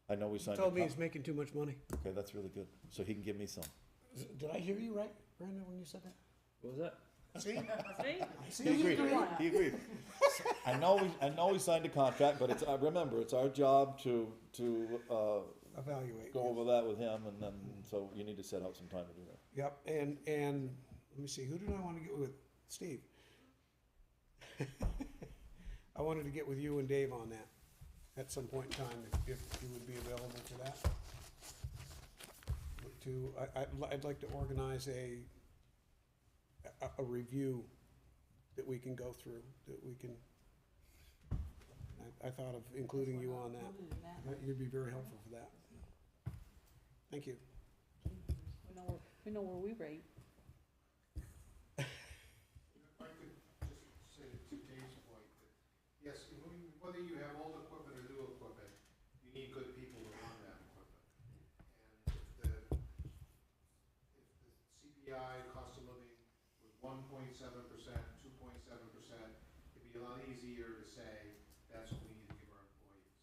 Speaker 3: I know we signed a
Speaker 1: Told me
Speaker 3: con-
Speaker 1: he's making too much money.
Speaker 3: Okay, that's really good, so he can give me some.
Speaker 1: Did I hear you right, Brandon, when you said that?
Speaker 6: What was that?
Speaker 1: See?
Speaker 9: See?
Speaker 3: He agreed,
Speaker 9: Come on.
Speaker 3: he agreed. I know we signed a contract, but it's, remember, it's our job to,
Speaker 1: Evaluate.
Speaker 3: go over that with him, and then, so you need to set out some time to do that.
Speaker 1: Yep, and, let me see, who did I wanna get with? Steve. I wanted to get with you and Dave on that at some point in time, if you would be available for that. I'd like to organize a review that we can go through, that we can, I thought of including you on that.
Speaker 9: Included in that.
Speaker 1: You'd be very helpful for that. Thank you.
Speaker 9: We know where we rate.
Speaker 5: If I could just say to Dave's point, that, yes, whether you have old equipment or new equipment, you need good people to run that equipment. And if the CPI, cost of living, was 1.7%, 2.7%, it'd be a lot easier to say, that's what we need to give our employees.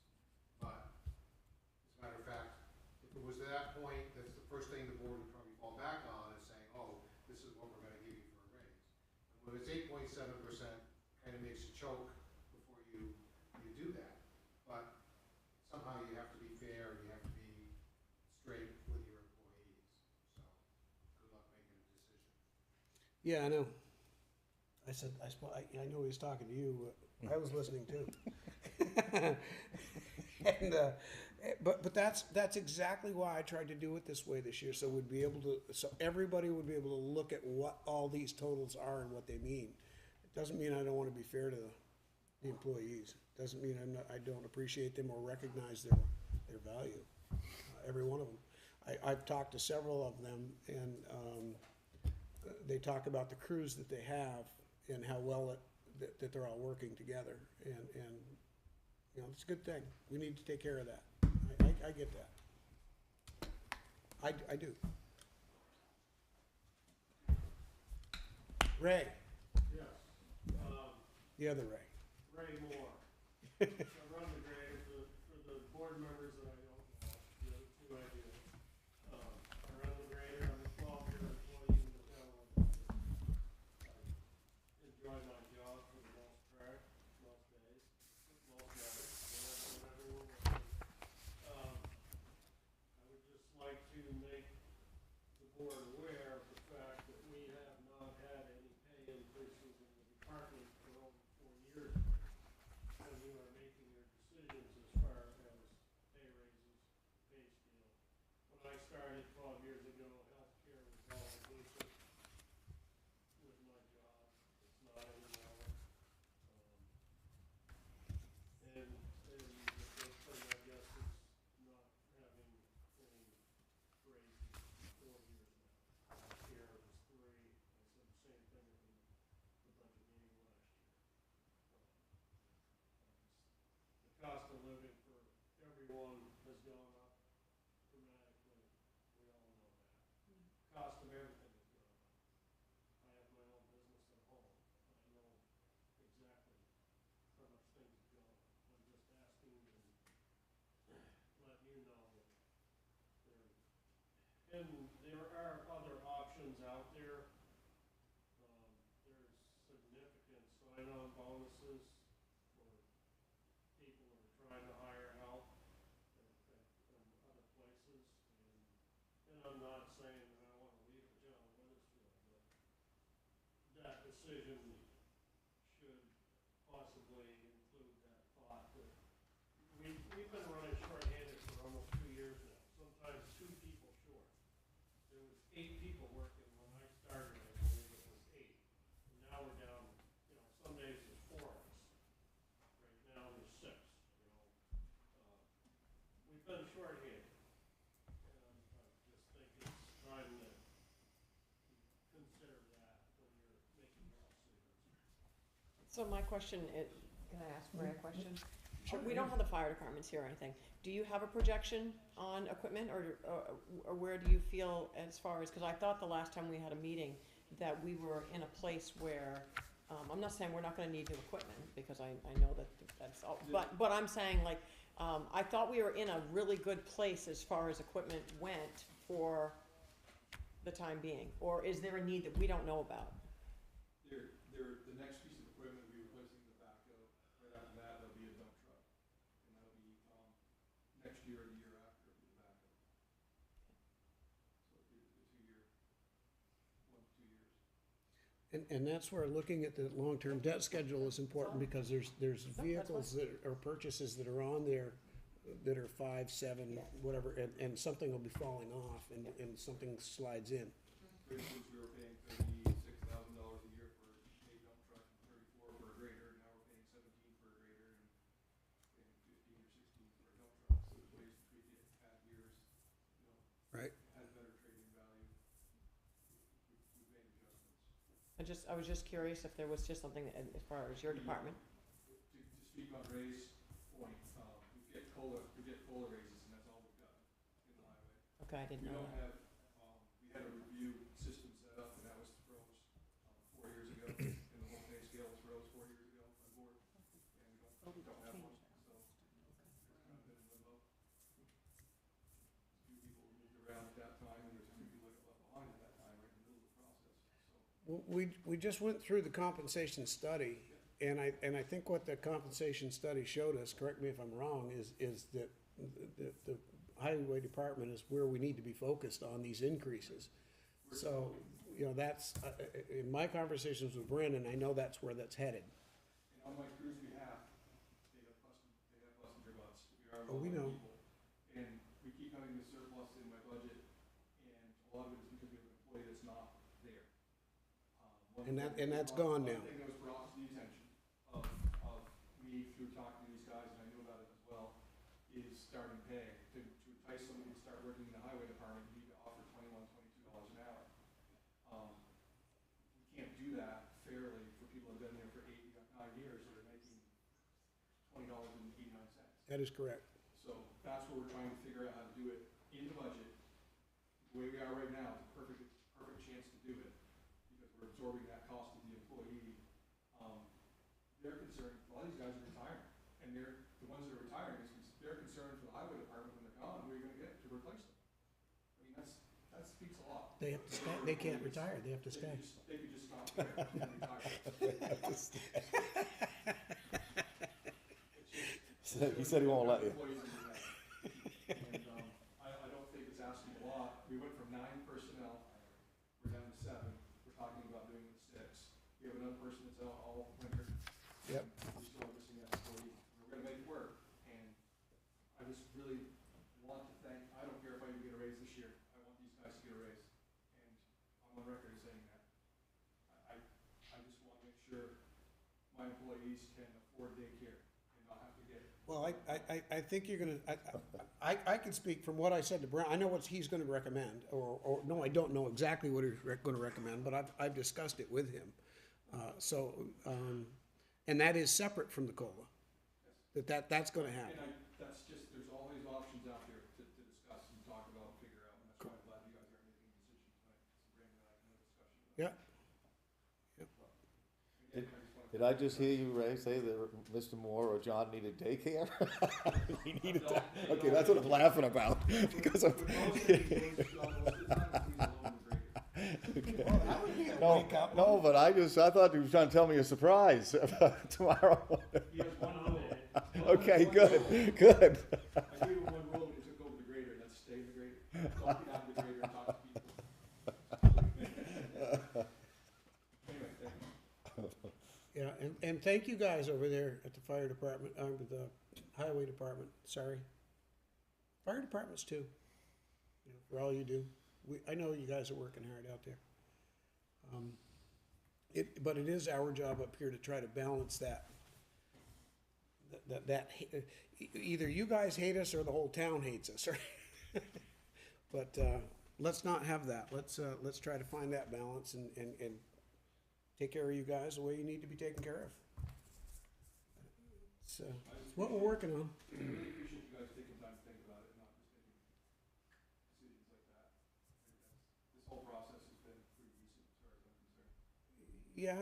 Speaker 5: But, as a matter of fact, if it was at that point, that's the first thing the board would probably fall back on, is saying, oh, this is what we're gonna give you for a raise. And when it's 8.7%, kind of makes you choke before you do that. But somehow you have to be fair, you have to be straight with your employees. So, good luck making a decision.
Speaker 1: Yeah, I know. I know he was talking to you, I was listening too. And, but that's exactly why I tried to do it this way this year, so we'd be able to, so everybody would be able to look at what all these totals are and what they mean. It doesn't mean I don't wanna be fair to the employees, doesn't mean I don't appreciate them or recognize their value, every one of them. I've talked to several of them, and, they talk about the crews that they have and how well that they're all working together, and, you know, it's a good thing. We need to take care of that. I get that. I do. Ray,
Speaker 10: Yes,
Speaker 1: the other Ray.
Speaker 10: Ray Moore. I run the grade for the board members that I don't know, the other two I do. I run the grader, I'm a 12-year employee in the town of Weathersfield. I enjoy my job for the most part, most days, most weather, whenever we're working. I would just like to make the board aware of the fact that we have not had any pay increases in the department for over 4 years now, when you are making your decisions as far as pay raises, pay scale. When I started 12 years ago, healthcare was all inclusive with my job. It's not anymore. And the big thing, I guess, is not having any raises for 4 years now. Last year it was 3. I said the same thing at the budget meeting last year. The cost of living for everyone has gone up dramatically. We all know that. Cost of everything has gone up. I have my own business at home. I know exactly how much things have gone up. I'm just asking and letting you know that there are other options out there. There's significant sign-on bonuses for people who are trying to hire help from other places. And I'm not saying that I want to leave the town of Weathersfield, but that decision should possibly include that thought that we've been running short-handed for almost 2 years now, sometimes 2 people short. There was 8 people working when I started, I believe it was 8. And now we're down, some days there's 4 of us right we've been shorthanded. And I just think it's time to consider that when you're making your decisions.
Speaker 4: So my question is, can I ask Ray a question? We don't have the fire departments here or anything. Do you have a projection on equipment, or where do you feel as far as, because I thought the last time we had a meeting that we were in a place where, I'm not saying we're not gonna need new equipment, because I know that that's all, but I'm saying like, I thought we were in a really good place as far as equipment went for the time being, or is there a need that we don't know about?
Speaker 8: The next piece of equipment will be replacing the backhoe. Right after that, there'll be a dump truck. And that'll be, next year or the year after will be the backhoe. So it'll be a 2-year, 1 to 2 years.
Speaker 1: And that's where looking at the long-term debt schedule is important, because there's vehicles that are purchases that are on there that are 5, 7, whatever, and something will be falling off and something slides in.
Speaker 8: For instance, we were paying $36,000 a year for a dump truck and $34,000 for a grader. Now we're paying $17,000 for a grader and paying $15,000 or $16,000 for a dump truck. So there's ways to tweak it, add years,
Speaker 1: Right.
Speaker 8: has better trading value. We've made adjustments.
Speaker 4: I was just curious if there was just something that, as far as your department.
Speaker 8: To speak on Ray's point, we get COLA raises, and that's all we've got in the highway.
Speaker 4: Okay, I didn't
Speaker 8: We
Speaker 4: know
Speaker 8: don't
Speaker 4: that.
Speaker 8: have, we had a review system set up, and that was froze 4 years ago, and the whole pay scale was froze 4 years ago on board, and we don't have one, so it's kind of been in limbo. A few people were moved around at that time, and there's a few people that got left behind at that time, right in the middle of the process, so.
Speaker 1: Well, we just went through the compensation study, and I think what the compensation study showed us, correct me if I'm wrong, is that the highway department is where we need to be focused on these increases. So, that's, in my conversations with Brendan, I know that's where that's headed.
Speaker 8: And on my crew's behalf, they have busted their butts. We are
Speaker 1: Oh, we know.
Speaker 8: people. And we keep having the surplus in my budget, and a lot of it is because we have an employee that's not there.
Speaker 1: And that's gone now.
Speaker 8: One thing that was brought to the attention of me through talking to these guys, and I knew about it as well, is starting pay. To entice somebody to start working in the highway department, you need to offer $21, $22 an hour. We can't do that fairly for people who have been there for 8, 9 years that are making $20.89.
Speaker 1: That is correct.
Speaker 8: So that's what we're trying to figure out how to do it in the budget. The way we are right now is a perfect chance to do it, because we're absorbing that cost of the employee. They're concerned, a lot of these guys are retiring, and the ones that are retiring, they're concerned for the highway department when they're gone, who are you gonna get to replace them? I mean, that speaks a lot.
Speaker 1: They have to stay, they can't retire, they have to stay.
Speaker 8: They could just stop there and retire.
Speaker 3: He said he won't let you.
Speaker 8: And, I don't think it's asking a lot. We went from 9 personnel, we're down to 7. We're talking about doing it 6. We have another person that's out all winter.
Speaker 1: Yep.
Speaker 8: We're still missing that employee. We're gonna make it work. And I just really want to thank, I don't care if I even get a raise this year. I want these guys to get a raise. And I'm on record as saying that. I just wanna make sure my employees can afford daycare and not have to get.
Speaker 1: Well, I think you're gonna, I can speak from what I said to Brent, I know what he's gonna recommend, or, no, I don't know exactly what he's gonna recommend, but I've discussed it with him. And that is separate from the COLA, that's gonna happen.
Speaker 8: And that's just, there's always options out there to discuss and talk about and figure out, and that's why I'm glad you guys aren't making a decision tonight. It's Brandon and I can have a discussion about it.
Speaker 1: Yeah,
Speaker 8: Again, I just wanna
Speaker 3: Did I just hear you, Ray, say that Mr. Moore or John needed daycare? He needed that. Okay, that's what I'm laughing about, because I'm. No, no, but I thought he was trying to tell me a surprise about tomorrow.
Speaker 8: He has one road.
Speaker 3: Okay, good, good.
Speaker 8: I gave him one road and took over the grader, and that's stay in the grader. Don't get out of the grader and talk to people. Anyway, thank you.
Speaker 1: yeah, and thank you guys over there at the fire department, the highway department, sorry. Fire departments too, for all you do. I know you guys are working hard out there. But it is our job up here to try to balance that either you guys hate us or the whole town hates us, right? But, let's not have that. Let's try to find that balance and take care of you guys the way you need to be taken care of. It's what we're working on.
Speaker 8: I really appreciate you guys taking time to think about it, not just making decisions like that. This whole process has been pretty recent as far as I'm concerned.
Speaker 1: Yeah,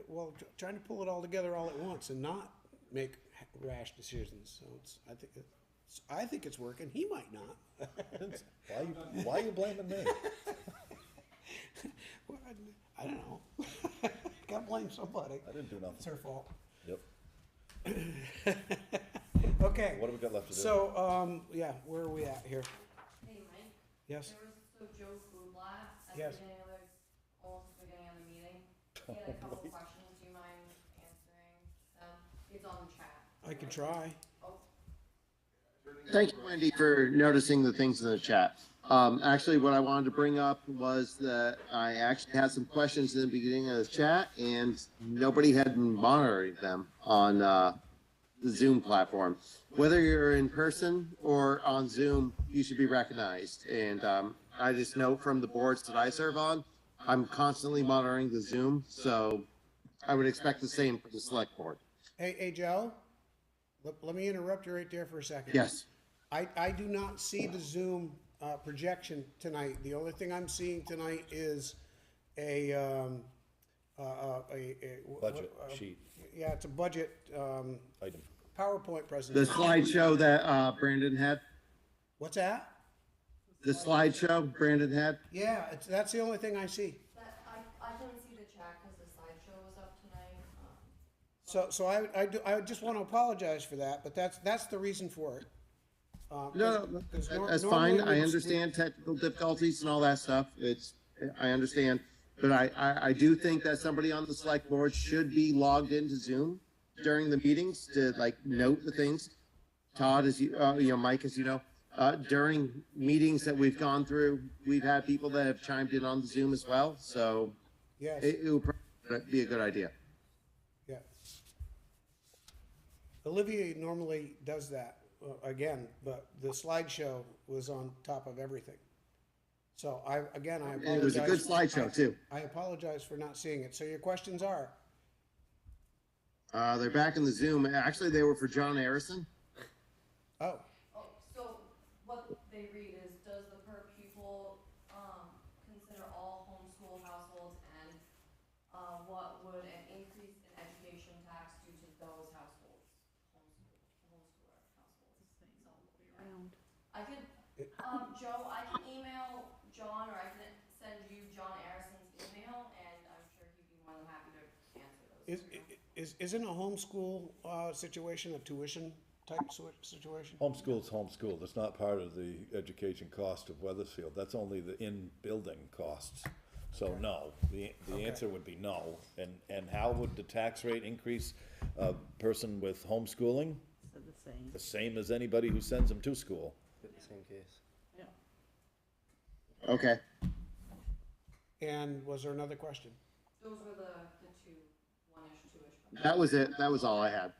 Speaker 1: well, trying to pull it all together all at once and not make rash decisions. So I think it's working. He might not.
Speaker 3: Why are you blaming me?
Speaker 1: Well, I don't know. Gotta blame somebody.
Speaker 3: I didn't do nothing.
Speaker 1: It's her fault.
Speaker 3: Yep.
Speaker 1: Okay.
Speaker 3: What have we got left to do?
Speaker 1: So, yeah, where are we at here?
Speaker 11: Hey, Mike.
Speaker 1: Yes?
Speaker 11: There was Joe Foodlot at
Speaker 1: Yes.
Speaker 11: the beginning of almost the beginning of the meeting. He had a couple questions. Do you mind answering them? It's on the chat.
Speaker 1: I can try.
Speaker 11: Oh,
Speaker 12: Thank you, Wendy, for noticing the things in the chat. Actually, what I wanted to bring up was that I actually had some questions in the beginning of the chat, and nobody had been monitoring them on the Zoom platform. Whether you're in person or on Zoom, you should be recognized. And I just know from the boards that I serve on, I'm constantly monitoring the Zoom, so I would expect the same for the select board.
Speaker 1: Hey, Joe? Let me interrupt you right there for a second.
Speaker 12: Yes.
Speaker 1: I do not see the Zoom projection tonight. The only thing I'm seeing tonight is a
Speaker 3: Budget sheet
Speaker 1: yeah, it's a budget
Speaker 3: item.
Speaker 1: PowerPoint
Speaker 12: The
Speaker 1: presentation.
Speaker 12: slideshow that Brandon had,
Speaker 1: What's that?
Speaker 12: the slideshow Brandon had.
Speaker 1: Yeah, that's the only thing I see.
Speaker 11: that, I couldn't see the chat because the slideshow was up tonight.
Speaker 1: So I just want to apologize for that, but that's the reason for it.
Speaker 12: No,
Speaker 1: 'Cause
Speaker 12: that's
Speaker 1: normally
Speaker 12: fine. I understand technical difficulties and all that stuff. I understand. But I do think that somebody on the select board should be logged into Zoom during the meetings to like note the things. Todd, as you know, Mike, as you know, during meetings that we've gone through, we've had people that have chimed in on the Zoom as well. So
Speaker 1: Yes,
Speaker 12: it would probably be a good idea.
Speaker 1: yeah. Olivia normally does that, again, but the slideshow was on top of everything. So I apologize.
Speaker 12: It was a good slideshow too.
Speaker 1: I apologize for not seeing it. So your questions are?
Speaker 12: They're back in the Zoom. Actually, they were for John Harrison.
Speaker 1: Oh,
Speaker 11: Oh, so what they read is, does the per pupil, consider all homeschool households, and, what would an increase in education tax do to those households? Homeschooler households.
Speaker 9: Round.
Speaker 11: I could, Joe, I can email John, or I can send you John Harrison's email, and I'm sure he'd be more than happy to answer those.
Speaker 1: isn't a homeschool, situation a tuition type situation?
Speaker 3: Homeschool's homeschool. It's not part of the education cost of Weathersfield. That's only the in-building costs. So no, the answer would be no. And how would the tax rate increase a person with homeschooling?
Speaker 9: So the same.
Speaker 3: The same as anybody who sends them to school.
Speaker 6: Same case.
Speaker 9: Yeah.
Speaker 12: Okay.
Speaker 1: And was there another question?
Speaker 11: Those were the two, one-ish, two-ish.
Speaker 12: That was it. That was all I had.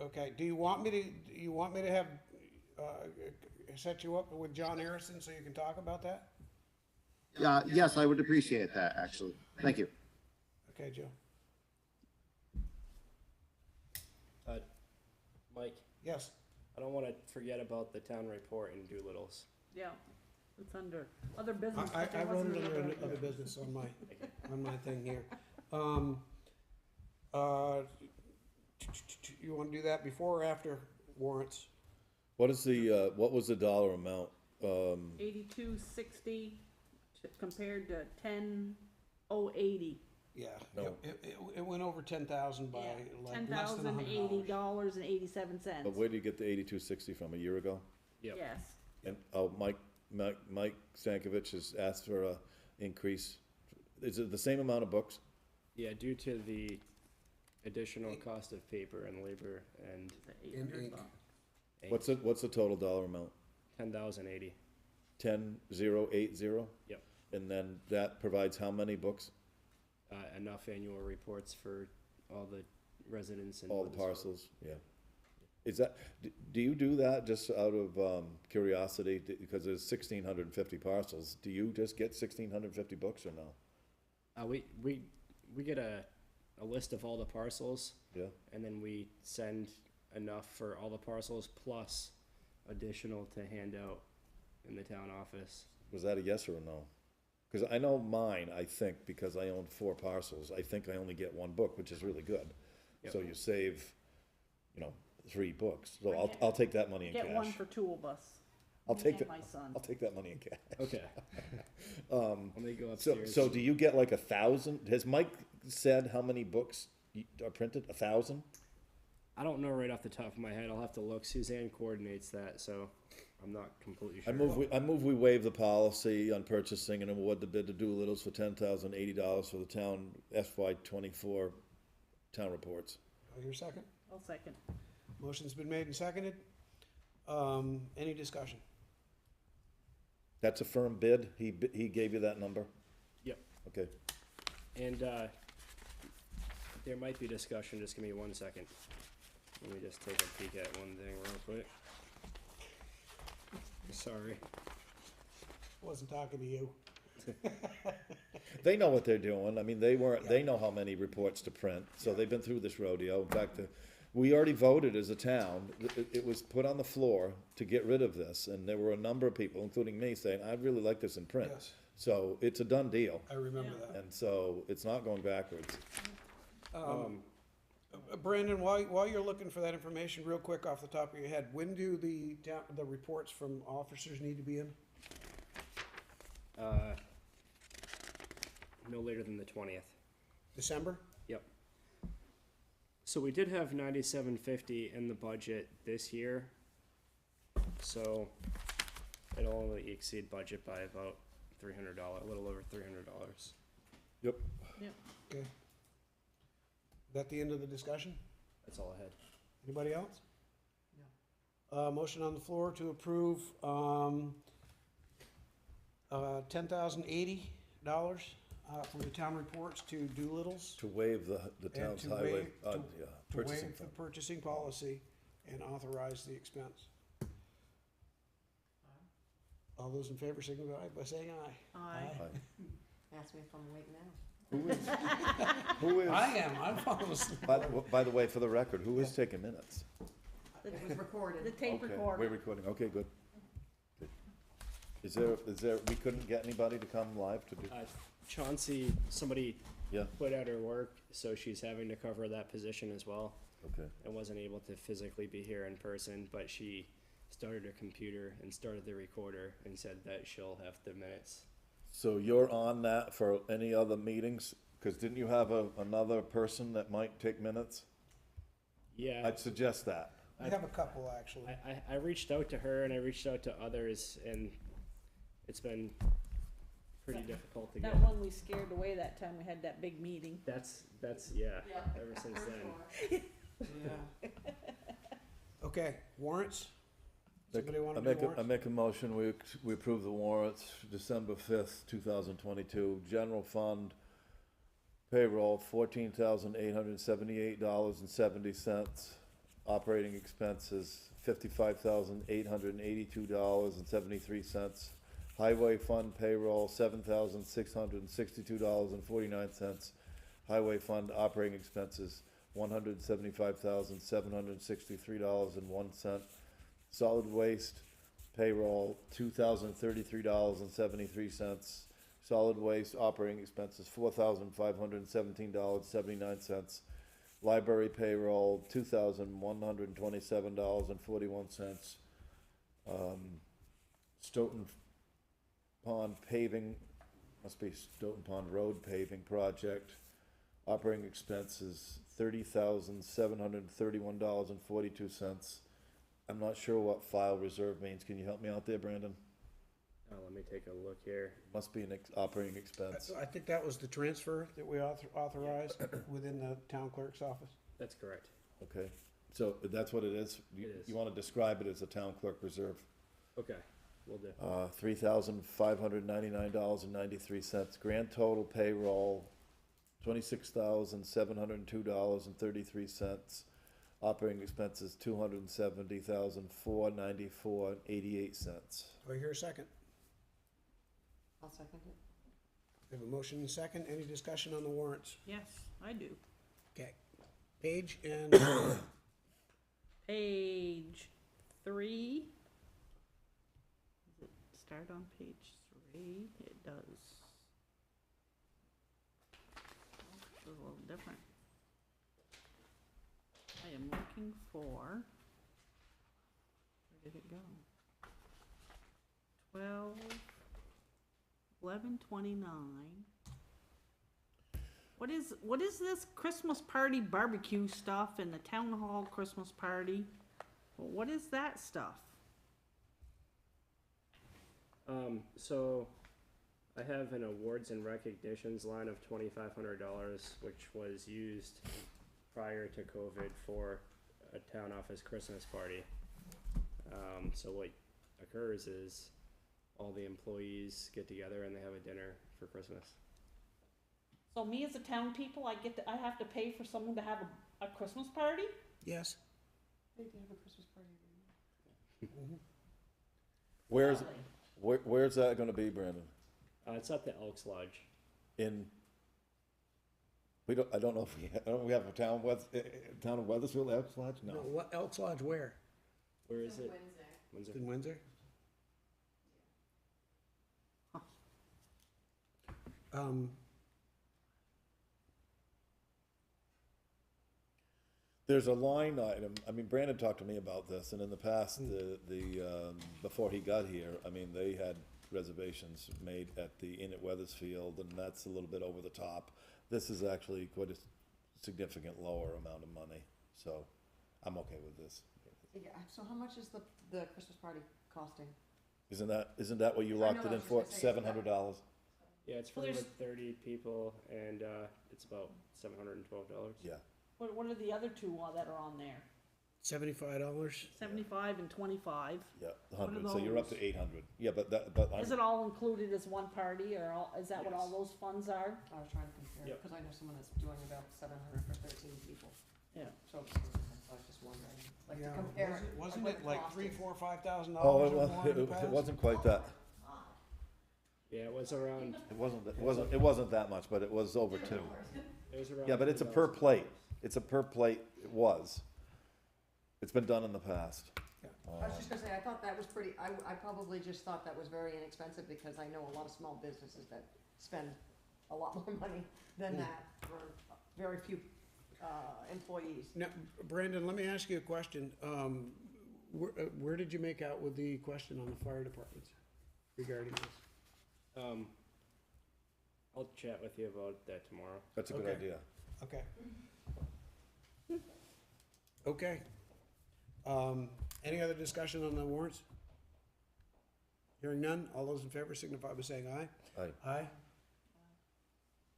Speaker 1: Okay, do you want me to have, set you up with John Harrison so you can talk about that?
Speaker 12: Yes, I would appreciate that, actually. Thank you.
Speaker 1: Okay, Joe.
Speaker 6: Mike,
Speaker 1: Yes,
Speaker 6: I don't wanna forget about the town report and Doolittle's.
Speaker 9: Yeah, it's under other business.
Speaker 1: I
Speaker 9: but there
Speaker 1: wrote
Speaker 9: wasn't
Speaker 1: it under
Speaker 9: another-
Speaker 1: other business on my thing here. You wanna do that before or after warrants?
Speaker 3: What is the, what was the dollar amount?
Speaker 9: 8260 compared to 10080.
Speaker 1: Yeah,
Speaker 3: No.
Speaker 1: it went over 10,000 by
Speaker 9: Yeah,
Speaker 1: like less than $100.
Speaker 9: $10,080.87.
Speaker 3: But where did you get the 8260 from, a year ago?
Speaker 6: Yep.
Speaker 9: Yes.
Speaker 3: And, Mike Stankovich has asked for a increase. Is it the same amount of books?
Speaker 6: Yeah, due to the additional cost of paper and labor and
Speaker 9: The
Speaker 1: In
Speaker 9: 800
Speaker 1: ink.
Speaker 9: bucks.
Speaker 3: What's the total dollar amount?
Speaker 6: 10,080.
Speaker 3: 10,080?
Speaker 6: Yep.
Speaker 3: And then that provides how many books?
Speaker 6: Enough annual reports for all the residents and
Speaker 3: All the parcels, yeah. Is that, do you do that just out of, curiosity, because there's 1,650 parcels, do you just get 1,650 books or no?
Speaker 6: We get a list of all the parcels,
Speaker 3: Yeah,
Speaker 6: and then we send enough for all the parcels plus additional to hand out in the town office.
Speaker 3: was that a yes or a no? Cause I know mine, I think, because I own 4 parcels, I think I only get 1 book, which is really good.
Speaker 6: Yep.
Speaker 3: So you save, 3 books, so
Speaker 9: I
Speaker 3: I'll,
Speaker 9: get-
Speaker 3: I'll take that money in cash.
Speaker 9: Get one for 2 of us.
Speaker 3: I'll
Speaker 9: Me
Speaker 3: take
Speaker 9: and
Speaker 3: that,
Speaker 9: my son.
Speaker 3: I'll take that money in cash.
Speaker 6: Okay.
Speaker 3: Um,
Speaker 6: Let me go
Speaker 3: so,
Speaker 6: upstairs.
Speaker 3: so do you get like 1,000? Has Mike said how many books are printed? 1,000?
Speaker 6: I don't know right off the top of my head. I'll have to look. Suzanne coordinates that, so I'm not completely
Speaker 3: I
Speaker 6: sure.
Speaker 3: move we waive the policy on purchasing and award the bid to Doolittle's for $10,080 for the town FY '24 town reports.
Speaker 1: I hear a second.
Speaker 9: I'll second.
Speaker 1: Motion's been made and seconded. Any discussion?
Speaker 3: That's a firm bid? He gave you that number?
Speaker 6: Yep.
Speaker 3: Okay.
Speaker 6: And there might be discussion. Just give me 1 second. Let me just take a peek at one thing real quick. Sorry.
Speaker 1: Wasn't talking to you.
Speaker 3: They know what they're doing. I mean, they know how many reports to print, so they've been through this rodeo. In fact, we already voted as a town. It was put on the floor to get rid of this, and there were a number of people, including me, saying, I'd really like this in print.
Speaker 1: Yes.
Speaker 3: So it's a done deal,
Speaker 1: I remember that.
Speaker 3: and so it's not going backwards.
Speaker 1: Brandon, while you're looking for that information, real quick off the top of your head, when do the reports from officers need to be in?
Speaker 6: No later than the 20th.
Speaker 1: December?
Speaker 6: Yep. So we did have 9750 in the budget this year. So it'll only exceed budget by about $300, a little over $300.
Speaker 3: Yep.
Speaker 1: Okay. Is that the end of the discussion?
Speaker 6: That's all I had.
Speaker 1: Anybody else? No. Motion on the floor to approve, $10,080, from the town reports to Doolittle's.
Speaker 3: To waive the
Speaker 1: And
Speaker 3: town's
Speaker 1: to
Speaker 3: highway,
Speaker 1: waive- to
Speaker 3: purchasing
Speaker 1: waive the
Speaker 3: fund.
Speaker 1: purchasing policy and authorize the expense. All those in favor signify by saying aye.
Speaker 9: Aye.
Speaker 3: Aye.
Speaker 4: Ask me if I'm awake now.
Speaker 3: Who is,
Speaker 1: I am, I'm falling asleep.
Speaker 3: by the way, for the record, who is taking minutes?
Speaker 4: It was recorded.
Speaker 9: The tape
Speaker 3: Okay,
Speaker 9: recorder.
Speaker 3: we're recording, okay, good. Good. Is there, we couldn't get anybody to come live to do?
Speaker 6: Chauncey, somebody
Speaker 3: Yeah,
Speaker 6: put out her work, so she's having to cover that position as well.
Speaker 3: okay.
Speaker 6: And wasn't able to physically be here in person, but she started her computer and started the recorder and said that she'll have the minutes.
Speaker 3: So you're on that for any other meetings? Cause didn't you have another person that might take minutes?
Speaker 6: Yeah,
Speaker 3: I'd suggest that.
Speaker 1: I have a couple, actually.
Speaker 6: I reached out to her and I reached out to others, and it's been pretty difficult to get.
Speaker 9: That one we scared away that time we had that big meeting.
Speaker 6: That's yeah.
Speaker 4: Yeah,
Speaker 6: Ever since
Speaker 4: for
Speaker 6: then.
Speaker 4: sure.
Speaker 1: Yeah. Okay, warrants? Somebody
Speaker 3: I
Speaker 1: wanna do
Speaker 3: make I
Speaker 1: warrants?
Speaker 3: make a motion, we approve the warrants, December 5th, 2022, general fund payroll, $14,878.70, operating expenses, $55,882.73, highway fund payroll, $7,662.49, highway fund operating expenses, $175,763.01, solid waste payroll, $2,033.73. Solid waste operating expenses, $4,517.79. Library payroll, $2,127.41. Stoughton Pond paving, must be Stoughton Pond Road paving project. Operating expenses, $30,731.42. I'm not sure what file reserve means. Can you help me out there, Brandon?
Speaker 6: Let me take a look here.
Speaker 3: Must be an operating expense.
Speaker 1: I think that was the transfer that we authorized within the town clerk's office.
Speaker 6: That's correct.
Speaker 3: Okay, so that's what it is?
Speaker 6: It is.
Speaker 3: You wanna describe it as a town clerk reserve?
Speaker 6: Okay, we'll do.
Speaker 3: $3,599.93. Grand total payroll, $26,702.33. Operating expenses, $270,494.88.
Speaker 1: Do I hear a second?
Speaker 4: I'll second it.
Speaker 1: We have a motion and second. Any discussion on the warrants?
Speaker 9: Yes, I do.
Speaker 1: Okay. Page and
Speaker 9: Page 3. Does it start on page 3? It does. Oh, it's a little different. I am looking for, where did it go? 11/29. What is this Christmas party barbecue stuff and the town hall Christmas party? What is that stuff?
Speaker 6: So I have an awards and recognitions line of $2,500, which was used prior to COVID for a town office Christmas party. So what occurs is all the employees get together and they have a dinner for Christmas.
Speaker 9: So me as a town people, I have to pay for someone to have a Christmas party?
Speaker 1: yes.
Speaker 4: They do have a Christmas party every year.
Speaker 3: Where's that gonna be, Brandon?
Speaker 6: It's at the Elks Lodge.
Speaker 3: I don't know if we have a town of Weathersfield, Elks Lodge?
Speaker 1: No,
Speaker 3: No.
Speaker 1: what Elks Lodge where?
Speaker 6: Where is it?
Speaker 11: Wednesday.
Speaker 6: Windsor.
Speaker 1: In Windsor?
Speaker 3: There's a line item, I mean, Brandon talked to me about this, and in the past, before he got here, I mean, they had reservations made at the Inn at Weathersfield, and that's a little bit over the top. This is actually quite a significant lower amount of money, so I'm okay with this.
Speaker 4: Yeah, so how much is the Christmas party costing?
Speaker 3: Isn't that what you
Speaker 4: I
Speaker 3: locked
Speaker 4: know,
Speaker 3: it
Speaker 4: I
Speaker 3: in
Speaker 4: was
Speaker 3: for,
Speaker 4: just gonna say,
Speaker 3: $700?
Speaker 6: Yeah, it's for
Speaker 9: Well, there's-
Speaker 6: about 30 people, and it's about $712.
Speaker 3: Yeah,
Speaker 9: What are the other two that are on there?
Speaker 1: $75?
Speaker 9: 75 and 25.
Speaker 3: yeah,
Speaker 9: What are
Speaker 3: 100, so you're up to
Speaker 9: those?
Speaker 3: 800. Yeah, but
Speaker 9: Is it all included as one party, or is that what all
Speaker 6: Yes.
Speaker 9: those funds are?
Speaker 4: I was trying to compare,
Speaker 6: Yep.
Speaker 4: because I know someone that's doing about 700 for 13 people.
Speaker 9: Yeah.
Speaker 4: So I was just wondering, like to
Speaker 1: Yeah,
Speaker 4: compare it.
Speaker 1: wasn't
Speaker 4: what
Speaker 1: it
Speaker 4: the
Speaker 1: like
Speaker 4: cost
Speaker 1: $3,
Speaker 4: is.
Speaker 1: $4, $5,000
Speaker 3: Oh,
Speaker 1: or more in the
Speaker 3: it
Speaker 1: past?
Speaker 3: wasn't quite that.
Speaker 6: Yeah, it was around.
Speaker 3: It wasn't that much, but it was over 2.
Speaker 6: It was around.
Speaker 3: Yeah, but it's a per plate. It's a per plate, it was. It's been done in the past.
Speaker 4: I was just gonna say, I thought that was pretty, I probably just thought that was very inexpensive, because I know a lot of small businesses that spend a lot more money than that for very few, employees.
Speaker 1: Now, Brandon, let me ask you a question. Where did you make out with the question on the fire departments regarding this?
Speaker 6: I'll chat with you about that tomorrow.
Speaker 3: That's a good
Speaker 1: Okay.
Speaker 3: idea.
Speaker 1: Okay. Okay. Any other discussion on the warrants? Hearing none, all those in favor signify by saying aye.
Speaker 3: Aye.
Speaker 1: Aye.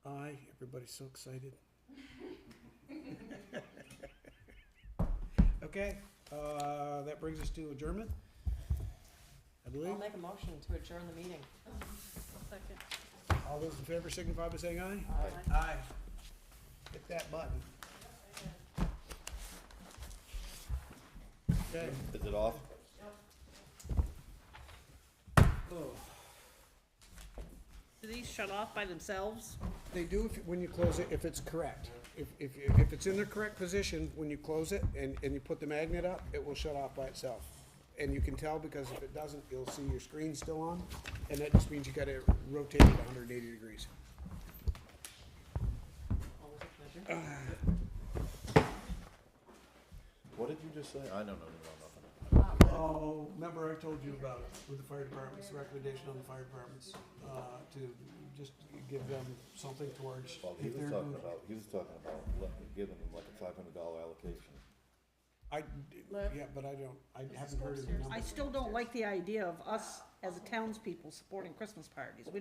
Speaker 1: Aye, everybody's so excited. Okay, that brings us to adjournment, I believe.
Speaker 4: I'll make a motion to adjourn the meeting.
Speaker 9: Second.
Speaker 1: All those in favor signify by saying aye.
Speaker 4: Aye.
Speaker 1: Aye. Hit that button. Okay.
Speaker 3: Is it off?
Speaker 9: Do these shut off by themselves?
Speaker 1: They do when you close it, if it's correct. If it's in the correct position, when you close it and you put the magnet up, it will shut off by itself. And you can tell, because if it doesn't, you'll see your screen still on, and that just means you gotta rotate it 180 degrees.
Speaker 4: Always a pleasure.
Speaker 3: What did you just say? I don't know nothing.
Speaker 1: Oh, remember I told you about it with the fire departments, the recommendation on the fire departments, to just give them something towards.
Speaker 3: Well, he was talking about giving them like a $500 allocation.
Speaker 1: Yeah, but I haven't heard of the number.
Speaker 9: I still don't like the idea of us as townspeople supporting Christmas parties. We don't